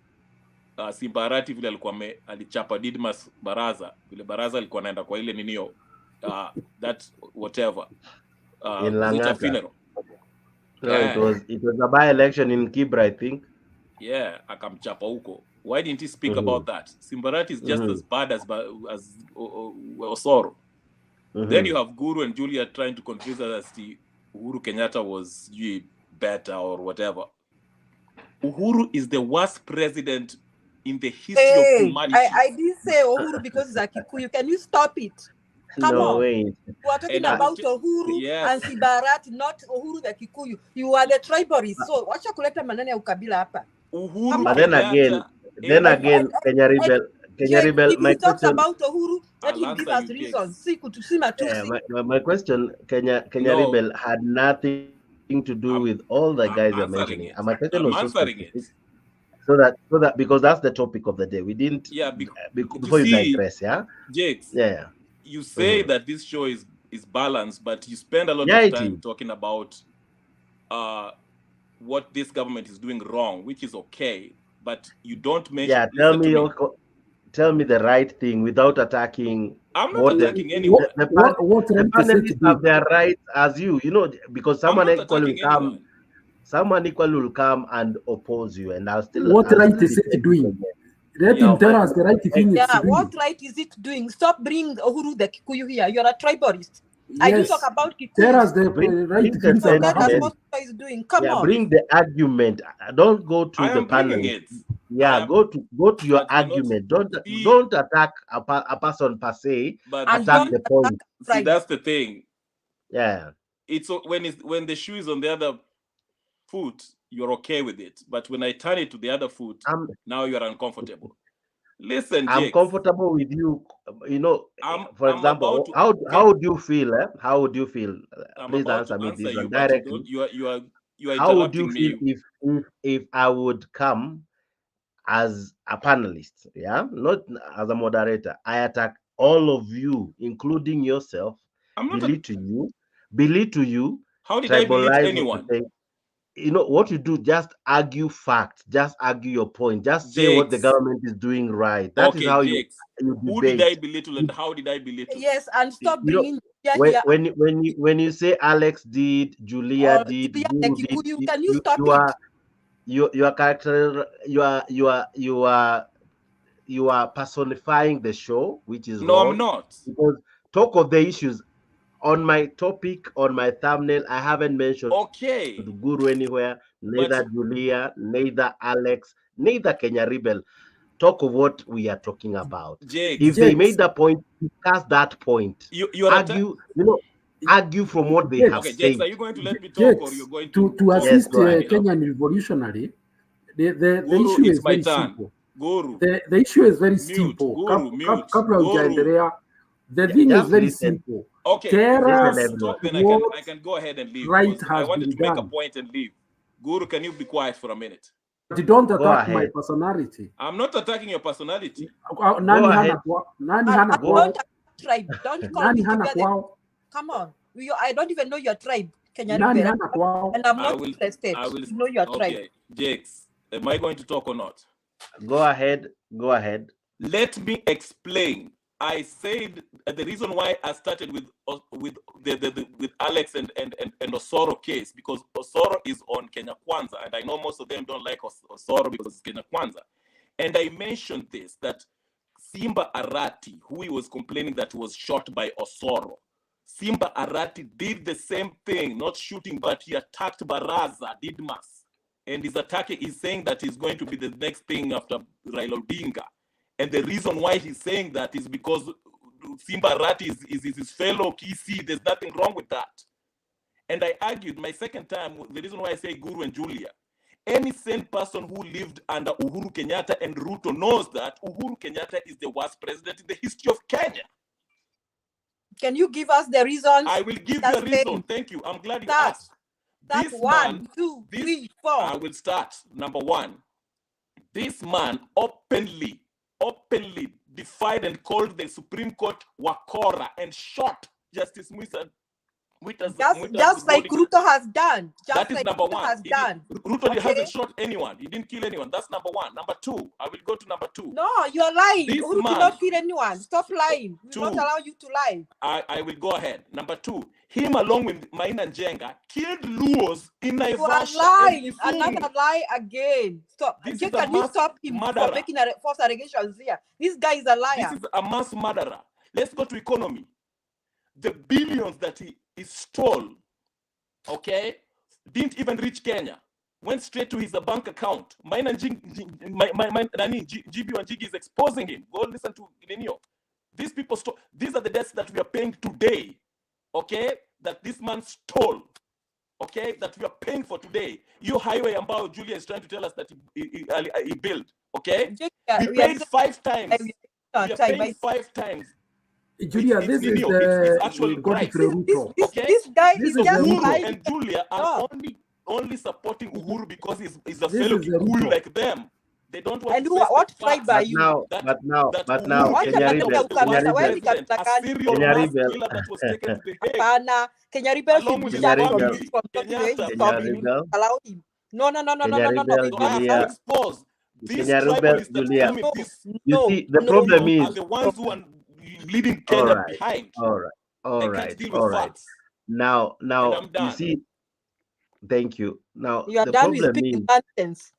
Speaker 16: Simbarati vile alikuwa alichapa Didmas Baraza, vile Baraza alikuwa anaenda kwa ile ninio that whatever
Speaker 1: in Langata
Speaker 16: funeral.
Speaker 1: No, it was a by-election in Kibra, I think.
Speaker 16: Yeah, akamchapa huko. Why didn't he speak about that? Simbarati is just as bad as Osoro. Then you have Guru and Julia trying to convince us that Uhuru Kenyatta was better or whatever. Uhuru is the worst president in the history of humanity.
Speaker 12: I didn't say Uhuru because it's a Kikuyu. Can you stop it? Come on.
Speaker 1: Way.
Speaker 12: You are talking about Uhuru and Sibarati, not Uhuru the Kikuyu. You are the tribalists. So wacha kuleta maneno ya ukabila hapa.
Speaker 16: Uhuru.
Speaker 1: But then again, Kenya Rebel, my
Speaker 12: question
Speaker 1: question
Speaker 12: about Uhuru, let him give us reasons.
Speaker 1: My question, Kenya Rebel had nothing to do with all the guys you're mentioning. I'm attention
Speaker 16: I'm
Speaker 1: was so
Speaker 16: answering
Speaker 1: specific.
Speaker 16: it.
Speaker 1: So that because that's the topic of the day. We didn't.
Speaker 16: Yeah,
Speaker 1: Before you digress, yeah.
Speaker 16: Jakes.
Speaker 1: Yeah.
Speaker 16: You say that this show is balanced, but you spend a lot
Speaker 1: Yeah,
Speaker 16: of
Speaker 1: it
Speaker 16: time
Speaker 1: is.
Speaker 16: talking about what this government is doing wrong, which is okay, but you don't mention.
Speaker 1: Yeah, tell me the right thing without attacking.
Speaker 16: I'm not attacking anyone.
Speaker 1: The
Speaker 15: right
Speaker 1: panelists have their rights as you, because someone equally will come and oppose you, and I'll still.
Speaker 15: What right is it doing? Let him tell us the right thing it's doing.
Speaker 12: What right is it doing? Stop bringing Uhuru the Kikuyu here. You're a tribalist.
Speaker 15: Yes.
Speaker 12: I do talk about Kikuyu.
Speaker 15: Tell us the right things
Speaker 12: so
Speaker 15: are
Speaker 12: that's
Speaker 15: happening.
Speaker 12: what is doing. Come on.
Speaker 1: Bring the argument. Don't go to the panel. Yeah, go to your argument. Don't attack a person per se.
Speaker 16: But
Speaker 1: attack the point.
Speaker 16: See, that's the thing.
Speaker 1: Yeah.
Speaker 16: It's when the shoe is on the other foot, you're okay with it. But when I turn it to the other foot, now you're uncomfortable. Listen,
Speaker 1: I'm
Speaker 16: Jakes,
Speaker 1: comfortable with you. For example, how would you feel? How would you feel? Please answer me this one directly.
Speaker 16: You are
Speaker 1: how would you
Speaker 16: interrupting
Speaker 1: feel if I would come as a panelist, not as a moderator? I attack all of you, including yourself. Belittle you.
Speaker 16: How did I belittle anyone?
Speaker 1: What you do, just argue facts, just argue your point, just say what the government is doing right. That is how you debate.
Speaker 16: Who did I belittle and how did I belittle?
Speaker 12: Yes, and stop bringing
Speaker 1: when you say Alex did, Julia did,
Speaker 12: can you stop it?
Speaker 1: Your character, you are personifying the show, which is wrong.
Speaker 16: I'm not.
Speaker 1: Because talk of the issues. On my topic, on my thumbnail, I haven't mentioned the Guru anywhere, neither Julia, neither Alex, neither Kenya Rebel. Talk of what we are talking about. If they made the point, discuss that point. Argue from what they have said.
Speaker 16: Jakes, are you going to let me talk or you're going
Speaker 15: to assist Kenyan revolutionary? The issue is very simple.
Speaker 16: Guru.
Speaker 15: The issue is very simple. The thing is very simple.
Speaker 16: Okay, stop, then I can go ahead and leave.
Speaker 15: Right,
Speaker 16: I wanted to make a point and leave. Guru, can you be quiet for a minute?
Speaker 15: You don't attack my personality.
Speaker 16: I'm not attacking your personality.
Speaker 12: Don't call me together. Come on. I don't even know your tribe, Kenya. And I'm not interested to know your tribe.
Speaker 16: Jakes, am I going to talk or not?
Speaker 1: Go ahead.
Speaker 16: Let me explain. I said the reason why I started with Alex and Osoro case, because Osoro is on Kenya Kwanza, and I know most of them don't like Osoro because it's Kenya Kwanza. And I mentioned this, that Simba Arati, who he was complaining that was shot by Osoro, Simba Arati did the same thing, not shooting, but he attacked Baraza Didmas. And he's saying that he's going to be the next thing after Raila Odinga. And the reason why he's saying that is because Simba Arati is his fellow Kisi. There's nothing wrong with that. And I argued my second time, the reason why I say Guru and Julia, any sane person who lived under Uhuru Kenyatta and Ruto knows that Uhuru Kenyatta is the worst president in the history of Kenya.
Speaker 12: Can you give us the reasons?
Speaker 16: I will give you a reason. Thank you. I'm glad you asked.
Speaker 12: That's 1, 2, 3, 4.
Speaker 16: I will start. Number 1. This man openly defied and called the Supreme Court Wakora and shot Justice Musa.
Speaker 12: Just like Ruto has done.
Speaker 16: That is number 1. Ruto hasn't shot anyone. He didn't kill anyone. That's number 1. Number 2. I will go to number 2.
Speaker 12: No, you're lying. Ruto did not kill anyone. Stop lying. We won't allow you to lie.
Speaker 16: I will go ahead. Number 2. Him along with Maina Njenga killed Luos in Naivasha.
Speaker 12: You are lying. Another lie again. Stop. Can you stop him for making false allegations here? This guy is a liar.
Speaker 16: This is a mass murderer. Let's go to economy. The billions that he stole, didn't even reach Kenya. Went straight to his bank account. GB and Jiggy is exposing him. Go listen to Linio. These people stole. These are the debts that we are paying today. That this man stole. That we are paying for today. Your highway ambao Julia is trying to tell us that he built. We paid 5 times. We are paying 5 times.
Speaker 15: Julia,
Speaker 16: it's
Speaker 15: this is
Speaker 16: Nino. It's actually
Speaker 15: Godfrey
Speaker 16: Christ.
Speaker 15: Ruto.
Speaker 16: Okay?
Speaker 12: This guy
Speaker 15: This
Speaker 12: is
Speaker 15: is
Speaker 12: just
Speaker 16: Uhuru
Speaker 12: lying.
Speaker 16: and Julia are only supporting Uhuru because he's a
Speaker 15: This
Speaker 16: fellow
Speaker 15: is
Speaker 16: Kikuyu
Speaker 15: Ruto.
Speaker 16: like them. They don't want
Speaker 12: And
Speaker 16: to
Speaker 12: who,
Speaker 16: face the
Speaker 12: what tribe
Speaker 16: facts
Speaker 12: are
Speaker 1: But
Speaker 12: you?
Speaker 1: now,
Speaker 16: that
Speaker 1: but now,
Speaker 16: that
Speaker 1: but now,
Speaker 16: Uhuru
Speaker 12: Wacha
Speaker 1: Kenya
Speaker 12: tabia
Speaker 1: Rebel,
Speaker 12: ya
Speaker 1: Kenya
Speaker 12: ukabila. Wewe
Speaker 1: Rebel,
Speaker 12: ni
Speaker 16: president,
Speaker 12: kabila
Speaker 16: a
Speaker 12: gani?
Speaker 16: serial
Speaker 1: Kenya
Speaker 16: mass
Speaker 1: Rebel,
Speaker 16: killer that was taken to the Hague
Speaker 12: Hapana. Kenya Rebel should
Speaker 16: along
Speaker 12: be
Speaker 16: with his
Speaker 1: Kenya
Speaker 12: shut from,
Speaker 1: Rebel,
Speaker 16: family.
Speaker 12: from talking the way he's
Speaker 16: Kenyatta.
Speaker 1: Kenya
Speaker 12: talking.
Speaker 1: Rebel,
Speaker 12: Allow him. No, no, no, no, no,
Speaker 1: Kenya
Speaker 12: no, no, no.
Speaker 1: Rebel,
Speaker 12: You
Speaker 16: So I
Speaker 12: don't
Speaker 16: have to
Speaker 1: Julia,
Speaker 12: allow him.
Speaker 16: expose these
Speaker 1: Kenya Rebel,
Speaker 16: tribalists that
Speaker 1: Julia.
Speaker 16: tell me
Speaker 12: No,
Speaker 16: this
Speaker 1: You
Speaker 12: no,
Speaker 1: see, the
Speaker 12: no,
Speaker 1: problem
Speaker 12: no.
Speaker 16: are
Speaker 1: is,
Speaker 16: the ones who are leading
Speaker 1: all
Speaker 16: Kenya
Speaker 1: right,
Speaker 16: behind.
Speaker 1: all right, all
Speaker 16: I can't
Speaker 1: right,
Speaker 16: deal with
Speaker 1: all right.
Speaker 16: facts.
Speaker 1: Now,
Speaker 16: And I'm
Speaker 1: you
Speaker 16: done.
Speaker 1: see, thank you. Now,
Speaker 12: You are
Speaker 1: the
Speaker 12: done with
Speaker 1: problem
Speaker 12: speaking
Speaker 1: is,
Speaker 12: nonsense.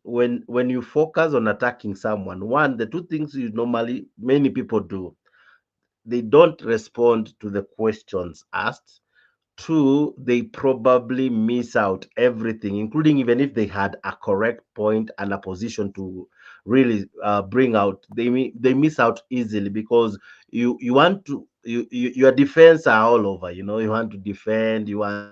Speaker 1: when you focus on attacking someone, one, the two things you normally many people do, they don't respond to the questions asked. Two, they probably miss out everything, including even if they had a correct point and a position to really bring out, they miss out easily because you want to your defense are all over. You want to defend, you want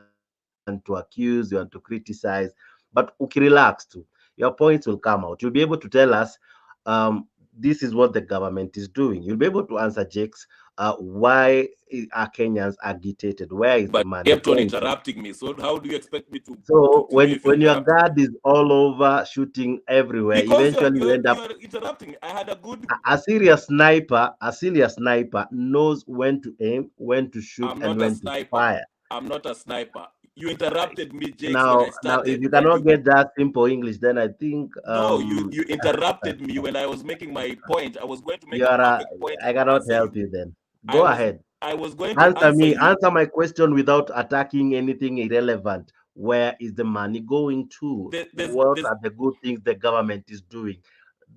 Speaker 1: to accuse, you want to criticize, but ukirelax too, your points will come out. You'll be able to tell us, um, this is what the government is doing. You'll be able to answer Jakes. Why are Kenyans agitated? Where is the
Speaker 16: But
Speaker 1: money
Speaker 16: he kept on
Speaker 1: going to?
Speaker 16: interrupting me. So how do you expect me to
Speaker 1: So
Speaker 16: know if you're
Speaker 1: when your
Speaker 16: interrupting?
Speaker 1: guard is all over shooting everywhere,
Speaker 16: Because
Speaker 1: eventually you end up
Speaker 16: you're interrupting. I had a good.
Speaker 1: a serious sniper knows when to aim, when to shoot,
Speaker 16: I'm
Speaker 1: and
Speaker 16: not a
Speaker 1: when to
Speaker 16: sniper.
Speaker 1: fire.
Speaker 16: I'm not a sniper. You interrupted me, Jakes, when I
Speaker 1: Now, if
Speaker 16: started,
Speaker 1: you
Speaker 16: and
Speaker 1: cannot get that simple English, then I think
Speaker 16: no, you interrupted me when I was making my point. I was going to make
Speaker 1: you
Speaker 16: a
Speaker 1: are.
Speaker 16: perfect point
Speaker 1: I
Speaker 16: to
Speaker 1: cannot
Speaker 16: answer
Speaker 1: help
Speaker 16: you.
Speaker 1: you then.
Speaker 16: I
Speaker 1: Go
Speaker 16: was
Speaker 1: ahead.
Speaker 16: I was going to
Speaker 1: Answer
Speaker 16: answer
Speaker 1: me.
Speaker 16: you.
Speaker 1: Answer my question without attacking anything irrelevant. Where is the money going to? What
Speaker 16: There's
Speaker 1: are the good things the government is doing?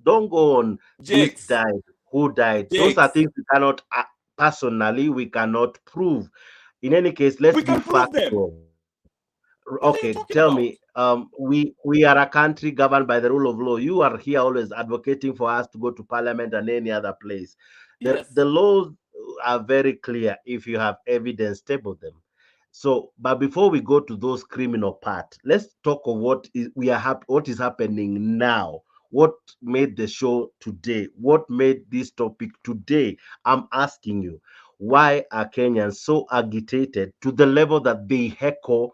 Speaker 1: Don't go on this
Speaker 16: Jakes.
Speaker 1: died, who died. Those are
Speaker 16: Jakes.
Speaker 1: things we cannot personally we cannot prove. In any case, let's
Speaker 16: We
Speaker 1: be
Speaker 16: can prove them.
Speaker 1: factual.
Speaker 16: What are you
Speaker 1: Okay,
Speaker 16: talking
Speaker 1: tell
Speaker 16: about?
Speaker 1: me. We are a country governed by the rule of law. You are here always advocating for us to go to parliament and any other place. The
Speaker 16: Yes.
Speaker 1: the laws are very clear. If you have evidence, table them. So, but before we go to those criminal part, let's talk of what is happening now. What made the show today? What made this topic today? I'm asking you, why are Kenyans so agitated to the level that they heckle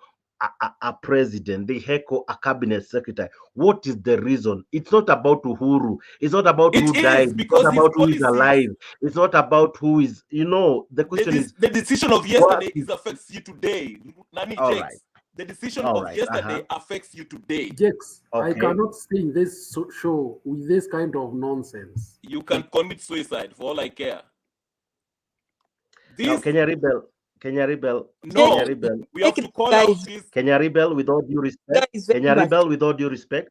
Speaker 1: a president, they heckle a cabinet secretary? What is the reason? It's not about Uhuru. It's not about who
Speaker 16: It
Speaker 1: died.
Speaker 16: is
Speaker 1: It's not
Speaker 16: because his
Speaker 1: about who is
Speaker 16: policies,
Speaker 1: alive. It's not about who is. The question is,
Speaker 16: the decision of
Speaker 1: what
Speaker 16: yesterday
Speaker 1: is
Speaker 16: affects you today. Nani
Speaker 1: all right?
Speaker 16: Jakes. The decision
Speaker 1: All
Speaker 16: of
Speaker 1: right.
Speaker 16: yesterday affects you today.
Speaker 15: Jakes, I
Speaker 1: Okay.
Speaker 15: cannot stay in this show with this kind of nonsense.
Speaker 16: You can commit suicide for all I care.
Speaker 1: Now,
Speaker 16: This
Speaker 1: Kenya Rebel,
Speaker 16: no,
Speaker 1: Kenya Rebel,
Speaker 16: we have to call out this.
Speaker 1: Kenya Rebel, with all due respect, Kenya Rebel, with all due respect,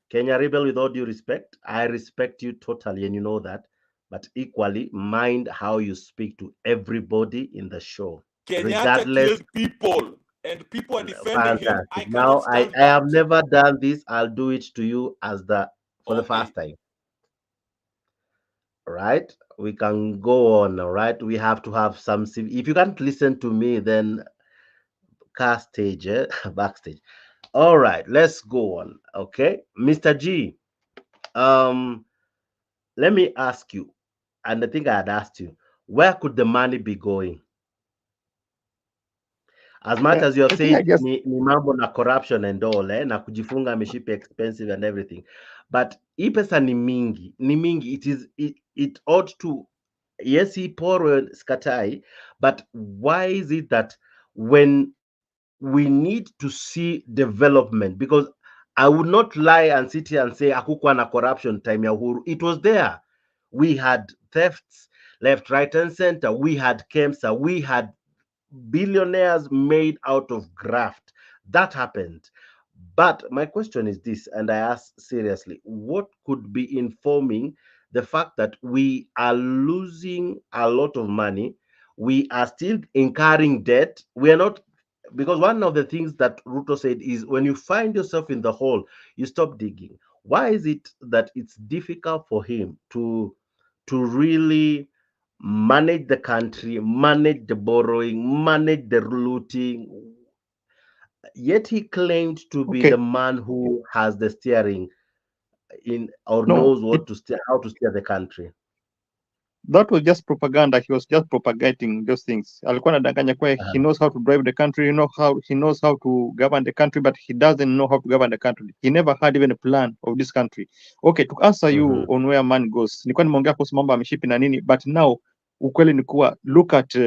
Speaker 1: Kenya Rebel, with all due respect, I respect you totally, and you know that. But equally, mind how you speak to everybody in the show,
Speaker 16: Kenyatta
Speaker 1: regardless.
Speaker 16: killed people, and people are defending him. I
Speaker 1: Fantastic.
Speaker 16: cannot
Speaker 1: Now,
Speaker 16: stand
Speaker 1: I
Speaker 16: that.
Speaker 1: have never done this. I'll do it to you for the
Speaker 16: Okay.
Speaker 1: first time. All right, we can go on. All right, we have to have some. If you can't listen to me, then car stage, backstage. All right, let's go on. Okay, Mr. G. Um, let me ask you, and I think I had asked you, where could the money be going? As much as you have
Speaker 7: I think I
Speaker 1: said
Speaker 7: just
Speaker 1: ni mambo na corruption and all, na kujifunga mishipi expensive and everything, but hii pesa ni mingi. It ought to, yes, iporwe skatai, but why is it that when we need to see development, because I would not lie and sit here and say hakukuwa na corruption time ya Uhuru. It was there. We had thefts left, right, and center. We had KEMSA. We had billionaires made out of graft. That happened. But my question is this, and I ask seriously, what could be informing the fact that we are losing a lot of money? We are still incurring debt. We are not, because one of the things that Ruto said is when you find yourself in the hole, you stop digging. Why is it that it's difficult for him to really manage the country, manage the borrowing, manage the looting? Yet he claimed to be the
Speaker 7: okay.
Speaker 1: man who has the steering in or
Speaker 7: No,
Speaker 1: knows what to steer, how to steer the country.
Speaker 7: That was just propaganda. He was just propagating those things. Alikuwa anadanganya kwa he knows how to drive the country, he knows how to govern the country, but he doesn't know how to govern the country. He never had even a plan of this country. Okay, to answer you on where man goes, nilikuwa nimeongea kuhusu mambo ya mishipi na nini, but now ukweli ni kuwa look at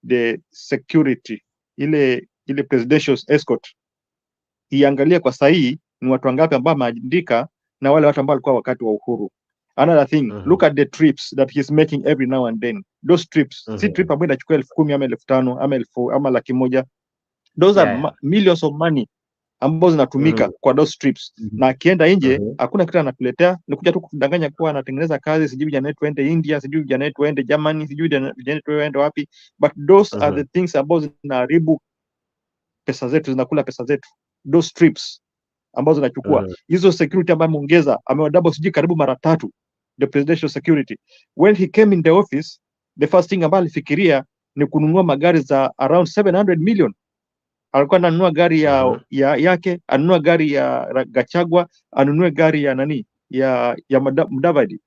Speaker 7: the security, ile presidential escort, iangalie kwa sahihi ni watu wangapi ambao wameandika na wale watu ambao walikuwa wakati wa uhuru. Another thing, look at the trips that he's making every now and then. Those trips, si trip ambayo inachukua 10,000 ama 5,000 ama 1,000 ama 100,000. Those are millions of money ambazo zinatumika kwa those trips. Na akienda nje, hakuna kitu anakuletea, ni kuja tu kudanganya kuwa anatengeneza kazi, sijui vijana wetu waende India, sijui vijana wetu waende Germany, sijui vijana wetu waende wapi. But those are the things ambazo zinaharibu pesa zetu, zinakula pesa zetu. Those trips ambazo zinachukua hizo security ambayo amewadouble sijui karibu mara 3 the presidential security. When he came in the office, the first thing ambayo alifikiria ni kununua magari za around 700 million. Alikuwa ananunua gari yake, anunua gari ya Gachagua, anunue gari ya nani ya Mudavadi.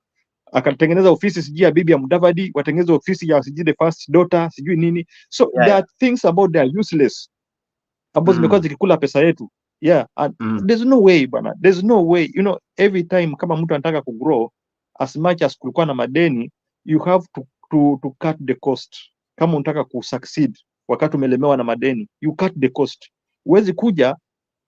Speaker 7: Akatengeneza ofisi sijui ya bibi ya Mudavadi, watengeneza ofisi ya sijui the first daughter, sijui nini. So there are things about they are useless ambazo zimekuwa zikikula pesa yetu. There's no way bana, there's no way. Every time kama mtu anataka kugrow, as much as kulikuwa na madeni, you have to cut the cost. Kama unataka kusucceed wakati umelemewa na madeni, you cut the cost. Huwezi kuja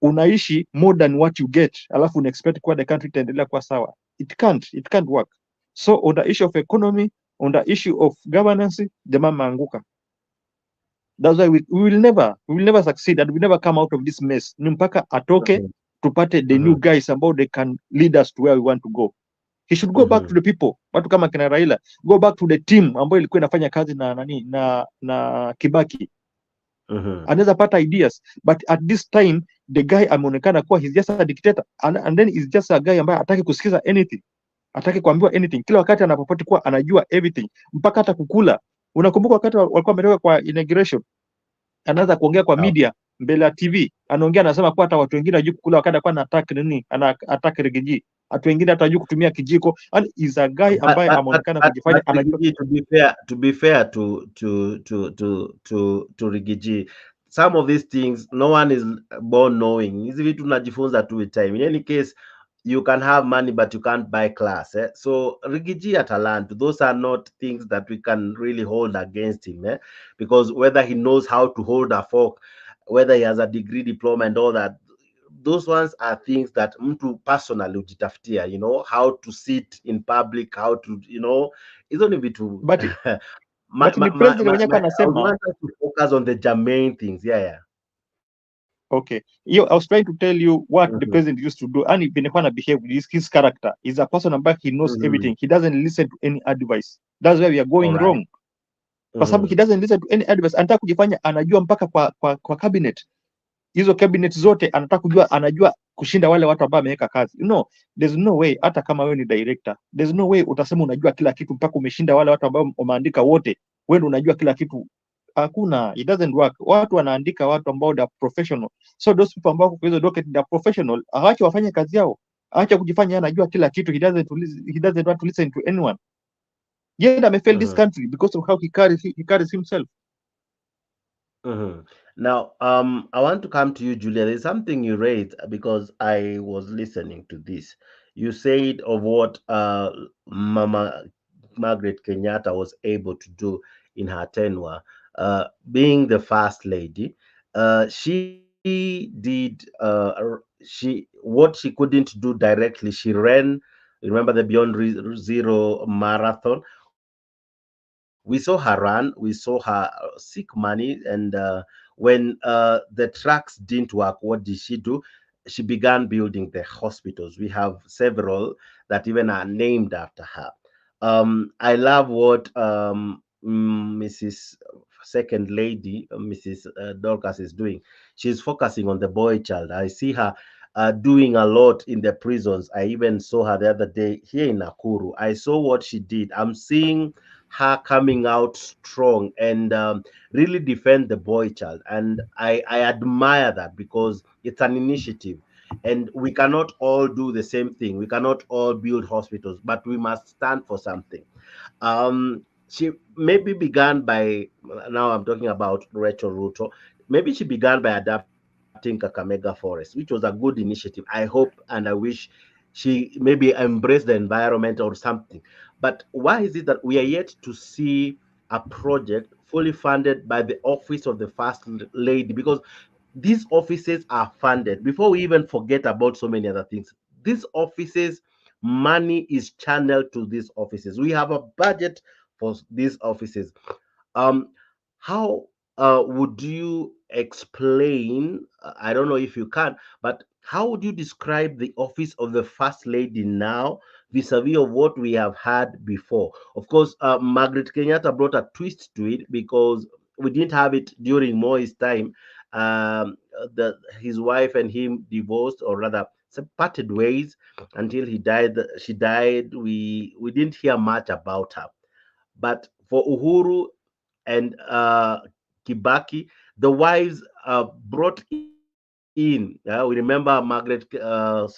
Speaker 7: unaishi more than what you get alafu una expect kwa the country itaendelea kwa sawa. It can't work. So on the issue of economy, on the issue of governance, jamaa maanguka. That's why we will never succeed and we never come out of this mess. Ni mpaka atoke tupate the new guys ambao they can lead us to where we want to go. He should go back to the people. Watu kama kina Raila, go back to the team ambayo ilikuwa inafanya kazi na Kibaki. Anaweza pata ideas, but at this time the guy ameonekana kuwa he's just a dictator and then he's just a guy ambaye hataki kusikiza anything. Hataki kuambiwa anything. Kila wakati anapopoti kuwa anajua everything, mpaka hata kukula. Unakumbuka wakati walikuwa wametoka kwa inauguration, anaanza kuongea kwa media mbele ya TV, anaongea anasema kwa hata watu wengine hajui kukula wakati kwa ana attack Rigiji, watu wengine hata hajui kutumia kijiko, and is a guy ambaye ameonekana kujifanya anajua.
Speaker 1: To be fair to Rigiji, some of these things no one is born knowing. Hizi vitu tunajifunza tu with time. In any case, you can have money but you can't buy class. So Rigiji at talent, those are not things that we can really hold against him, because whether he knows how to hold a fork, whether he has a degree, diploma and all that, those ones are things that mtu personally ujitafutia, how to sit in public, how to, hizo ni vitu.
Speaker 7: But the president mwenyewe anasema
Speaker 1: I want to focus on the germane things.
Speaker 7: Okay. I was trying to tell you what the president used to do, and Benekwana behave with his character. He's a person about he knows everything. He doesn't listen to any advice. That's where we are going wrong. Kwa sababu he doesn't listen to any advice. Anataka kujifanya anajua mpaka kwa cabinet. Hizo cabinet zote anajua kushinda wale watu ambao ameweka kazi. There's no way, hata kama wewe ni director, there's no way utasema unajua kila kitu mpaka umeshinda wale watu ambao umeandika wote. Wewe unajua kila kitu. Hakuna, it doesn't work. Watu wanaandika watu ambao they are professional. So those people ambao kwa hizo docket they are professional, awache wafanye kazi yao. Acha kujifanya anajua kila kitu. He doesn't want to listen to anyone. Yeye amefail this country because of how he carries himself.
Speaker 1: Now, I want to come to you, Julia. There's something you raised because I was listening to this. You said of what Mama Margaret Kenyatta was able to do in her tenure, being the first lady. She did what she couldn't do directly. She ran. Remember the Beyond Zero marathon? We saw her run. We saw her seek money, and when the tracks didn't work, what did she do? She began building the hospitals. We have several that even are named after her. I love what Mrs. Second Lady, Mrs. Dorcas is doing. She's focusing on the boy child. I see her doing a lot in the prisons. I even saw her the other day here in Nakuru. I saw what she did. I'm seeing her coming out strong and really defend the boy child. And I admire that because it's an initiative. And we cannot all do the same thing. We cannot all build hospitals, but we must stand for something. She maybe began by, now I'm talking about Rachel Ruto, maybe she began by adapting Kakamega Forest, which was a good initiative. I hope and I wish she maybe embraced the environment or something. But why is it that we are yet to see a project fully funded by the office of the First Lady? Because these offices are funded before we even forget about so many other things. These offices, money is channeled to these offices. We have a budget for these offices. um how would you explain, I don't know if you can, but how would you describe the office of the First Lady now vis-a-vis of what we have had before? Of course, Margaret Kenyatta brought a twist to it because we didn't have it during Moi's time. His wife and him divorced, or rather parted ways until he died. She died. We didn't hear much about her. But for Uhuru and Kibaki, the wives brought in. We remember Margaret, the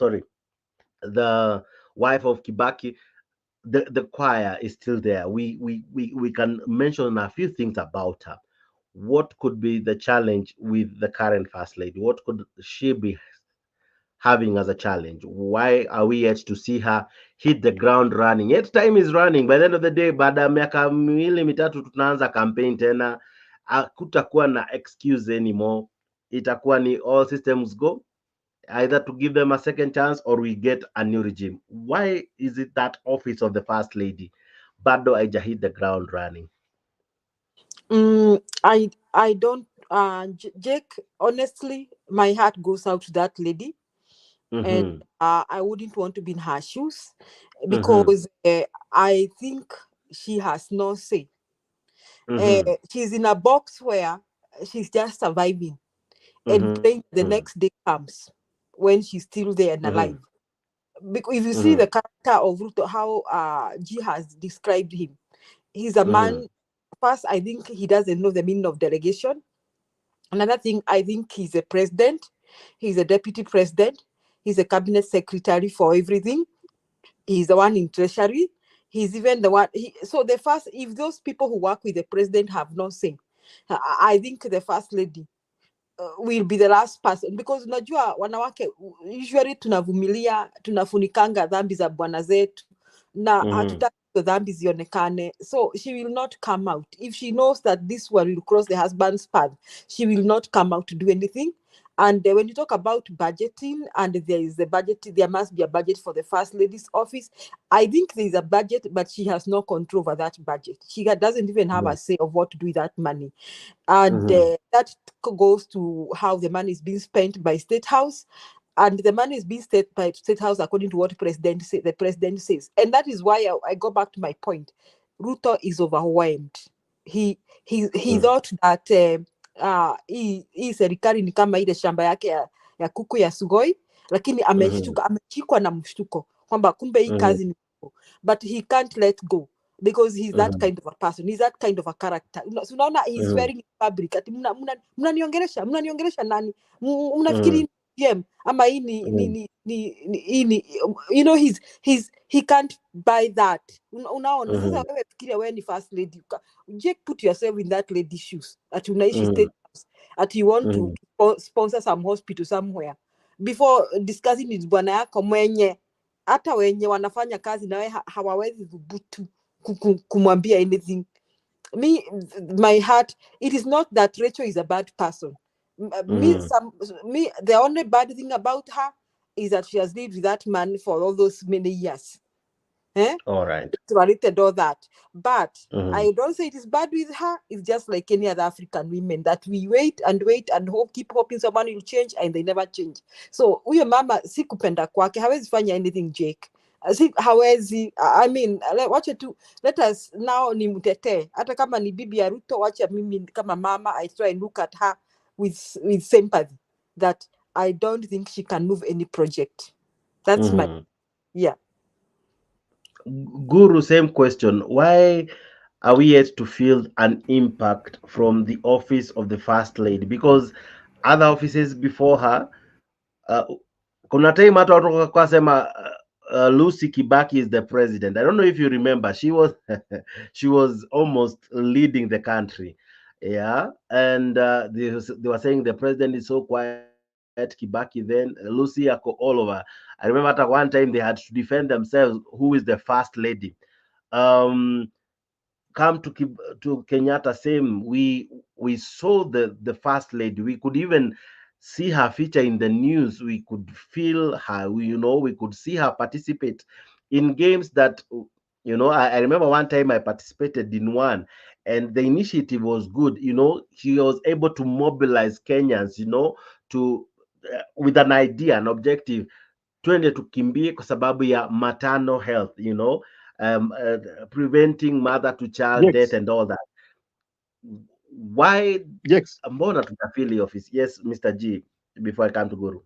Speaker 1: wife of Kibaki. The choir is still there. We can mention a few things about her. What could be the challenge with the current First Lady? What could she be having as a challenge? Why are we yet to see her hit the ground running? Yet time is running. By the end of the day, baada ya miaka miwili mitatu tunaanza campaign tena, hakutakuwa na excuse anymore. Itakuwa ni all systems go, either to give them a second chance or we get a new regime. Why is it that office of the First Lady bado haija hit the ground running?
Speaker 12: I don't, Jake, honestly, my heart goes out to that lady. And I wouldn't want to be in her shoes because I think she has no say. She's in a box where she's just surviving and praying the next day comes when she's still there and alive. Because if you see the character of Ruto, how G has described him, he's a man. First, I think he doesn't know the meaning of delegation. Another thing, I think he's a president, he's a deputy president, he's a cabinet secretary for everything. He's the one in treasury. He's even the one. So the first, if those people who work with the president have no say, I think the First Lady will be the last person, because unajua wanawake usually tunavumilia, tunafunikanga dhambi za bwana zetu na hatutaki dhambi zionekane. So she will not come out if she knows that this one will cross the husband's path. She will not come out to do anything. And when you talk about budgeting, and there is a budget, there must be a budget for the First Lady's office. I think there is a budget, but she has no control over that budget. She doesn't even have a say of what to do with that money. And that goes to how the money is being spent by State House. And the money is being spent by State House according to what the president says. And that is why I go back to my point. Ruto is overwhelmed. He thought that hii serikali ni kama ile shamba yake ya kuku ya Sugoi, lakini ameshikwa na mshtuko kwamba kumbe hii kazi ni kuku. But he can't let go because he's that kind of a person. He's that kind of a character. So unaona he's wearing fabric. Ati mnaniongelesha nani? Mnafikiri PM ama hii ni you know, he can't buy that. Unaona sasa wewe fikiria wewe ni First Lady. Jake, put yourself in that lady's shoes. Ati unaishi State House. Ati you want to sponsor some hospital somewhere. Before discussing with bwana yako mwenye hata wenye wanafanya kazi na wewe hawawezi dhubutu kumwambia anything. My heart, it is not that Rachel is a bad person. The only bad thing about her is that she has lived with that man for all those many years.
Speaker 1: All right.
Speaker 12: Tolerated all that. But I don't say it is bad with her. It's just like any other African women that we wait and hope, keep hoping someone will change, and they never change. So huyo mama si kupenda kwake, hawezi fanya anything, Jake. Hawezi, I mean, wacha tu, let us now ni mtetee. Hata kama ni bibi ya Ruto, wacha mimi kama mama, I try and look at her with sympathy, that I don't think she can move any project. That's my, yeah.
Speaker 1: Guru, same question. Why are we yet to feel an impact from the office of the First Lady? Because other offices before her, kuna time hata watu wakasema Lucy Kibaki is the president. I don't know if you remember. She was she was almost leading the country. Yeah, and they were saying the president is so quiet. Kibaki, then Lucy all over. I remember at one time they had to defend themselves. Who is the first lady? Um, Come to Kenyatta, same. We saw the first lady. We could even see her feature in the news. We could feel her. We could see her participate in games that I remember one time I participated in one, and the initiative was good. She was able to mobilize Kenyans. To with an idea, an objective, twende tukimbie kwa sababu ya maternal health, preventing mother to child death
Speaker 7: Yes,
Speaker 1: and all that. Why
Speaker 7: yes,
Speaker 1: mbona tutafili office? Yes, Mr. G, before I come to Guru.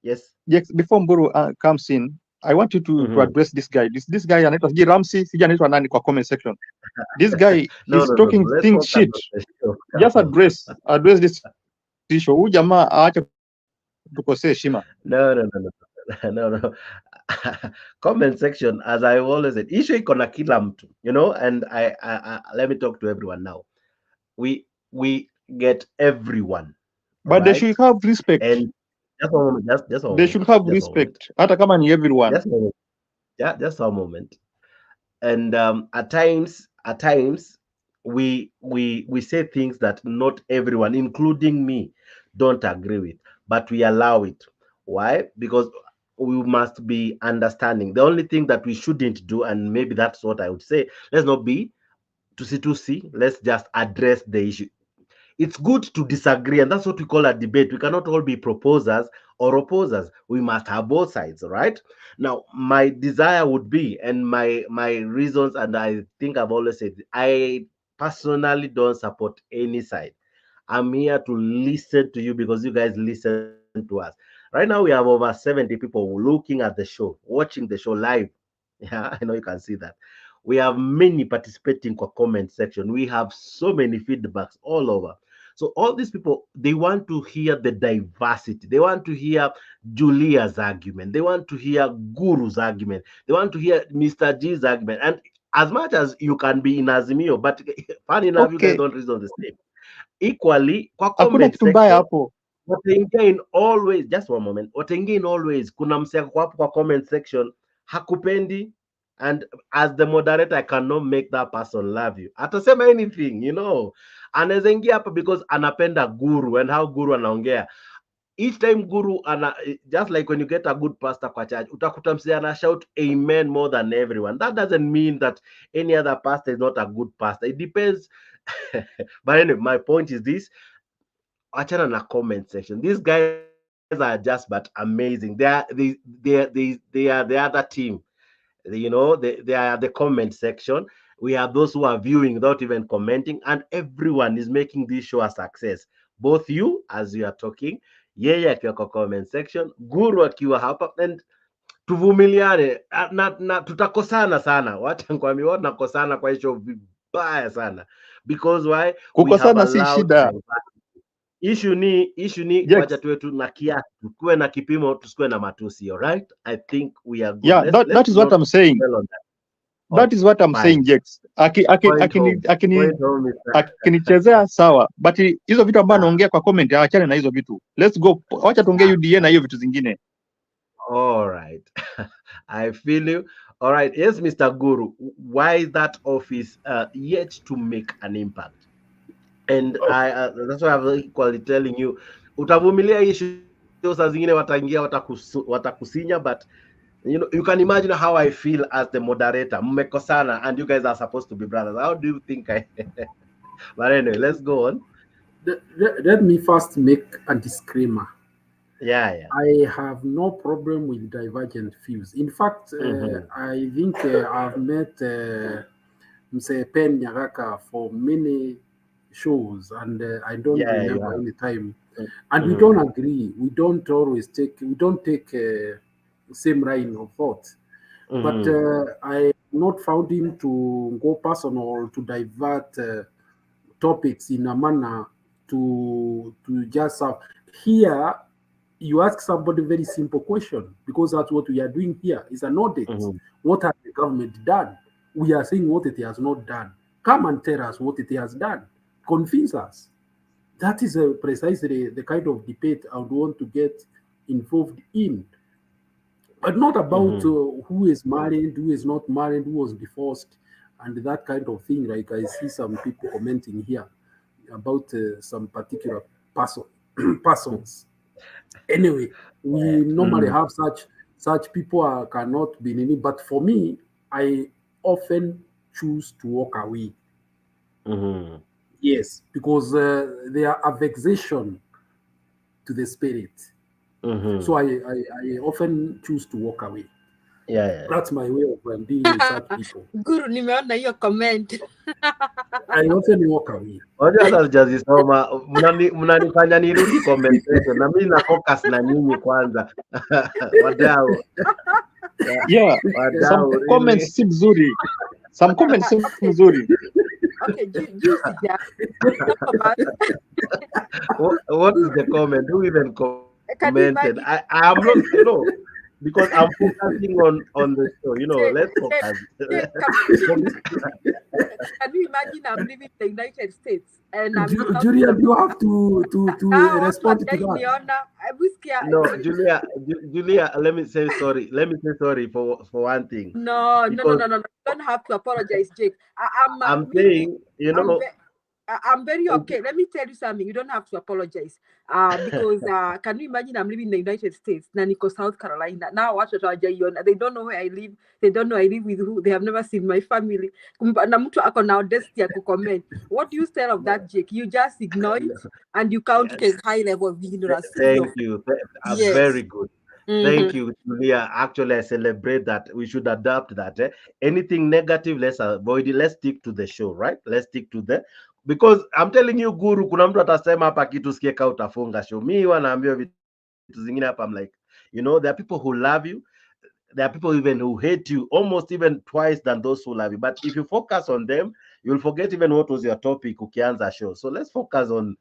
Speaker 1: Yes.
Speaker 7: yes. Before Mburu comes in, I want you to address this guy. This guy anaitwa G Ramsey, sija anaitwa nani kwa comment section. This guy
Speaker 1: No,
Speaker 7: is
Speaker 1: no, no,
Speaker 7: talking
Speaker 1: no. Let's
Speaker 7: things
Speaker 1: focus
Speaker 7: shit.
Speaker 1: on the show.
Speaker 7: Just address this issue. Huyu jamaa aache tukosee heshima.
Speaker 1: No, no, no, no, no, no. Comment section, as I always said, issue iko na kila mtu, and I let me talk to everyone now. We get everyone,
Speaker 7: But they
Speaker 1: right?
Speaker 7: should have respect.
Speaker 1: And just one moment, just one
Speaker 7: They
Speaker 1: moment,
Speaker 7: should have
Speaker 1: just one moment,
Speaker 7: respect. Hata kama ni everyone.
Speaker 1: just one moment. Yeah, just one moment. And at times we say things that not everyone, including me, don't agree with, but we allow it. Why? Because we must be understanding. The only thing that we shouldn't do, and maybe that's what I would say, let's not be to see. Let's just address the issue. It's good to disagree, and that's what we call a debate. We cannot all be proposers or opposers. We must have both sides, right? Now, my desire would be, and my reasons, and I think I've always said, I personally don't support any side. I'm here to listen to you because you guys listen to us. Right now, we have over 70 people looking at the show, watching the show live. Yeah, I know you can see that. We have many participating in the comment section. We have so many feedbacks all over. So all these people, they want to hear the diversity. They want to hear Julia's argument. They want to hear Guru's argument. They want to hear Mr. G's argument. And as much as you can be in Azimio, but funny enough, you guys
Speaker 7: Okay.
Speaker 1: don't reason the same. Equally, kwa
Speaker 7: Hakuna
Speaker 1: comment
Speaker 7: kitu mbaya
Speaker 1: section,
Speaker 7: hapo.
Speaker 1: wataingia in always, just one moment, wataingia in always. Kuna mseko hapo kwa comment section, hakupendi, and as the moderator, I cannot make that person love you. Atasema anything, anaweza ingia hapa because anapenda Guru and how Guru anaongea. Each time Guru just like when you get a good pastor kwa church, utakuta msee ana shout amen more than everyone. That doesn't mean that any other pastor is not a good pastor. It depends. But anyway, my point is this: achana na comment section. These guys are just but amazing. They are the other team. They are the comment section. We have those who are viewing without even commenting, and everyone is making this show a success. Both you, as you are talking, yeye akiwa kwa comment section, Guru akiwa hapa, and tuvumiliane na tutakosana sana. Wacha nikwambie, tunakosana kwa hiyo vibaya sana, because why? We have
Speaker 7: Kukosana si
Speaker 1: allowed
Speaker 7: shida.
Speaker 1: issue ni
Speaker 7: Yes.
Speaker 1: wacha tuwe tu na kiasi, tukuwe na kipimo, tusikuwe na matusi. All right, I think we are good.
Speaker 7: Yeah, that is what I'm saying. That is what I'm saying, Jex. Akinichezea sawa, but hizo vitu ambazo anaongea kwa comment aachane na hizo vitu. Let's go. Wacha tuongee UDA na hiyo vitu zingine.
Speaker 1: All right. I feel you. All right. Yes, Mr. Guru, why is that office yet to make an impact? And that's why I'm equally telling you, utavumilia issue saa zingine wataingia watakusinya, but you can imagine how I feel as the moderator. Mmekosana and you guys are supposed to be brothers. How do you think But anyway, let's go on.
Speaker 15: Let me first make a disclaimer.
Speaker 1: Yeah.
Speaker 15: I have no problem with divergent views. In fact, I think I've met Mr. Pen Nyagaka for many shows, and I don't remember any time. And we don't agree. We don't take same line of thought. But I have not found him to go personal, to divert topics in a manner to just have. Here, you ask somebody a very simple question, because that's what we are doing here, is an audit. What has the government done? We are saying what it has not done. Come and tell us what it has done. Convince us. That is precisely the kind of debate I would want to get involved in. But not about who is married, who is not married, who was divorced, and that kind of thing. Like I see some people commenting here about some particular persons. Anyway, we normally have such people cannot be in it. But for me, I often choose to walk away. Yes, because they are a vexation to the spirit. So I often choose to walk away.
Speaker 1: Yeah.
Speaker 15: That's my way of dealing with such people.
Speaker 12: Guru, nimeona hiyo comment.
Speaker 15: I often walk away.
Speaker 1: Unajua hata sijazisoma, mnanifanya nirudi comment section na mimi na focus na nyinyi kwanza. Wadau.
Speaker 7: Yeah, some
Speaker 1: Wadau,
Speaker 7: comments si mzuri. Some comments si mzuri.
Speaker 12: Okay, juicy, yeah.
Speaker 1: What is the comment? Who even commented? I am not, because I'm focusing on the show. Let's focus.
Speaker 12: Can you imagine I'm living in the United States and I'm
Speaker 15: Julia, you have to respond to that.
Speaker 1: No, Julia, let me say sorry. Let me say sorry for one thing.
Speaker 12: No. You don't have to apologize, Jake.
Speaker 1: I'm saying,
Speaker 12: I'm very okay. Let me tell you something. You don't have to apologize. Because can you imagine I'm living in the United States, Naniko, South Carolina. Now watch what they don't know where I live. They don't know I live with who. They have never seen my family. What do you say of that, Jake? You just ignore it and you count a high level of ignorance.
Speaker 1: Thank you. Yes. Very good. Thank you, Julia. Actually, I celebrate that. We should adapt that. Anything negative, let's avoid it. Let's stick to the show, right? Let's stick to because I'm telling you, Guru, kuna mtu atasema hapa kitu sikieka utafunga show. Mi wanaambia vitu zingine hapa, I'm like, there are people who love you. There are people even who hate you, almost even twice than those who love you. But if you focus on them, you'll forget even what was your topic ukianza show. So let's focus on,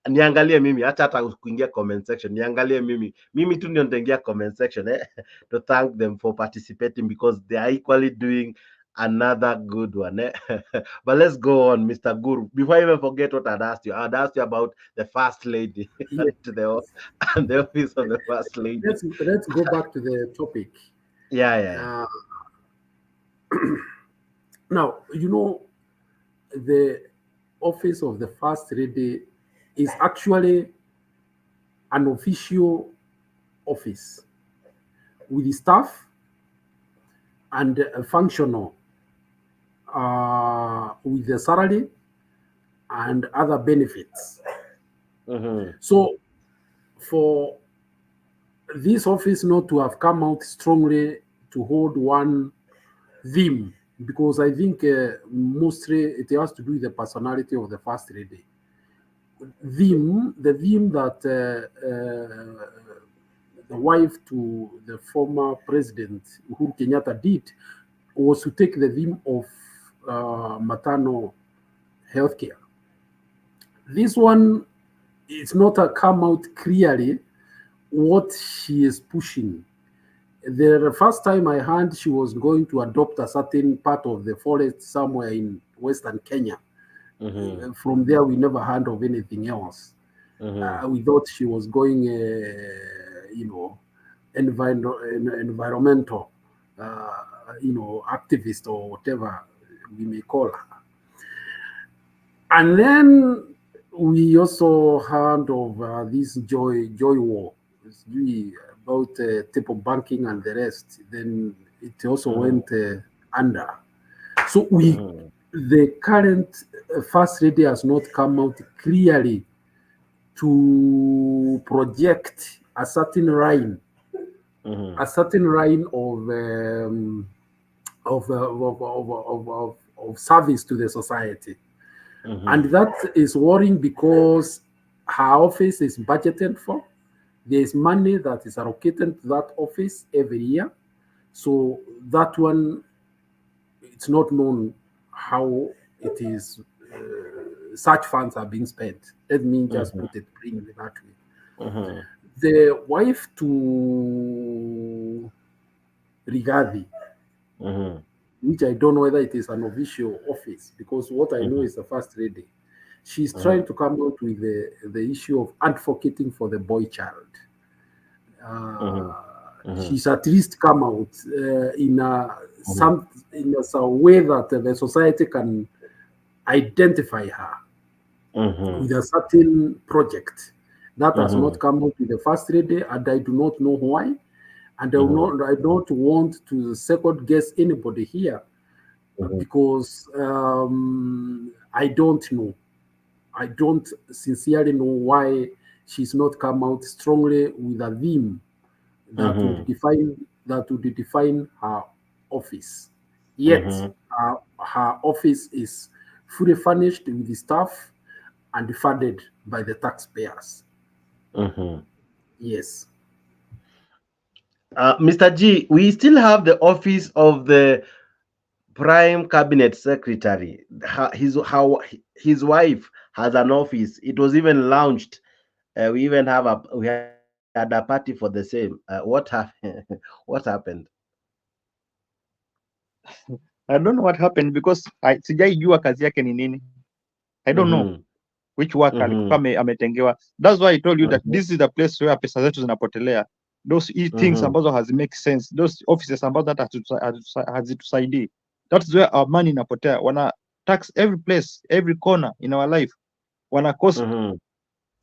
Speaker 1: niangalie mimi, hata kuingia comment section, niangalie mimi tu ndio nitaingia comment section to thank them for participating, because they are equally doing another good one. But let's go on, Mr. Guru. Before I even forget what I'd asked you about the first lady.
Speaker 15: Yeah.
Speaker 1: and the office of the first lady.
Speaker 15: Let's go back to the topic.
Speaker 1: Yeah.
Speaker 15: Now, the office of the first lady is actually an official office with the staff and a functional with the salary and other benefits. So for this office not to have come out strongly to hold one theme, because I think mostly it has to do with the personality of the first lady. The theme that the wife to the former president Uhuru Kenyatta did was to take the theme of maternal healthcare. This one, it's not come out clearly what she is pushing. The first time I heard she was going to adopt a certain part of the forest somewhere in Western Kenya. From there, we never heard of anything else. We thought she was going, environmental, activist or whatever we may call her. And then we also heard of this joy war. It's really about type of banking and the rest. Then it also went under. So the current first lady has not come out clearly to project a certain line, of service to the society. And that is worrying because her office is budgeted for. There is money that is allocated to that office every year. So that one, it's not known how it is, such funds are being spent. Let me just put it plainly that way. the wife to Rigathi, which I don't know whether it is an official office, because what I know is the first lady. She's trying to come out with the issue of advocating for the boy child. She's at least come out in a way that the society can identify her with a certain project. That has not come out with the first lady, and I do not know why. And I don't want to second guess anybody here, because I don't know. I don't sincerely know why she's not come out strongly with a theme that would define her office. Yet her office is fully furnished with the staff and funded by the taxpayers. Yes.
Speaker 1: Mr. G, we still have the office of the Prime Cabinet Secretary. His wife has an office. It was even launched. We had a party for the same. What happened? What happened?
Speaker 7: I don't know what happened because sijaijua kazi yake ni nini. I don't know which work alikuwa ametengewa. That's why I told you that this is the place where pesa zetu zinapotelea. Those things ambazo make sense. Those offices ambazo hazitusaidii. That's where our money inapotea. Wana tax every place, every corner in our life. Wana cause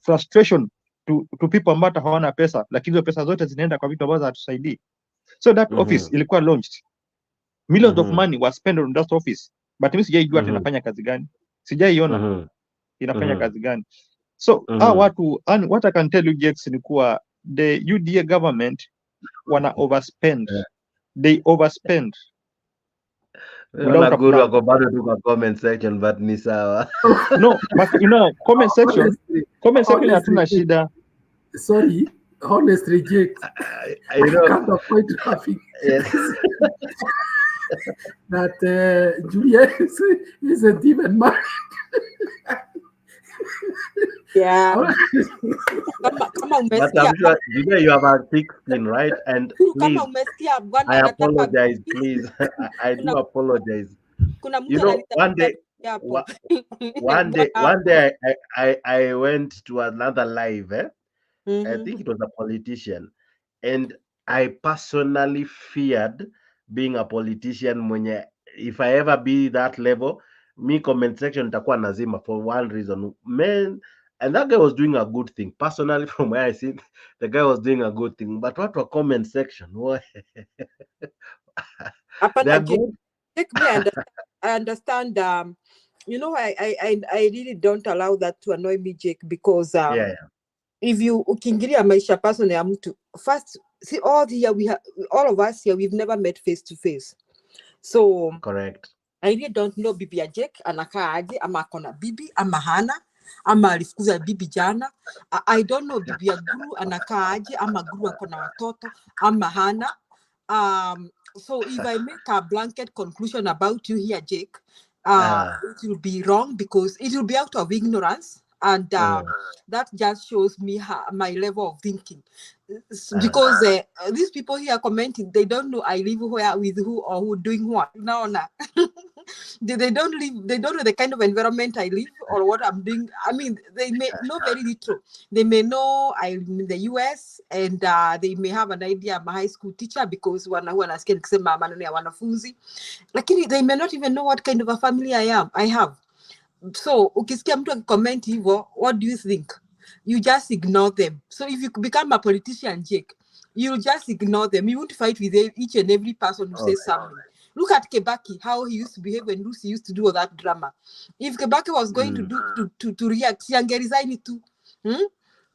Speaker 7: frustration to people ambao hawana pesa, lakini hizo pesa zote zinaenda kwa vitu ambazo hatusaidii. So that office ilikuwa launched. Millions of money was spent on that office. But mimi sijaijua inafanya kazi gani. Sijaiona inafanya kazi gani. So what I can tell you, Jex, ni kuwa the UDA government wana overspend. They overspend.
Speaker 1: Guru ako bado tu kwa comment section, but ni sawa.
Speaker 7: No, but comment section hatuna shida.
Speaker 15: Sorry, honestly, Jake, I can't avoid laughing.
Speaker 1: Yes.
Speaker 15: That Julia isn't even married.
Speaker 12: Yeah.
Speaker 1: But I'm sure you have a thick skin, right? And please, I apologize, please. I do apologize. You know, one day I went to another live. I think it was a politician, and I personally feared being a politician. Mwenye, if I ever be that level, me comment section takuwa nazima for one reason, man. And that guy was doing a good thing. Personally, from where I see, the guy was doing a good thing. But what was comment section? They're good.
Speaker 12: I understand. You know, I really don't allow that to annoy me, Jake, because if you ukiingilia maisha personal ya mtu, first, see, all of us here, we've never met face to face. So
Speaker 1: correct.
Speaker 12: I really don't know bibi ya Jake anakaa aje, ama akona bibi ama hana, ama alifukuza bibi jana. I don't know bibi ya Guru anakaa aje, ama Guru akona watoto ama hana. So if I make a blanket conclusion about you here, Jake, it will be wrong, because it will be out of ignorance, and that just shows me my level of thinking. Because these people here commenting, they don't know I live where, with who, or who doing what. No. They don't know the kind of environment I live or what I'm doing. I mean, they may know very little. They may know I'm in the US, and they may have an idea I'm a high school teacher, because wanasikia nikisema maneno ya wanafunzi. Lakini they may not even know what kind of a family I have. So ukisikia mtu akicomment hivyo, what do you think? You just ignore them. So if you become a politician, Jake, you'll just ignore them. You won't fight with each and every person who says something. Look at Kebaki, how he used to behave when Lucy used to do all that drama. If Kebaki was going to react, he can resign it too.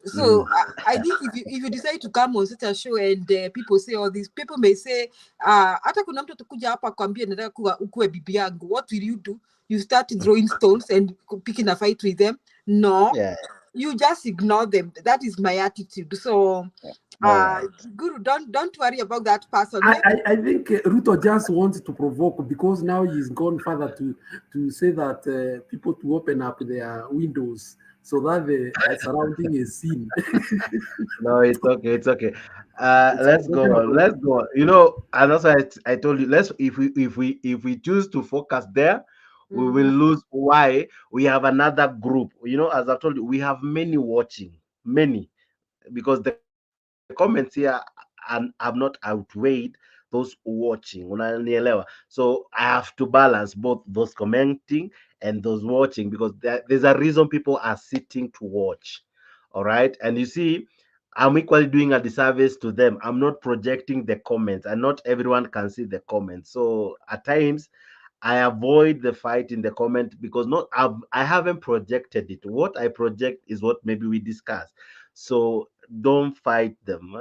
Speaker 12: So I think if you decide to come on such a show and people say all these, people may say, hata kuna mtu atakuja hapa kwambia nataka ukue bibi yangu. What will you do? You start throwing stones and picking a fight with them? No. Yeah. You just ignore them. That is my attitude. So, Guru, don't worry about that person.
Speaker 15: I think Ruto just wants to provoke, because now he's gone further to say that people to open up their windows so that the surrounding is seen.
Speaker 1: No, it's okay. It's okay. Let's go on. Let's go on. You know, and also I told you, let's if we choose to focus there, we will lose. Why? We have another group. You know, as I told you, we have many watching, many, because the comments here have not outweighed those watching. Unanielewa? So I have to balance both those commenting and those watching, because there's a reason people are sitting to watch. All right. And you see, I'm equally doing a disservice to them. I'm not projecting the comments, and not everyone can see the comments. So at times I avoid the fight in the comment, because I haven't projected it. What I project is what maybe we discuss. So don't fight them.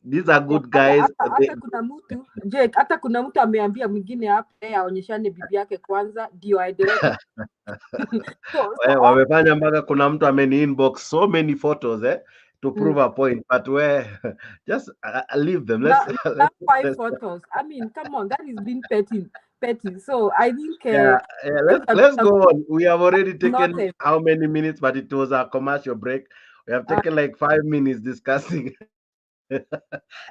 Speaker 1: These are good guys.
Speaker 12: Hata kuna mtu Jake, hata kuna mtu ameambia mwingine hapa aonyeshane bibi yake kwanza ndio aendelee.
Speaker 1: Wamefanya mpaka kuna mtu ameni inbox so many photos to prove a point, but just leave them. Let's
Speaker 12: 5 photos. I mean, come on, that is being petty. So I think
Speaker 1: let's go on. We have already taken how many minutes, but it was a commercial break. We have taken like 5 minutes discussing.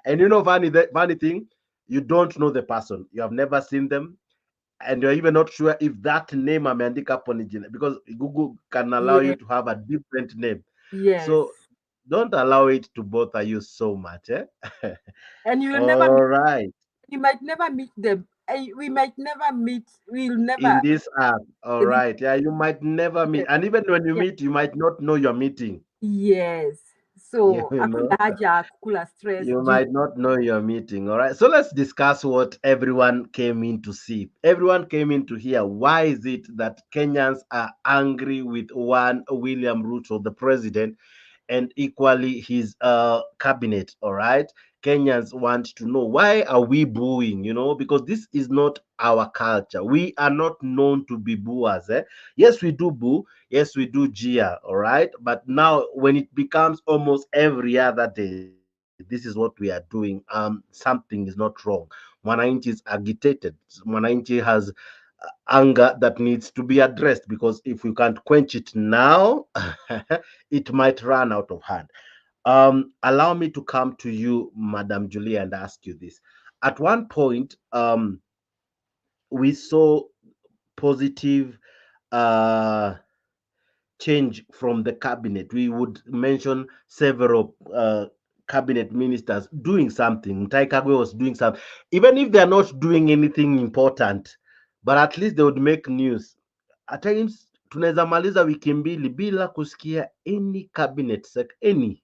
Speaker 1: And you know, funny thing, you don't know the person, you have never seen them, and you're even not sure if that name ameandika hapo ni jina, because Google can allow you to have a different name.
Speaker 12: Yes.
Speaker 1: So don't allow it to bother you so much.
Speaker 12: And you will never you might never meet them. We might never meet. We'll never
Speaker 1: in this app. All right. Yeah, you might never meet. And even when you meet, you might not know you're meeting.
Speaker 12: Yes. So
Speaker 1: you might not know you're meeting. All right. So let's discuss what everyone came in to see. Everyone came in to hear, why is it that Kenyans are angry with one William Ruto, the president, and equally his cabinet? All right. Kenyans want to know, why are we booing? You know, because this is not our culture. We are not known to be booers. Yes, we do boo. Yes, we do jeer. All right. But now when it becomes almost every other day, this is what we are doing. Something is not wrong. Mwananchi is agitated. Mwananchi has anger that needs to be addressed, because if we can't quench it now, it might run out of hand. Allow me to come to you, Madam Julia, and ask you this. At one point, we saw positive change from the cabinet. We would mention several cabinet ministers doing something. Mutahi Kagwe was doing something, even if they're not doing anything important, but at least they would make news. At times, tunaweza maliza wiki mbili bila kusikia any cabinet any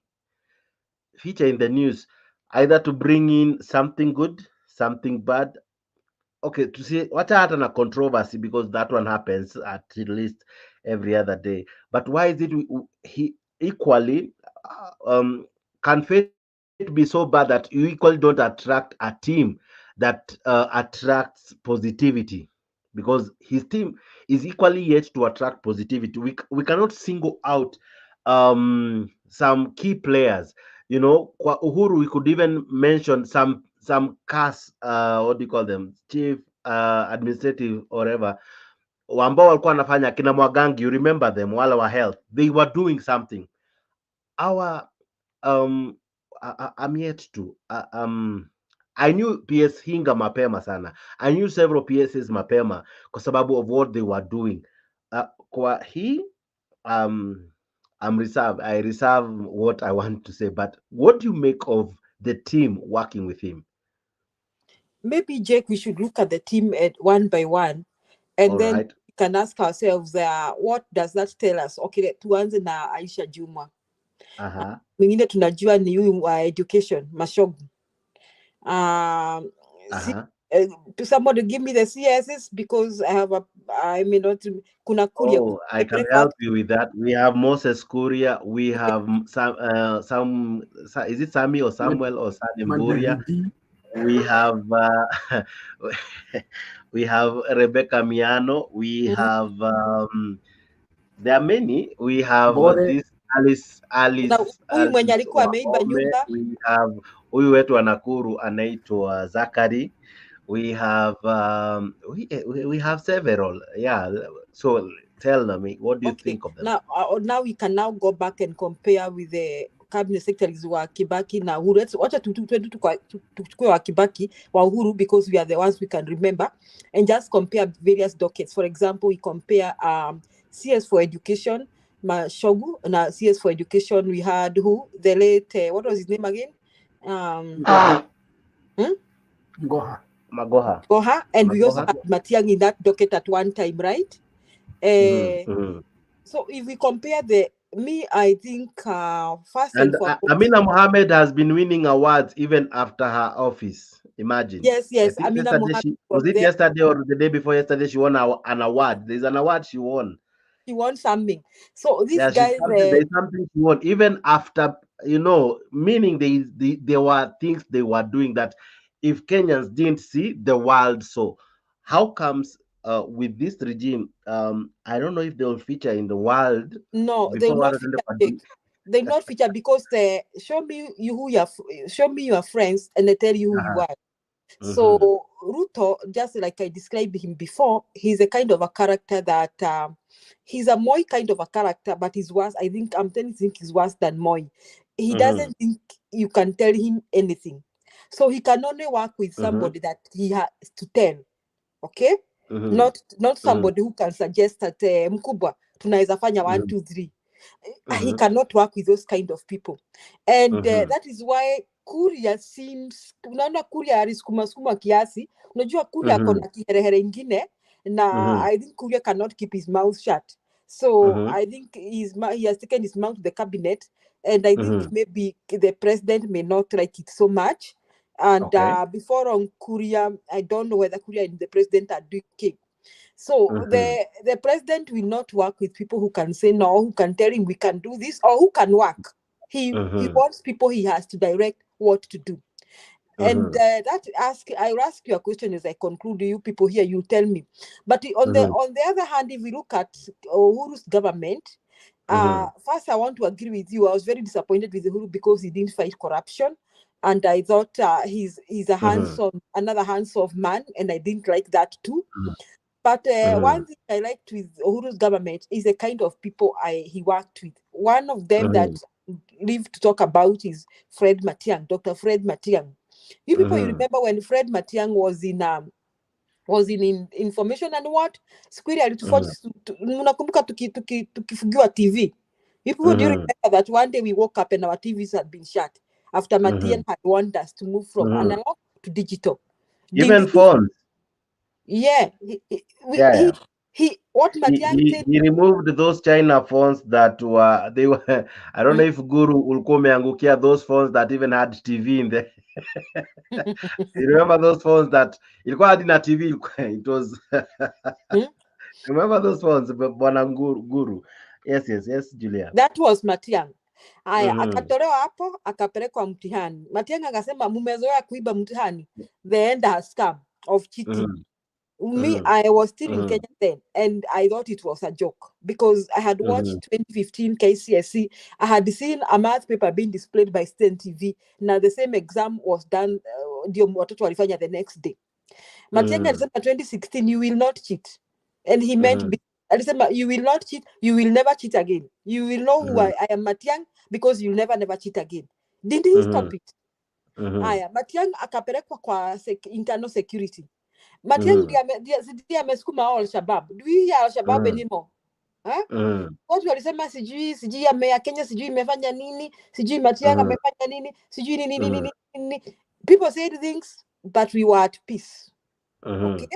Speaker 1: feature in the news, either to bring in something good, something bad. Okay, to see what hata na controversy, because that one happens at least every other day. But why is it he equally can fate be so bad that you equally don't attract a team that attracts positivity? Because his team is equally yet to attract positivity. We cannot single out some key players. You know, kwa Uhuru, we could even mention some CAS, what do you call them, chief administrative or whatever, ambao walikuwa wanafanya kina Mwagangi, you remember them, wale wa health, they were doing something. Our I'm yet to I knew PS Hinga mapema sana. I knew several PSs mapema kwa sababu of what they were doing. Kwa hii I'm reserved. I reserve what I want to say. But what do you make of the team working with him?
Speaker 12: Maybe, Jake, we should look at the team at one by one, and then we can ask ourselves, what does that tell us? Okay, tuanze na Aisha Juma. Mwingine tunajua ni huyu wa education, Mashogu. To somebody give me the CSs, because I may not. Kuna Kuria.
Speaker 1: Oh, I can help you with that. We have Moses Kuria. We have some. Is it Sami or Samuel or Salim Buria? We have we have Rebecca Miano. We have there are many. We have this Alice. We have huyu wetu wa Nakuru anaitwa Zakari. We have we have several. Yeah. So Tell me, what do you
Speaker 12: Okay.
Speaker 1: think of them?
Speaker 12: Now we can now go back and compare with the cabinet secretaries wa Kibaki na Uhuru. Wacha tuchukue wa Kibaki wa Uhuru because we are the ones we can remember, and just compare various dockets. For example, we compare CS for education, Mashogu, and CS for education we had who? The late, what was his name again?
Speaker 1: Magoha.
Speaker 12: And we also had Matiang in that docket at one time, right? So if we compare I think first and foremost,
Speaker 1: Amina Mohammed has been winning awards even after her office. Imagine.
Speaker 12: Yes. Amina Mohammed
Speaker 1: was it yesterday or the day before yesterday? She won an award. There's an award she won.
Speaker 12: She won something. So these guys,
Speaker 1: there's something she won even after, meaning there were things they were doing that if Kenyans didn't see, the world saw. How comes with this regime, I don't know if they will feature in the world.
Speaker 12: No, they will not feature. They not feature because they show me your friends and they tell you who you are. So Ruto, just like I described him before, he's a kind of a character that he's a Moi kind of a character, but he's worse. I think he's worse than Moi. He doesn't think you can tell him anything. So he can only work with somebody that he has to tell. Okay? Not somebody who can suggest that mkubwa tunaweza fanya 1 2 3. He cannot work with those kind of people, and that is why Kuria seems, unaona Kuria alisukuma kiasi, unajua Kuria akona kiherehere ingine na I think Kuria cannot keep his mouth shut. So I think he has taken his mouth to the cabinet, and I think maybe the president may not like it so much. And before on Kuria, I don't know whether Kuria and the president are doing okay. So the president will not work with people who can say no, who can tell him we can do this, or who can work. He wants people he has to direct what to do. And I'll ask you a question as I conclude. You people here, you tell me. But on the other hand, if we look at Uhuru's government, first I want to agree with you. I was very disappointed with Uhuru because he didn't fight corruption. And I thought he's a another hands-off man, and I didn't like that too. But one thing I liked with Uhuru's government is the kind of people he worked with. One of them that live to talk about is Fred Matiang, Dr. Fred Matiang. You people, you remember when Fred Matiang was in information and what? Squiri alitufuata, mnakumbuka tukifungiwa TV. You people, do you remember that one day we woke up and our TVs had been shut after Matiang had warned us to move from analog to digital.
Speaker 1: Even phones.
Speaker 12: Yeah. He
Speaker 1: removed those China phones that were I don't know if Guru ulikuwa umeangukia those phones that even had TV in there. You remember those phones that ilikuwa hadi na TV, it was remember those phones, bwana Guru? Yes, Julia.
Speaker 12: That was Matiang. Aya, akatolewa hapo akapelekwa mtihani. Matiang akasema mumezoea kuiba mtihani. The end has come of cheating. Me, I was still in Kenya then, and I thought it was a joke because I had watched 2015 KCSE. I had seen a math paper being displayed by Stan TV. Now the same exam was done the next day. Matiang'i alisema 2016, you will not cheat. And he meant, alisema, you will not cheat, you will never cheat again. You will know who I am, Matiang'i, because you'll never cheat again. Didn't he stop it? Aya, Matiang'i akapelekwa kwa internal security. Matiang'i ndiye amesukuma Al-Shabaab. Do we hear Al-Shabaab anymore? Watu walisema sijui ya Kenya sijui imefanya nini, sijui Matiang'i amefanya nini, sijui nini. People said things, but we were at peace. Okay?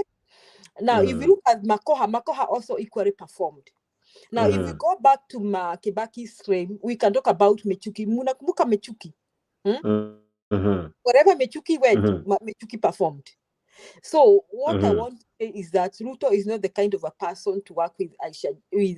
Speaker 12: Now, if you look at Makoha also equally performed. Now, if we go back to Kibaki's frame, we can talk about Mechuki. Munakumbuka Mechuki? Wherever Mechuki went, Mechuki performed. So what I want to say is that Ruto is not the kind of a person to work with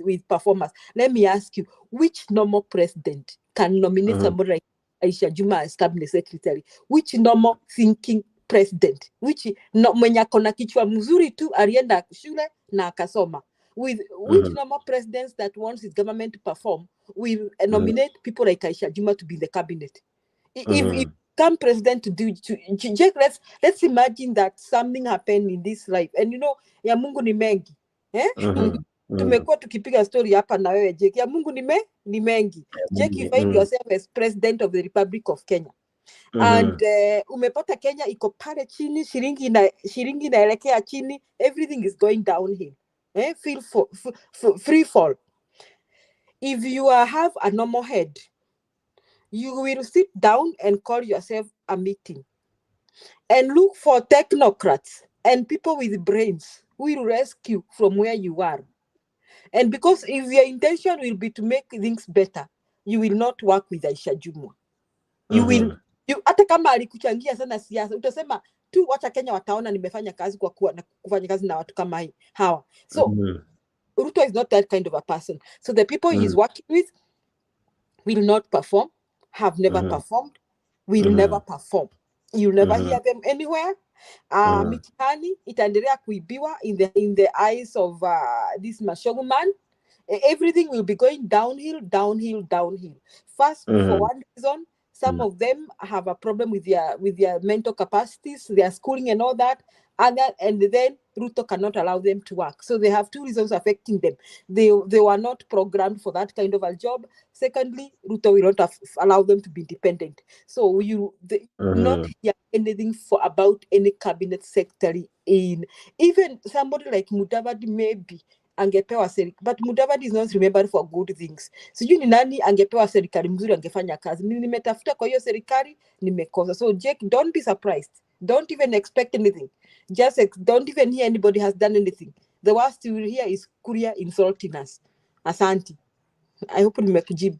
Speaker 12: with performers. Let me ask you, which normal president can nominate somebody like Aisha Juma as cabinet secretary? Which normal thinking president? Which mwenye akona kichwa mzuri tu alienda shule na akasoma? With which normal presidents that wants his government to perform will nominate people like Aisha Juma to be in the cabinet? If come president to do let's imagine that something happened in this life, and ya Mungu ni mengi, tumekuwa tukipiga story hapa na wewe Jake. Ya Mungu ni mengi. Jake, you find yourself as president of the Republic of Kenya. And umepata Kenya iko pale chini, shilingi inaelekea chini, everything is going downhill. Free fall. If you have a normal head, you will sit down and call yourself a meeting and look for technocrats and people with brains who will rescue from where you are. And because if your intention will be to make things better, you will not work with Aisha Jumwa. You will, hata kama alikuchangia sana siasa, utasema tu wacha Kenya wataona nimefanya kazi kwa kufanya kazi na watu kama hawa. So Ruto is not that kind of a person. So the people he's working with will not perform, have never performed, will never perform. You'll never hear them anywhere. Mitihani itaendelea kuibiwa in the eyes of this Mashogu man. Everything will be going downhill. First, for one reason, some of them have a problem with their mental capacities, their schooling and all that. And then Ruto cannot allow them to work. So they have two reasons affecting them. They were not programmed for that kind of a job. Secondly, Ruto will not allow them to be independent. So you not hear anything about any cabinet secretary in even somebody like Mudavadi maybe angepewa serikali, but Mudavadi is not remembered for good things. Sijui ni nani angepewa serikali mzuri angefanya kazi. Mimi nimetafuta kwa hiyo serikali nimekosa. So Jake, don't be surprised. Don't even expect anything. Just don't even hear anybody has done anything. The worst you will hear is Kuria insulting us. Asante. I hope nimekujibu.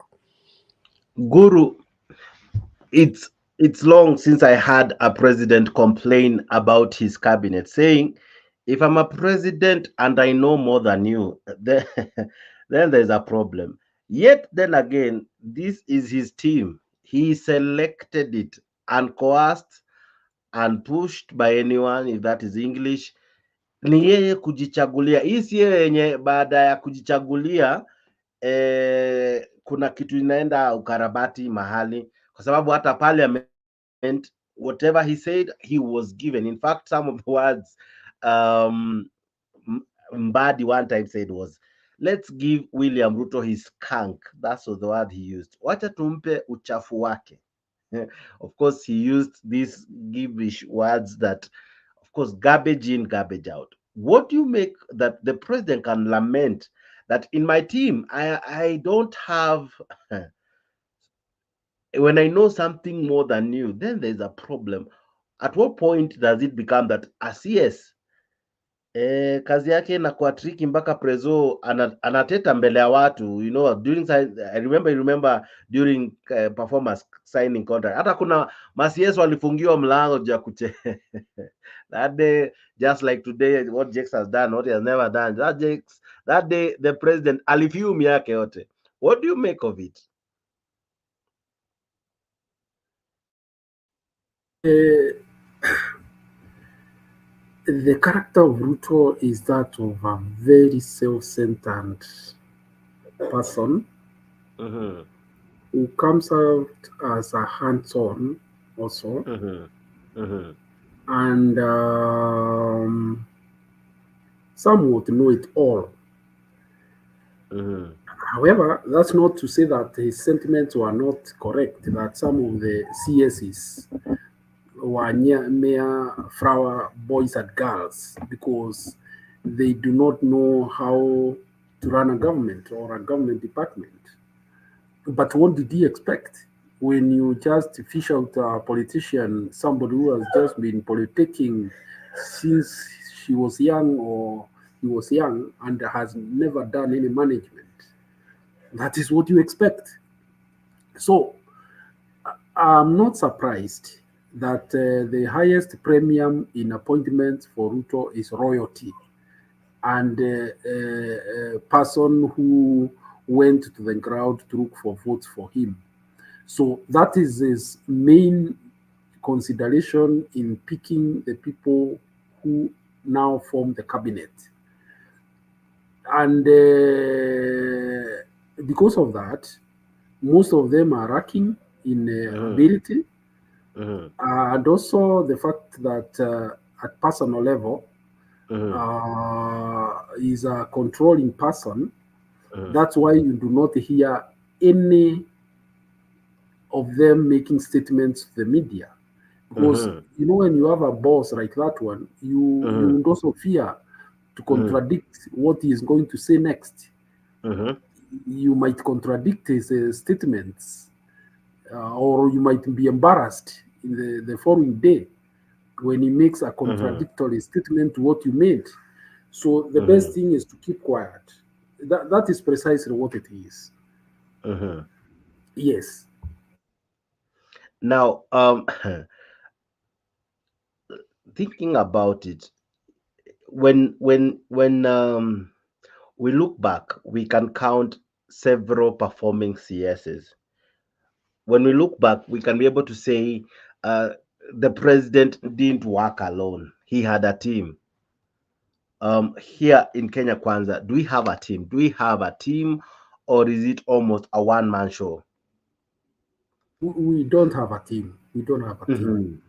Speaker 1: Guru, it's long since I had a president complain about his cabinet, saying, if I'm a president and I know more than you, then there's a problem. Yet then again, this is his team. He selected it uncoerced, unpushed by anyone, if that is English. Ni yeye kujichagulia. Hii si yenye baada ya kujichagulia kuna kitu inaenda ukarabati mahali, kwa sababu hata parliament, whatever he said, he was given. In fact, some of the words Mbadi one time said was, let's give William Ruto his skunk. That's the word he used. Wacha tumpe uchafu wake. Of course, he used these gibberish words that, of course, garbage in, garbage out. What do you make that the president can lament that in my team, I don't have, when I know something more than you, then there's a problem. At what point does it become that a CS kazi yake inakuwa tricky mpaka prezo anateta mbele ya watu, you know, during I remember during performance signing contract, hata kuna CS walifungiwa mlango ja kuche that day, just like today, what Jakes has done, what he has never done, that day the president alifium yake yote. What do you make of it?
Speaker 15: The character of Ruto is that of a very self-centered person who comes out as a hands-on also. And some would know it all. However, that's not to say that his sentiments were not correct, that some of the CSs were mere flower boys and girls because they do not know how to run a government or a government department. But what did he expect? When you just fish out a politician, somebody who has just been politicking since she was young or he was young and has never done any management, that is what you expect. So I'm not surprised that the highest premium in appointments for Ruto is royalty and a person who went to the ground to look for votes for him. So that is his main consideration in picking the people who now form the cabinet. And because of that, most of them are lacking in ability. And also the fact that at personal level, is a controlling person. That's why you do not hear any of them making statements to the media. Because you know, when you have a boss like that one, you would also fear to contradict what he is going to say next. You might contradict his statements, or you might be embarrassed in the following day when he makes a contradictory statement to what you made. So the best thing is to keep quiet. That is precisely what it is. Yes.
Speaker 1: Now, thinking about it, when we look back, we can count several performing CSs. When we look back, we can be able to say the president didn't work alone. He had a team. Here in Kenya Kwanza, do we have a team? Do we have a team, or is it almost a one-man show?
Speaker 15: We don't have a team. We don't have a team.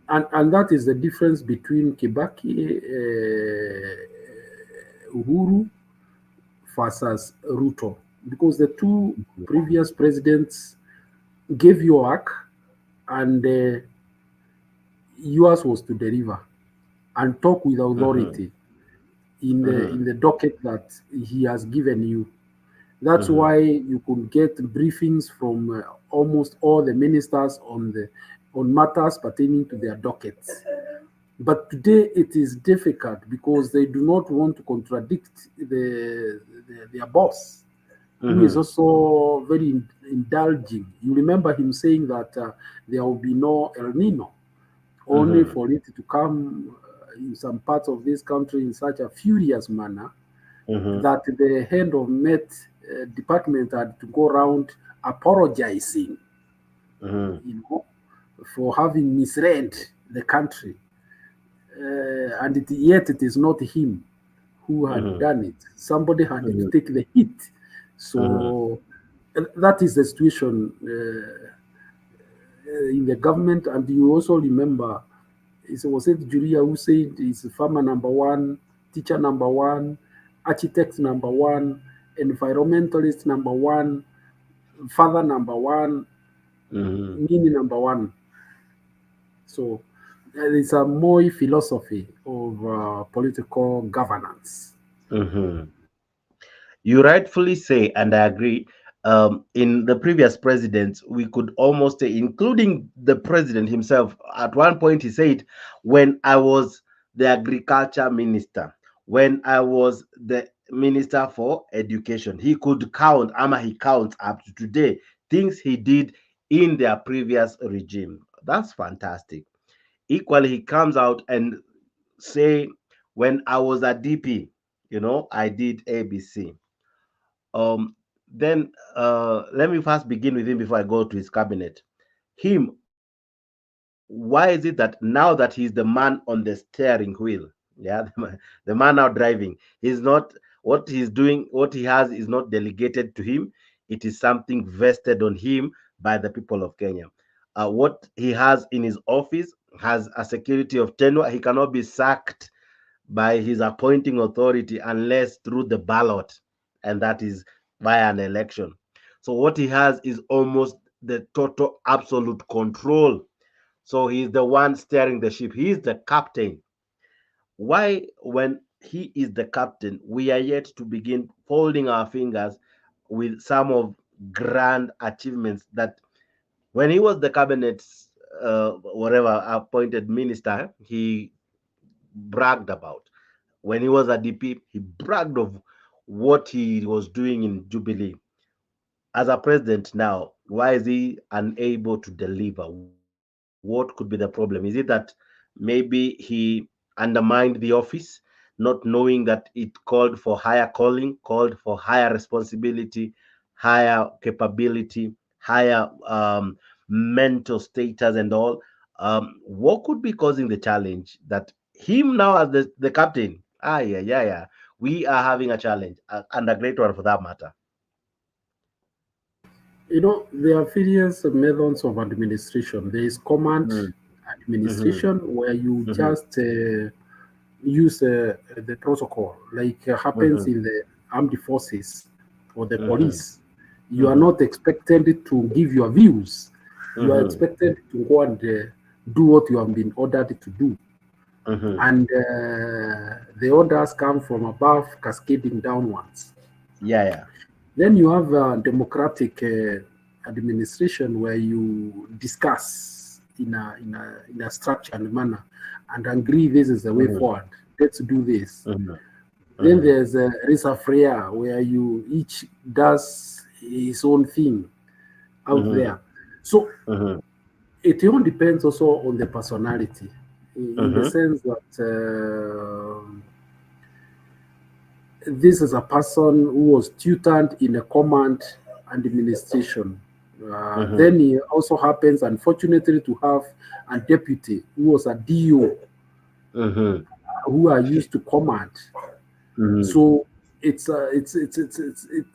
Speaker 15: And that is the difference between Kibaki, Uhuru versus Ruto. Because the two previous presidents gave you work, and yours was to deliver and talk with authority in the docket that he has given you. That's why you could get briefings from almost all the ministers on matters pertaining to their dockets. But today it is difficult because they do not want to contradict their boss, who is also very indulging. You remember him saying that there will be no El Nino, only for it to come in some parts of this country in such a furious manner that the head of Met department had to go around apologizing, you know, for having misread the country. And yet it is not him who had done it. Somebody had to take the hit. So that is the situation in the government. And you also remember, it was it Julia who said it's farmer number one, teacher number one, architect number one, environmentalist number one, father number one, Nini number one. So it's a more philosophy of political governance.
Speaker 1: You rightfully say, and I agree. In the previous presidents, we could almost say, including the president himself, at one point he said, when I was the agriculture minister, when I was the minister for education, he could count, he counts up to today, things he did in their previous regime. That's fantastic. Equally, he comes out and say, when I was a DP, I did ABC. Then let me first begin with him before I go to his cabinet. Him, why is it that now that he's the man on the steering wheel, the man now driving, he's not, what he's doing, what he has is not delegated to him. It is something vested on him by the people of Kenya. What he has in his office has a security of tenure. He cannot be sacked by his appointing authority unless through the ballot, and that is via an election. So what he has is almost the total absolute control. So he's the one steering the ship. He is the captain. Why, when he is the captain, we are yet to begin folding our fingers with some of grand achievements that when he was the cabinet, whatever appointed minister, he bragged about. When he was a DP, he bragged of what he was doing in Jubilee. As a president now, why is he unable to deliver? What could be the problem? Is it that maybe he undermined the office, not knowing that it called for higher calling, called for higher responsibility, higher capability, higher mental status and all? What could be causing the challenge that him now as the captain? Yeah. We are having a challenge, and a great one for that matter.
Speaker 15: There are various methods of administration. There is command administration, where you just use the protocol like happens in the armed forces or the police. You are not expected to give your views. You are expected to go and do what you have been ordered to do. And the orders come from above, cascading downwards.
Speaker 1: Yeah.
Speaker 15: Then you have a democratic administration where you discuss in a structured manner and agree this is the way forward. Let's do this. Then there's a laissez-faire where you each does his own thing out there. So it all depends also on the personality, in the sense that this is a person who was tutored in a command and administration. Then he also happens, unfortunately, to have a deputy who was a DO, who are used to command. So it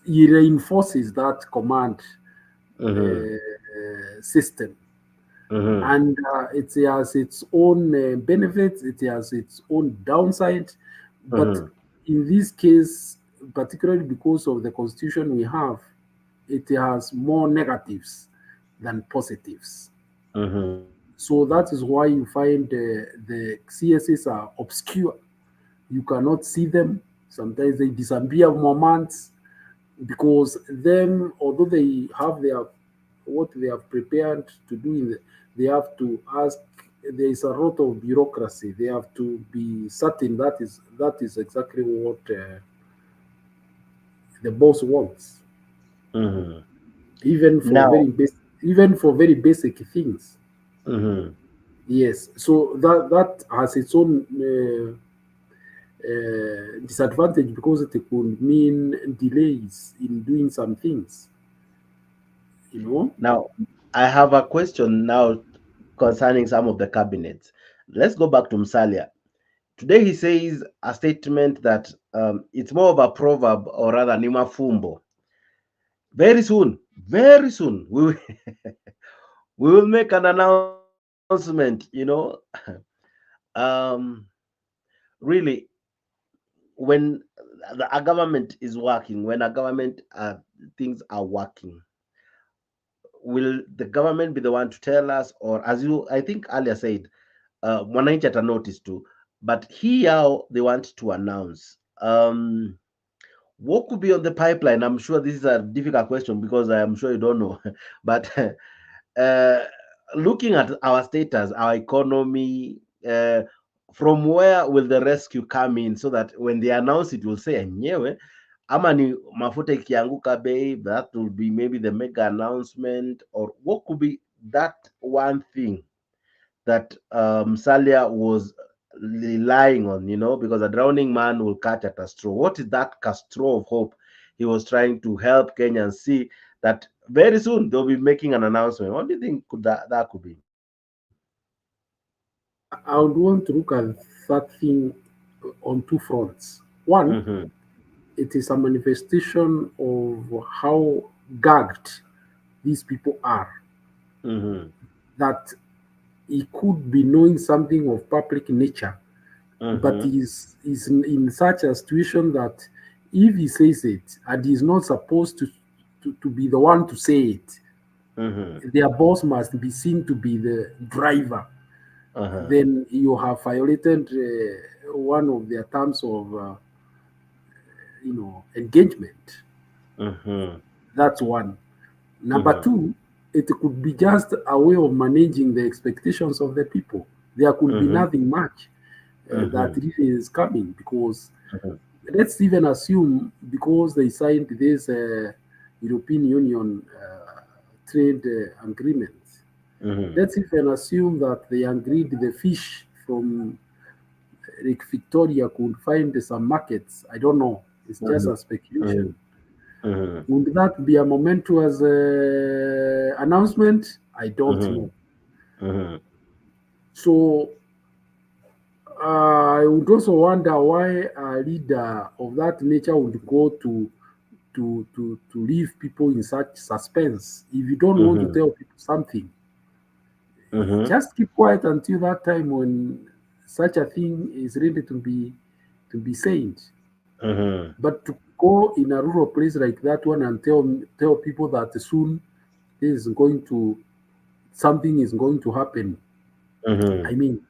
Speaker 15: reinforces that command system. And it has its own benefits, it has its own downside, but in this case, particularly because of the constitution we have, it has more negatives than positives. So that is why you find the CSs are obscure. You cannot see them. Sometimes they disappear for months because them, although they have what they have prepared to do, they have to ask. There is a lot of bureaucracy. They have to be certain that is exactly what the boss wants. Even for very basic things. Yes. So that has its own disadvantage because it could mean delays in doing some things.
Speaker 1: Now, I have a question now concerning some of the cabinets. Let's go back to Musalia. Today he says a statement that it's more of a proverb, or rather ni mafumbo. Very soon, we will make an announcement, really, when a government is working, when a government things are working, will the government be the one to tell us, or as you I think earlier said, mwananchi ata notice too, but here they want to announce what could be on the pipeline? I'm sure this is a difficult question because I am sure you don't know, but looking at our status, our economy, from where will the rescue come in, so that when they announce it, will say enyewe ama ni mafuta ikianguka bei, that will be maybe the mega announcement, or what could be that one thing that Musalia was relying on, because a drowning man will catch at a straw. What is that straw of hope he was trying to help Kenyans see that very soon they'll be making an announcement? What do you think that could be?
Speaker 15: I would want to look at that thing on two fronts. One, it is a manifestation of how gagged these people are. That he could be knowing something of public nature, but he's in such a situation that if he says it and he's not supposed to be the one to say it, their boss must be seen to be the driver. Then you have violated one of their terms of engagement. That's one. Number two, it could be just a way of managing the expectations of the people. There could be nothing much that really is coming, because let's even assume, because they signed this European Union trade agreement, let's even assume that they agreed the fish from Lake Victoria could find some markets. I don't know. It's just a speculation. Would that be a momentous announcement? I don't know. So I would also wonder why a leader of that nature would go to leave people in such suspense. If you don't want to tell people something, just keep quiet until that time when such a thing is really to be said.
Speaker 1: But
Speaker 15: to go in a rural place like that one and tell people that soon something is going to happen. I mean,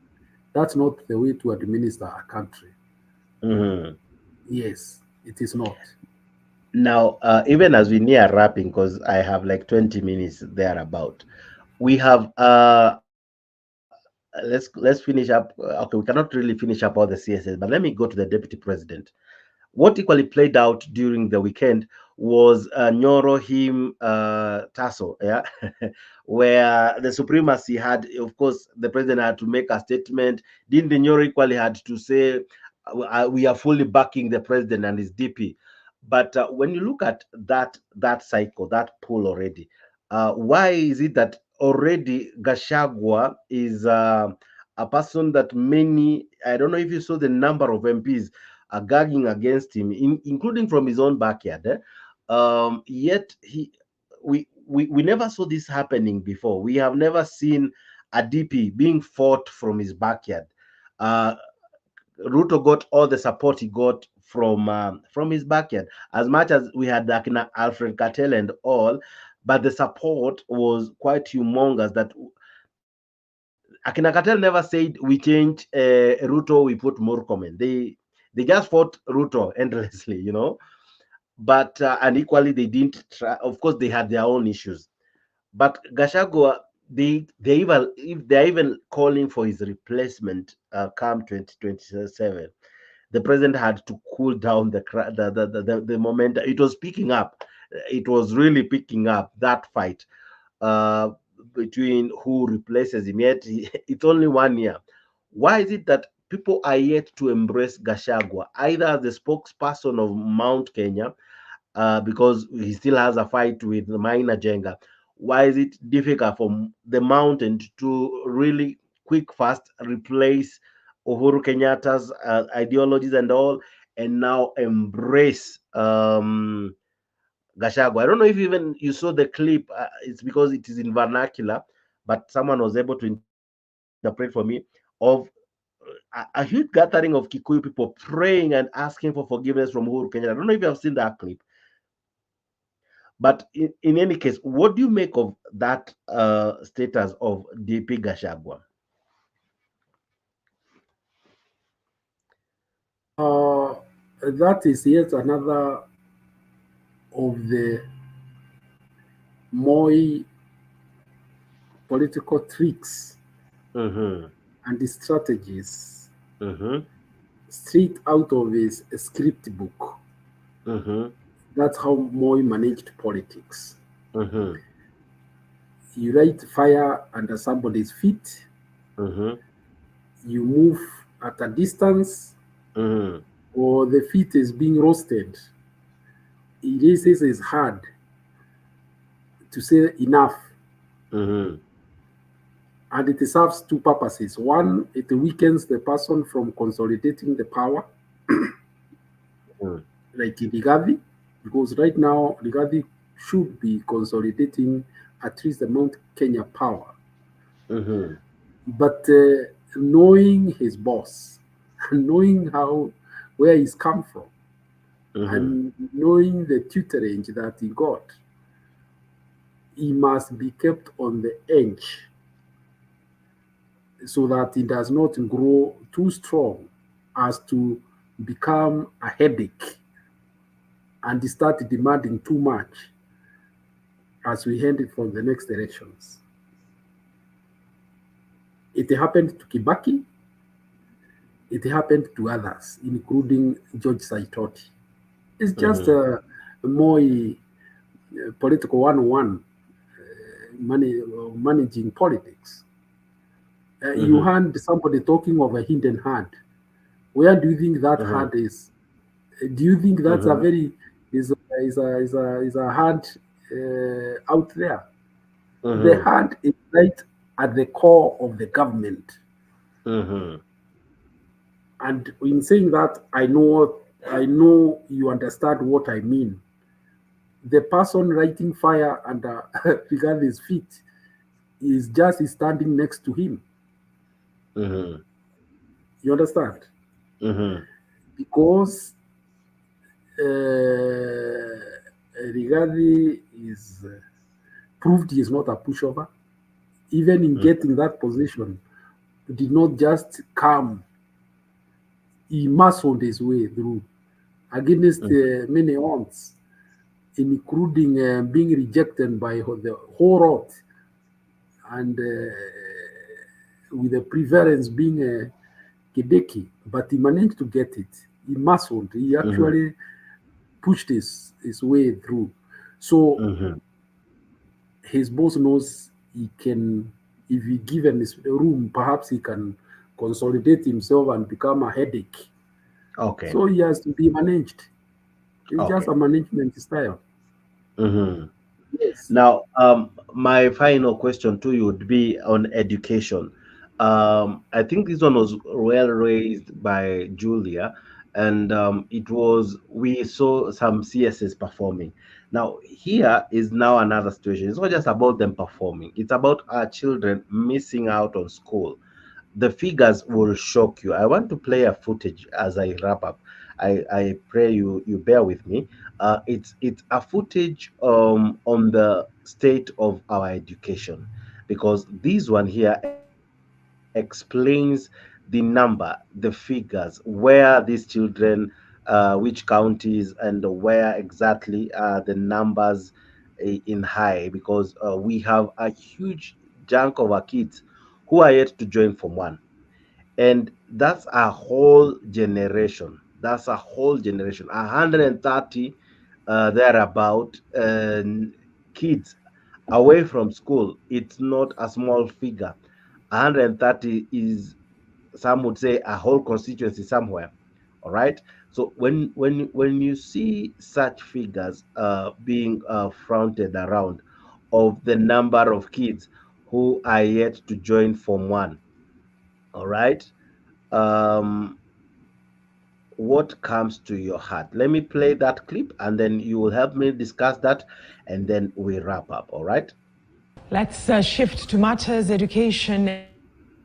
Speaker 15: that's not the way to administer a country. Yes, it is not.
Speaker 1: Now, even as we near wrapping, because I have like 20 minutes thereabout, we have let's finish up. Okay, we cannot really finish up all the CSS, but let me go to the deputy president. What equally played out during the weekend was Nyoro him Tasso, yeah, where the supremacy had, of course, the president had to make a statement. Didn't the Nyoro equally had to say, we are fully backing the president and his DP? But when you look at that cycle, that pool already, why is it that already Gashagwa is a person that many, I don't know if you saw the number of MPs are gagging against him, including from his own backyard. Yet we never saw this happening before. We have never seen a DP being fought from his backyard. Ruto got all the support he got from his backyard, as much as we had Alfred Cartel and all, but the support was quite humongous. That Akina Cartel never said we change Ruto, we put Murkomen. They just fought Ruto endlessly, you know. But and equally they didn't try. Of course, they had their own issues. But Gachagua, they're even calling for his replacement come 2027. The president had to cool down the moment. It was picking up. It was really picking up, that fight between who replaces him. Yet it's only 1 year. Why is it that people are yet to embrace Gachagua, either as the spokesperson of Mount Kenya, because he still has a fight with Maina Jenga? Why is it difficult for the mountain to really fast replace Uhuru Kenyatta's ideologies and all, and now embrace Gachagua? I don't know if even you saw the clip. It's because it is in vernacular, but someone was able to interpret for me of a huge gathering of Kikuyu people praying and asking for forgiveness from Uhuru Kenyatta. I don't know if you have seen that clip. But in any case, what do you make of that status of DP Gachagua?
Speaker 15: That is yet another of the Moi political tricks and the strategies straight out of his script book. That's how Moi managed politics. You light fire under somebody's feet. You move at a distance, or the feet is being roasted. It is hard to say enough. And it serves two purposes. One, it weakens the person from consolidating the power, like in Rigathi, because right now Rigathi should be consolidating at least the Mount Kenya power. But knowing his boss, knowing where he's come from, and knowing the tutorage that he got, he must be kept on the edge so that he does not grow too strong as to become a headache and start demanding too much as we head for the next elections. It happened to Kibaki. It happened to others, including George Saitoti. It's just a more political 101, managing politics. You heard somebody talking of a hidden hand. Where do you think that hand is? Do you think that's a very is a hand out there? The hand is right at the core of the government. And in saying that, I know you understand what I mean. The person lighting fire under Rigath's feet is just standing next to him. You understand? Because Rigathi is proved he is not a pushover. Even in getting that position, did not just come. He muscled his way through against many odds, including being rejected by the whole lot, and with the preference being Kideki, but he managed to get it. He muscled. He actually pushed his way through. So his boss knows he can, if he given his room, perhaps he can consolidate himself and become a headache.
Speaker 1: Okay.
Speaker 15: So he has to be managed. It's just a management style. Yes.
Speaker 1: Now, my final question to you would be on education. I think this one was well raised by Julia, and we saw some CSS performing. Now, here is now another situation. It's not just about them performing. It's about our children missing out on school. The figures will shock you. I want to play a footage as I wrap up. I pray you bear with me. It's a footage on the state of our education, because this one here explains the number, the figures, where these children, which counties, and where exactly are the numbers in high, because we have a huge chunk of our kids who are yet to join Form 1. And that's a whole generation. That's a whole generation. 130 thereabout kids away from school. It's not a small figure. 130 is, some would say, a whole constituency somewhere. All right. So when you see such figures being fronted around of the number of kids who are yet to join Form 1, all right, what comes to your heart? Let me play that clip, and then you will help me discuss that, and then we wrap up. All right.
Speaker 17: Let's shift to matters education.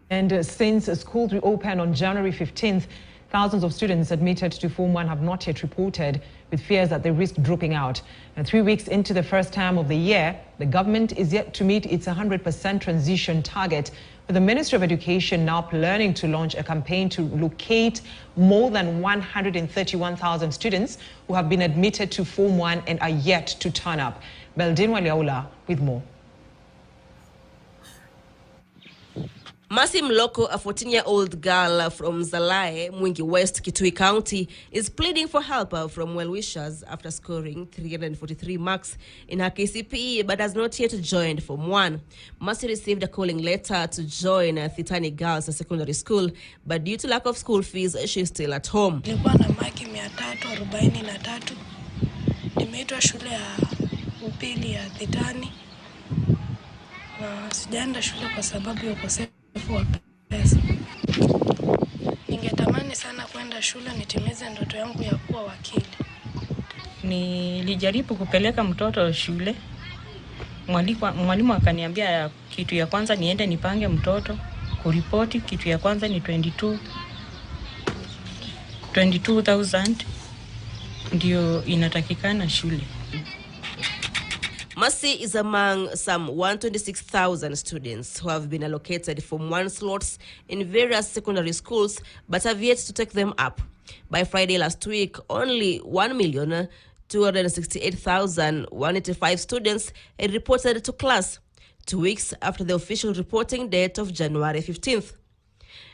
Speaker 17: And since schools reopened on January 15th, thousands of students admitted to Form 1 have not yet reported, with fears that they risk dropping out. And 3 weeks into the first term of the year, the government is yet to meet its 100% transition target, with the Ministry of Education now planning to launch a campaign to locate more than 131,000 students who have been admitted to Form 1 and are yet to turn up. Beldin Waliaula with more.
Speaker 18: Mercy Mloko, a 14-year-old girl from Zalae, Mwingi West, Kitui County, is pleading for help from well-wishers after scoring 343 marks in her KCPE, but has not yet joined Form 1. Mercy received a calling letter to join Thitani Girls Secondary School, but due to lack of school fees, she's still at home.
Speaker 19: Nilikuwa na maki 343. Nimeitwa shule ya upili ya Thitani. Na sijaenda shule kwa sababu ya ukosefu wa pesa. Ningetamani sana kwenda shule nitimize ndoto yangu ya kuwa wakili.
Speaker 20: Nilijaribu kupeleka mtoto shule. Mwalimu akaniambia kitu ya kwanza niende nipange mtoto, kuripoti kitu ya kwanza ni 22,000 ndio inatakikana shule.
Speaker 18: Mercy is among some 126,000 students who have been allocated Form 1 slots in various secondary schools but have yet to take them up. By Friday last week, only 1,268,185 students had reported to class, 2 weeks after the official reporting date of January 15th.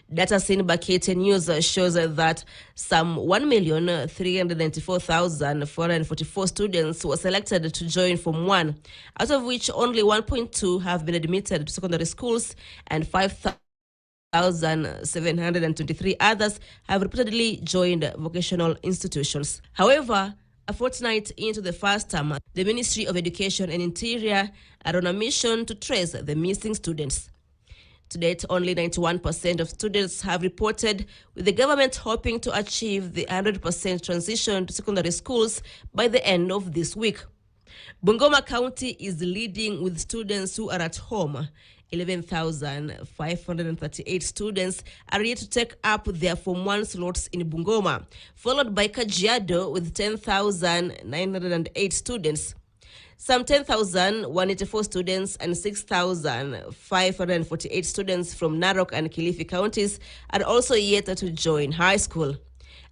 Speaker 18: Data seen by KTN News shows that some 1,394,444 students were selected to join Form 1, out of which only 1.2 have been admitted to secondary schools and 5,723 others have reportedly joined vocational institutions. However, a fortnight into the first term, the Ministry of Education and Interior are on a mission to trace the missing students. To date, only 91% of students have reported, with the government hoping to achieve the 100% transition to secondary schools by the end of this week. Bungoma County is leading with students who are at home. 11,538 students are yet to take up their Form 1 slots in Bungoma, followed by Kajiado with 10,908 students. Some 10,184 students and 6,548 students from Narok and Kilifi counties are also yet to join high school.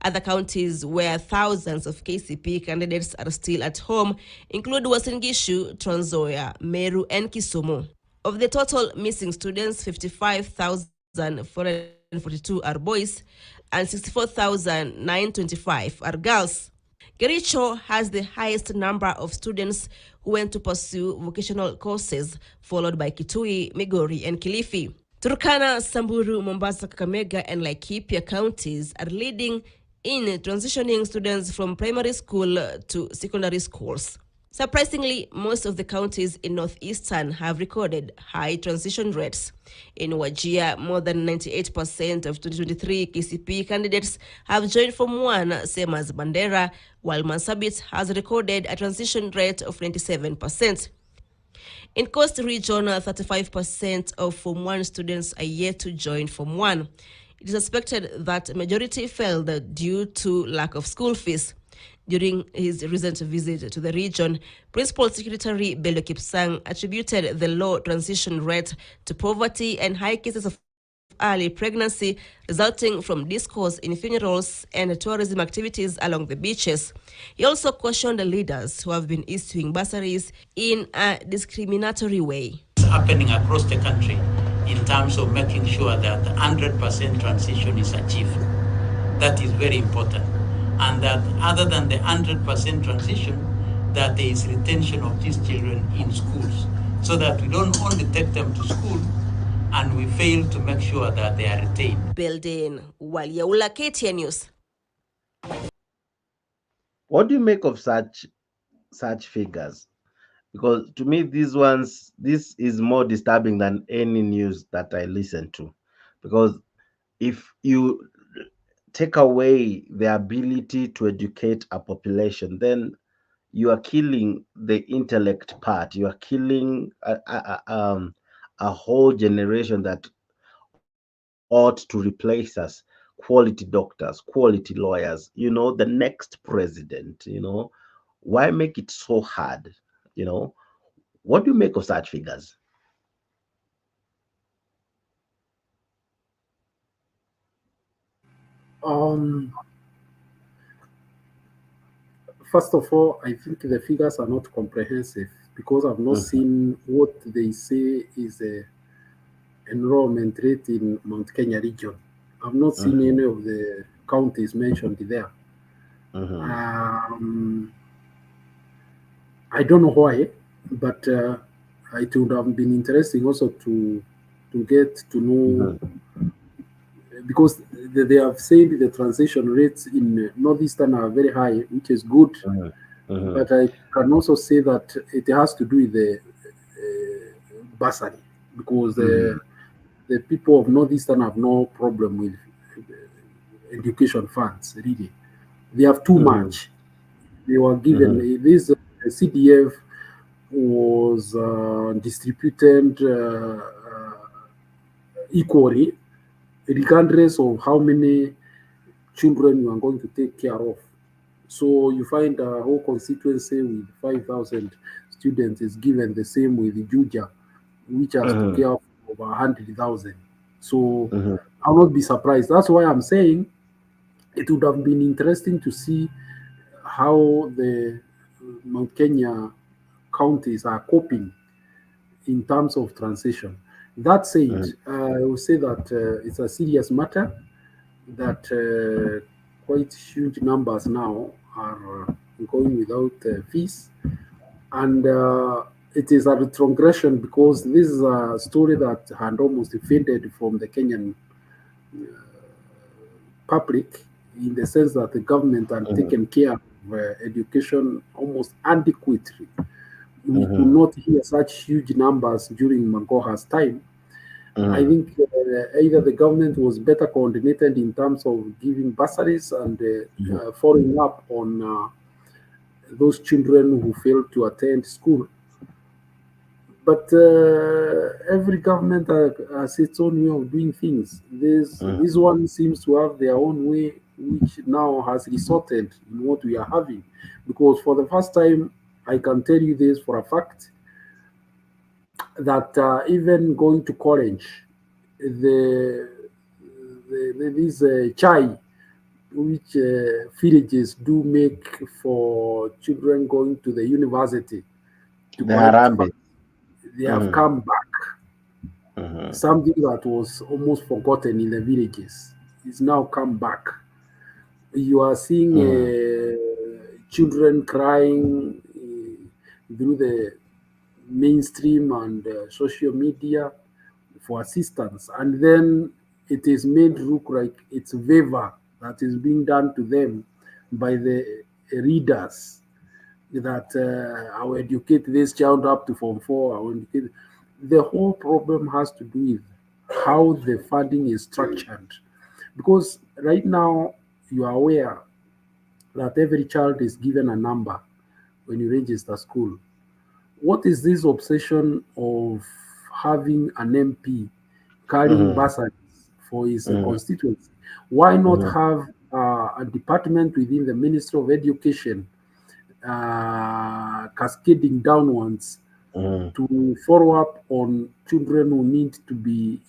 Speaker 18: Other counties where thousands of KCP candidates are still at home include Uasin Gishu, Trans Nzoia, Meru, and Kisumu. Of the total missing students, 55,442 are boys and 64,925 are girls. Kericho has the highest number of students who went to pursue vocational courses, followed by Kitui, Migori, and Kilifi. Turkana, Samburu, Mombasa, Kakamega, and Laikipia counties are leading in transitioning students from primary school to secondary schools. Surprisingly, most of the counties in northeastern have recorded high transition rates. In Wajir, more than 98% of 2023 KCP candidates have joined Form 1, same as Bandera, while Marsabit has recorded a transition rate of 97%. In Coast Region, 35% of Form 1 students are yet to join Form 1. It is suspected that majority failed due to lack of school fees. During his recent visit to the region, Principal Secretary Bello Kipsang attributed the low transition rate to poverty and high cases of early pregnancy resulting from discourse in funerals and tourism activities along the beaches. He also cautioned the leaders who have been issuing bursaries in a discriminatory way.
Speaker 21: It's happening across the country in terms of making sure that 100% transition is achieved. That is very important. And that other than the 100% transition, that there is retention of these children in schools, so that we don't only take them to school and we fail to make sure that they are retained.
Speaker 18: Building Waliaula, KTN News.
Speaker 1: What do you make of such figures? Because to me, this is more disturbing than any news that I listen to. Because if you take away the ability to educate a population, then you are killing the intellect part. You are killing a whole generation that ought to replace us. Quality doctors, quality lawyers, the next president, why make it so hard? What do you make of such figures?
Speaker 15: First of all, I think the figures are not comprehensive because I've not seen what they say is the enrollment rate in Mount Kenya region. I've not seen any of the counties mentioned there. I don't know why, but it would have been interesting also to get to know, because they have said the transition rates in Northeastern are very high, which is good. But I can also say that it has to do with the bursary, because the people of Northeastern have no problem with education funds, really. They have too much. They were given, this CDF was distributed equally, regardless of how many children you are going to take care of. So you find a whole constituency with 5,000 students is given the same with Juja, which has to care of over 100,000. So I'll not be surprised. That's why I'm saying it would have been interesting to see how the Mount Kenya counties are coping in terms of transition. That said, I will say that it's a serious matter, that quite huge numbers now are going without fees. And it is a retrogression, because this is a story that had almost faded from the Kenyan public, in the sense that the government had taken care of education almost adequately. We could not hear such huge numbers during Magoha's time. I think either the government was better coordinated in terms of giving bursaries and following up on those children who failed to attend school. But every government has its own way of doing things. This one seems to have their own way, which now has resulted in what we are having. Because for the first time, I can tell you this for a fact, that even going to college, this chai, which villages do make for children going to the university to
Speaker 1: The
Speaker 15: collect
Speaker 1: Harambe.
Speaker 15: they have come back. Something that was almost forgotten in the villages is now come back. You are seeing children crying through the mainstream and social media for assistance, and then it is made look like it's favor that is being done to them by the readers, that I will educate this child up to Form 4. I will educate. The whole problem has to do with how the funding is structured. Because right now, you are aware that every child is given a number when you register school. What is this obsession of having an MP carrying bursaries for his constituency? Why not have a department within the Ministry of Education cascading downwards to follow up on children who need to be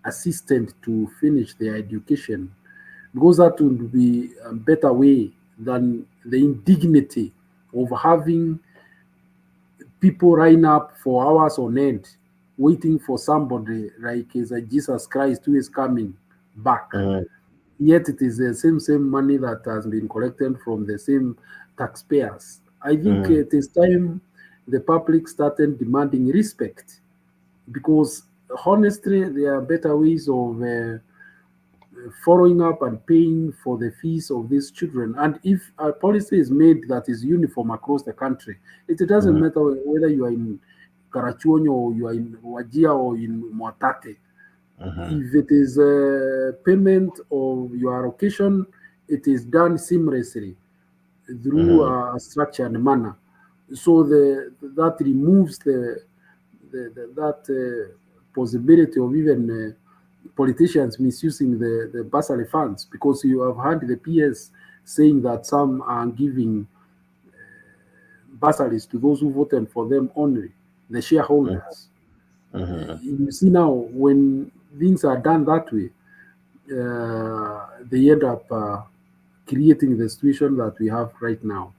Speaker 15: assisted to finish their education? Because that would be a better way than the indignity of having people line up for hours on end waiting for somebody like Jesus Christ who is coming back. Yet it is the same money that has been collected from the same taxpayers. I think it is time the public started demanding respect, because honestly, there are better ways of following up and paying for the fees of these children. And if a policy is made that is uniform across the country, it doesn't matter whether you are in Karachuonyo or you are in Wajia or in Mwatate. If it is a payment of your allocation, it is done seamlessly through a structured manner. So that removes that possibility of even politicians misusing the bursary funds, because you have heard the PS saying that some are giving bursaries to those who voted for them only, the shareholders. You see now, when things are done that way, they end up creating the situation that we have right now.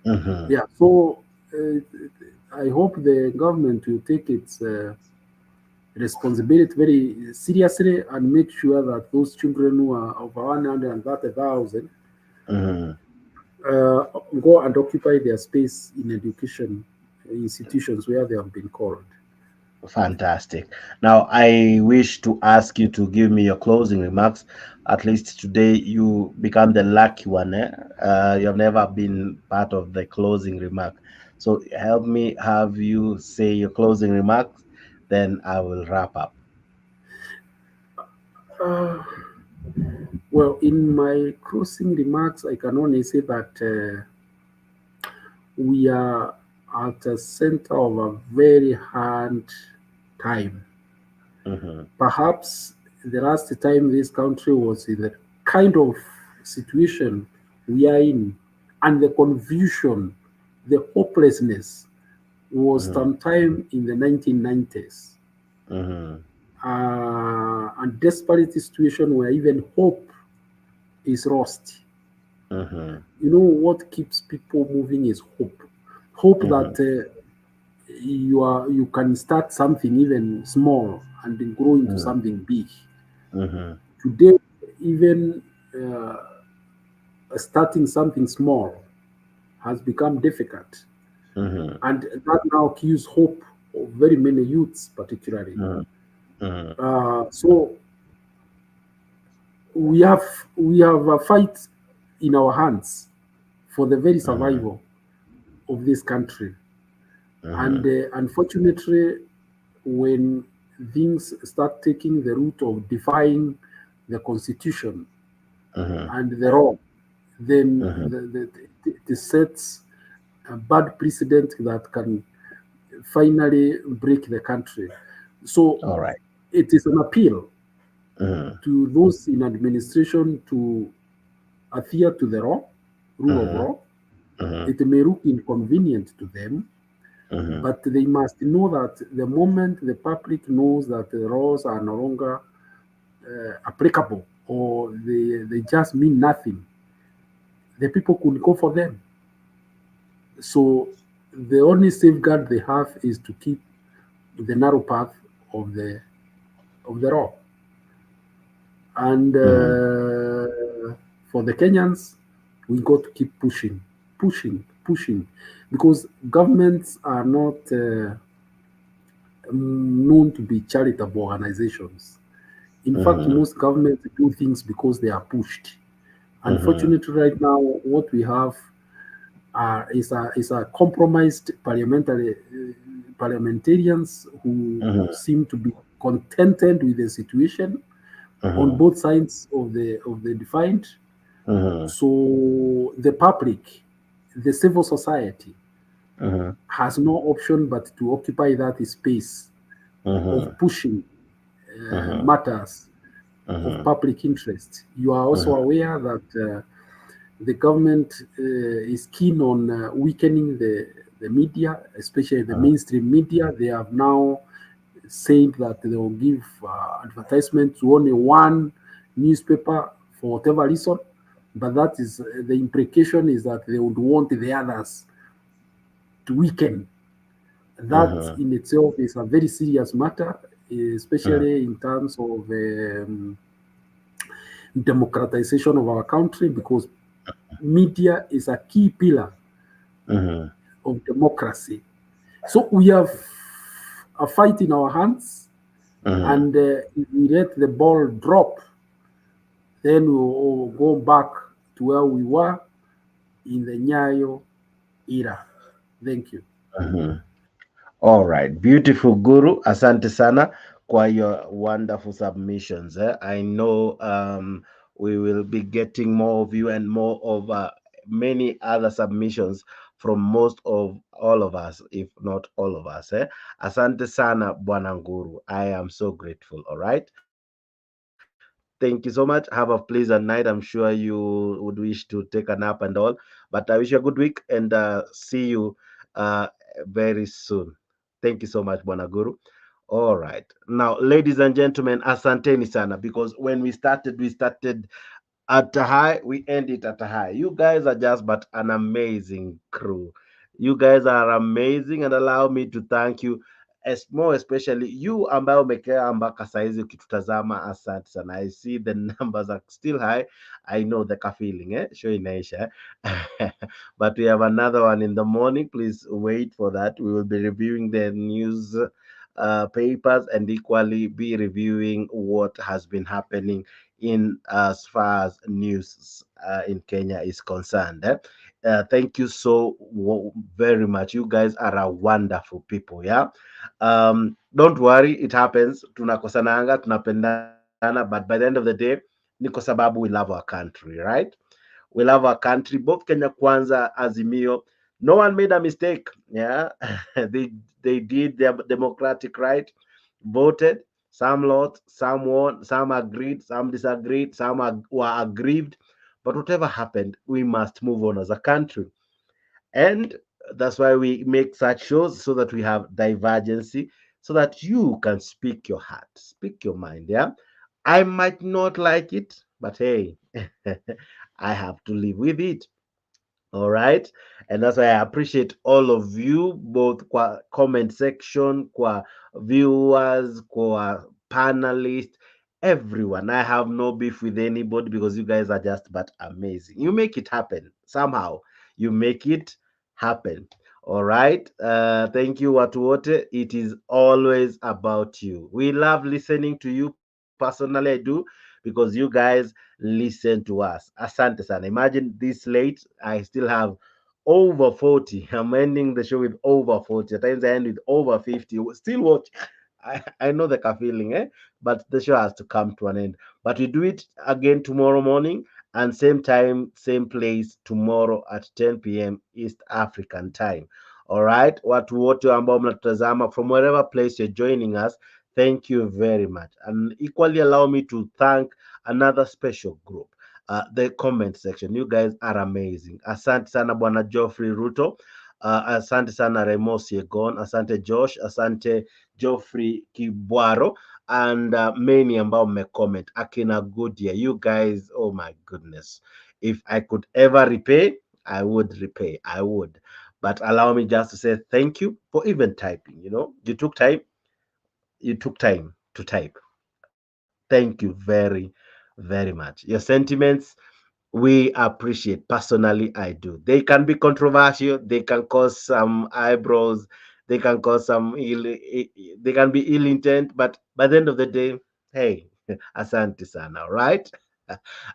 Speaker 15: Yeah, so I hope the government will take its responsibility very seriously and make sure that those children who are over 130,000 go and occupy their space in education institutions where they have been called.
Speaker 1: Fantastic. Now, I wish to ask you to give me your closing remarks. At least today, you become the lucky one. You have never been part of the closing remark. So help me have you say your closing remarks, then I will wrap up.
Speaker 15: Well, in my closing remarks, I can only say that we are at the center of a very hard time. Perhaps the last time this country was in the kind of situation we are in, and the confusion, the hopelessness, was sometime in the 1990s. And desperate situation where even hope is lost. You know what keeps people moving is hope. Hope that you can start something even small and then grow into something big. Today, even starting something small has become difficult, and that now kills hope of very many youths, particularly. So we have a fight in our hands for the very survival of this country. And unfortunately, when things start taking the route of defying the Constitution and the law, then it sets a bad precedent that can finally break the country. So
Speaker 1: all right,
Speaker 15: it is an appeal to those in administration to adhere to the rule of law. It may look inconvenient to them, but they must know that the moment the public knows that the laws are no longer applicable or they just mean nothing, the people could go for them. So the only safeguard they have is to keep the narrow path of the law. And for the Kenyans, we got to keep pushing, because governments are not known to be charitable organizations. In fact, most governments do things because they are pushed. Unfortunately, right now, what we have is a compromised parliamentarians who seem to be contented with the situation on both sides of the defined. So the public, the civil society, has no option but to occupy that space of pushing matters of public interest. You are also aware that the government is keen on weakening the media, especially the mainstream media. They have now said that they will give advertisement to only one newspaper for whatever reason, but that is the implication is that they would want the others to weaken. That in itself is a very serious matter, especially in terms of democratization of our country, because media is a key pillar of democracy. So we have a fight in our hands, and if we let the ball drop, then we'll go back to where we were in the Nyayo era. Thank you.
Speaker 1: All right, beautiful Guru. Asante sana kwa your wonderful submissions. I know we will be getting more of you and more of many other submissions from most of all of us, if not all of us. Asante sana Bwana Guru. I am so grateful. All right. Thank you so much. Have a pleasant night. I'm sure you would wish to take a nap and all, but I wish you a good week and see you very soon. Thank you so much, Bwana Guru. All right. Now, ladies and gentlemen, asanteni sana, because when we started at a high, we end it at a high. You guys are just but an amazing crew. You guys are amazing, and allow me to thank you more especially you ambayo umekea mpaka saizi ukitutazama, asante sana. I see the numbers are still high. I know the feeling, show inaisha. But we have another one in the morning. Please wait for that. We will be reviewing the news papers and equally be reviewing what has been happening in as far as news in Kenya is concerned. Thank you so very much. You guys are a wonderful people. Yeah. Don't worry, it happens. Tunakosananga, tunapendana, but by the end of the day, ni kwa sababu we love our country, right? We love our country. Both Kenya Kwanza, Azimio, no one made a mistake. Yeah. they did their democratic right, voted. Some lost, some won, some agreed, some disagreed, some were aggrieved. But whatever happened, we must move on as a country. And that's why we make such shows, so that we have divergency, so that you can speak your heart, speak your mind. Yeah. I might not like it, but hey, I have to live with it. All right. And that's why I appreciate all of you, both kwa comment section, kwa viewers, kwa panelists, everyone. I have no beef with anybody, because you guys are just but amazing. You make it happen somehow. You make it happen. All right. Thank you, Watuote. It is always about you. We love listening to you. Personally, I do, because you guys listen to us. Asante sana. Imagine this late, I still have over 40. I'm ending the show with over 40. At times I end with over 50. Still watch. I know the feeling, but the show has to come to an end. But we do it again tomorrow morning, and same time, same place tomorrow at 10 p.m. East African time. All right, watu wote ambao mnatazama from wherever place you're joining us, thank you very much. And equally allow me to thank another special group, the comment section. You guys are amazing. Asante sana Bwana Geoffrey Ruto, asante sana Remos Yegon, asante Josh, asante Geoffrey Kibwaro, and many ambao comment. Akina Goodyear, you guys, oh my goodness. If I could ever repay, I would repay. I would. But allow me just to say thank you for even typing. You know, you took time to type. Thank you very, very much. Your sentiments, we appreciate. Personally, I do. They can be controversial. They can cause some eyebrows. They can cause some they can be ill intent. But by the end of the day, hey, asante sana, right?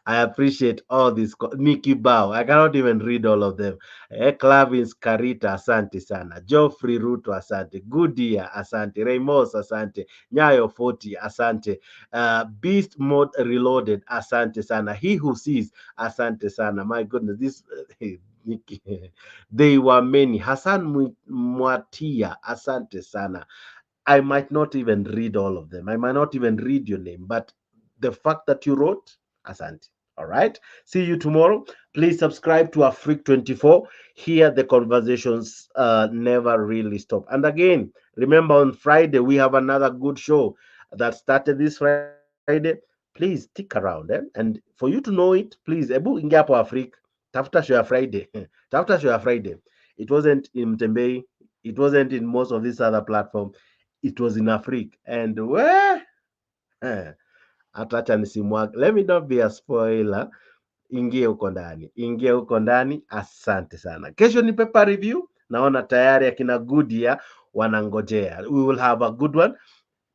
Speaker 1: I appreciate all this. Nikki Bao, I cannot even read all of them. Clavins Carita, asante sana. Geoffrey Ruto, asante. Goodyear, asante. Ramos, asante. Nyayo 40, asante. Beast Mode Reloaded, asante sana. He Who Sees, asante sana. My goodness, this they were many. Hassan Mwatia, asante sana. I might not even read all of them. I might not even read your name, but the fact that you wrote, asante. All right. See you tomorrow. Please subscribe to Afrique 24. Here the conversations never really stop. And again, remember on Friday we have another good show that started this Friday. Please stick around. And for you to know it, please, Ebu Ingapo Afrique, Tafuta Show Friday. Tafuta Show Friday. It wasn't in Mtembei. It wasn't in most of these other platforms. It was in Afrique. And where? Atacha nisimwage. Let me not be a spoiler. Ingie huko ndani. Asante sana. Kesho ni paper review. Naona tayari akina Goodyear wanangojea. We will have a good one.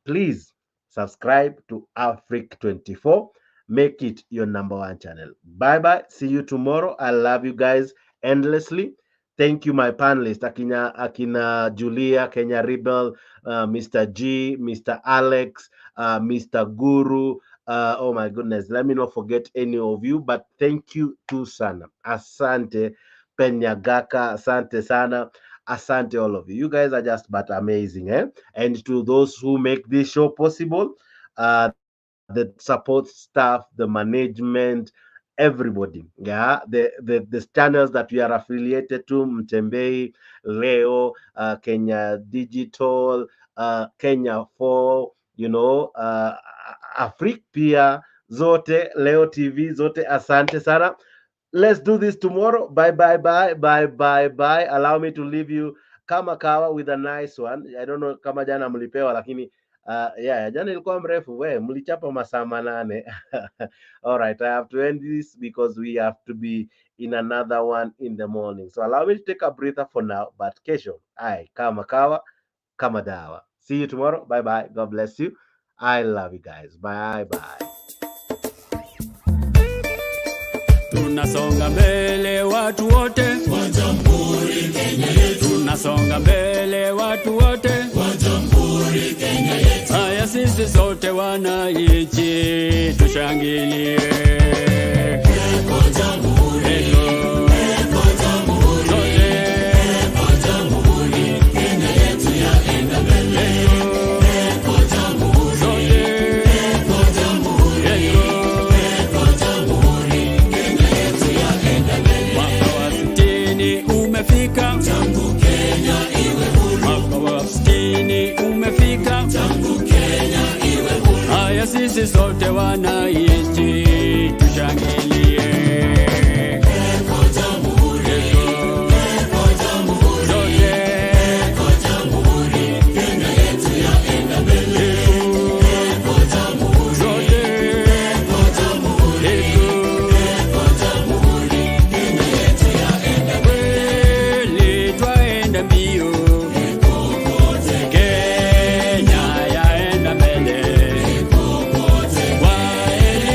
Speaker 1: Please subscribe to Afrique 24. Make it your #1 channel. Bye bye. See you tomorrow. I love you guys endlessly. Thank you, my panelists, Akina Julia, Kenya Rebel, Mr. G, Mr. Alex, Mr. Guru. Oh my goodness, let me not forget any of you, but thank you to sana. Asante, Penyagaka, asante sana. Asante all of you. You guys are just but amazing, eh? And to those who make this show possible, the support staff, the management, everybody, yeah, the channels that we are affiliated to, Mtembei, Leo, Kenya Digital, Kenya 4, you know, Afrique pia zote, Leo TV zote, asante sana. Let's do this tomorrow. Bye bye bye bye bye bye. Allow me to leave you kama kawa with a nice one. I don't know kama jana mlipewa, lakini yeah, jana ilikuwa mrefu, mlichapa masaa 8. All right, I have to end this because we have to be in another one in the morning. So allow me to take a breather for now, but kesho, kama kawa, kama dawa. See you tomorrow. Bye bye. God bless you. I love you guys. Bye bye.
Speaker 2: Tunasonga mbele watu wote wa Jamhuri Kenya yetu. Tunasonga mbele watu wote wa Jamhuri Kenya yetu. Haya sisi sote wananchi tushangilie. Eko Jamhuri, eko Jamhuri, eko Jamhuri Kenya yetu yaenda mbele. Eko Jamhuri, eko Jamhuri, eko Jamhuri Kenya yetu yaenda mbele. Mwaka wa 60 umefika, tangu Kenya iwe huru. Mwaka wa 60 umefika, tangu Kenya iwe huru. Haya sisi sote wananchi tushangilie. Eko Jamhuri, eko Jamhuri, sote eko Jamhuri Kenya yetu yaenda mbele. Eko Jamhuri, sote eko Jamhuri, eko Jamhuri Kenya yetu yaenda mbele. Twaenda mbio, Kenya yaenda mbele. Waende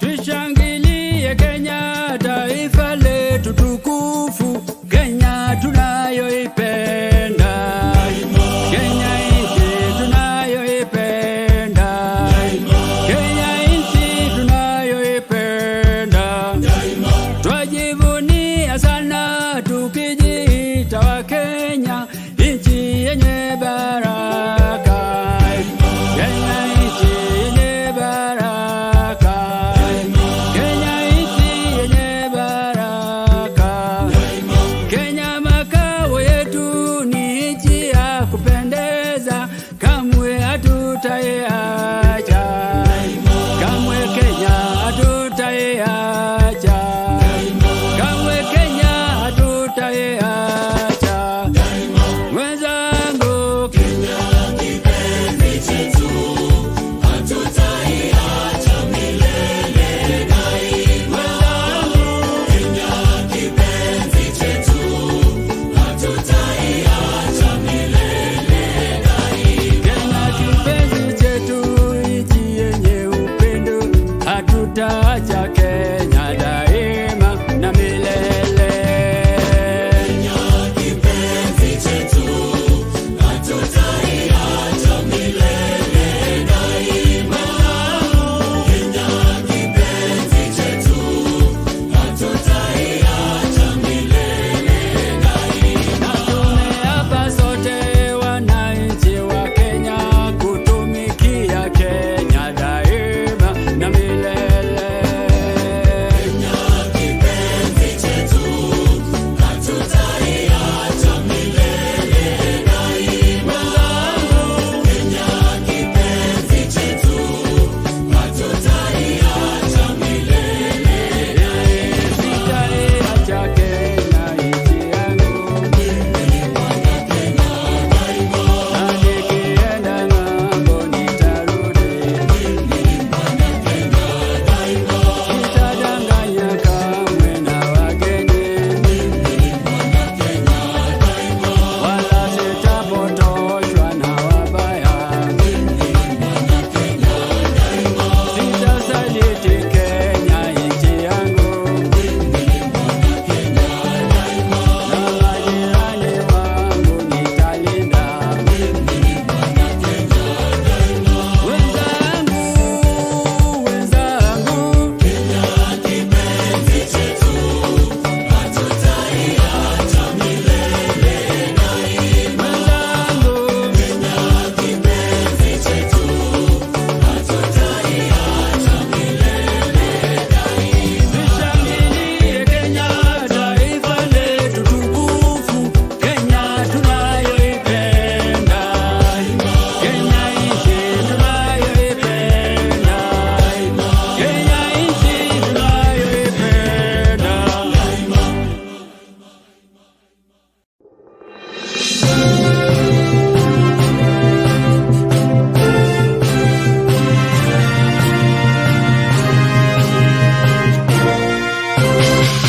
Speaker 2: Tushangilie Kenya, taifa letu tukufu, Kenya tunayoipenda, Kenya nchi tunayoipenda, Kenya nchi tunayoipenda, twajivunia sana tukijiita wa Kenya, nchi yenye baraka, Kenya nchi yenye baraka, Kenya nchi yenye baraka, Kenya makao yetu ni nchi ya kupendeza, kamwe hatutaiacha, kamwe Kenya hatutaiacha, kamwe Kenya hatutaiacha. Mwenzangu, Kenya kipenzi chetu, hatutaiacha milele daima. Kenya kipenzi chetu, hatutaiacha milele daima. Kenya kipenzi chetu, nchi yenye upendo, hatutaacha Kenya.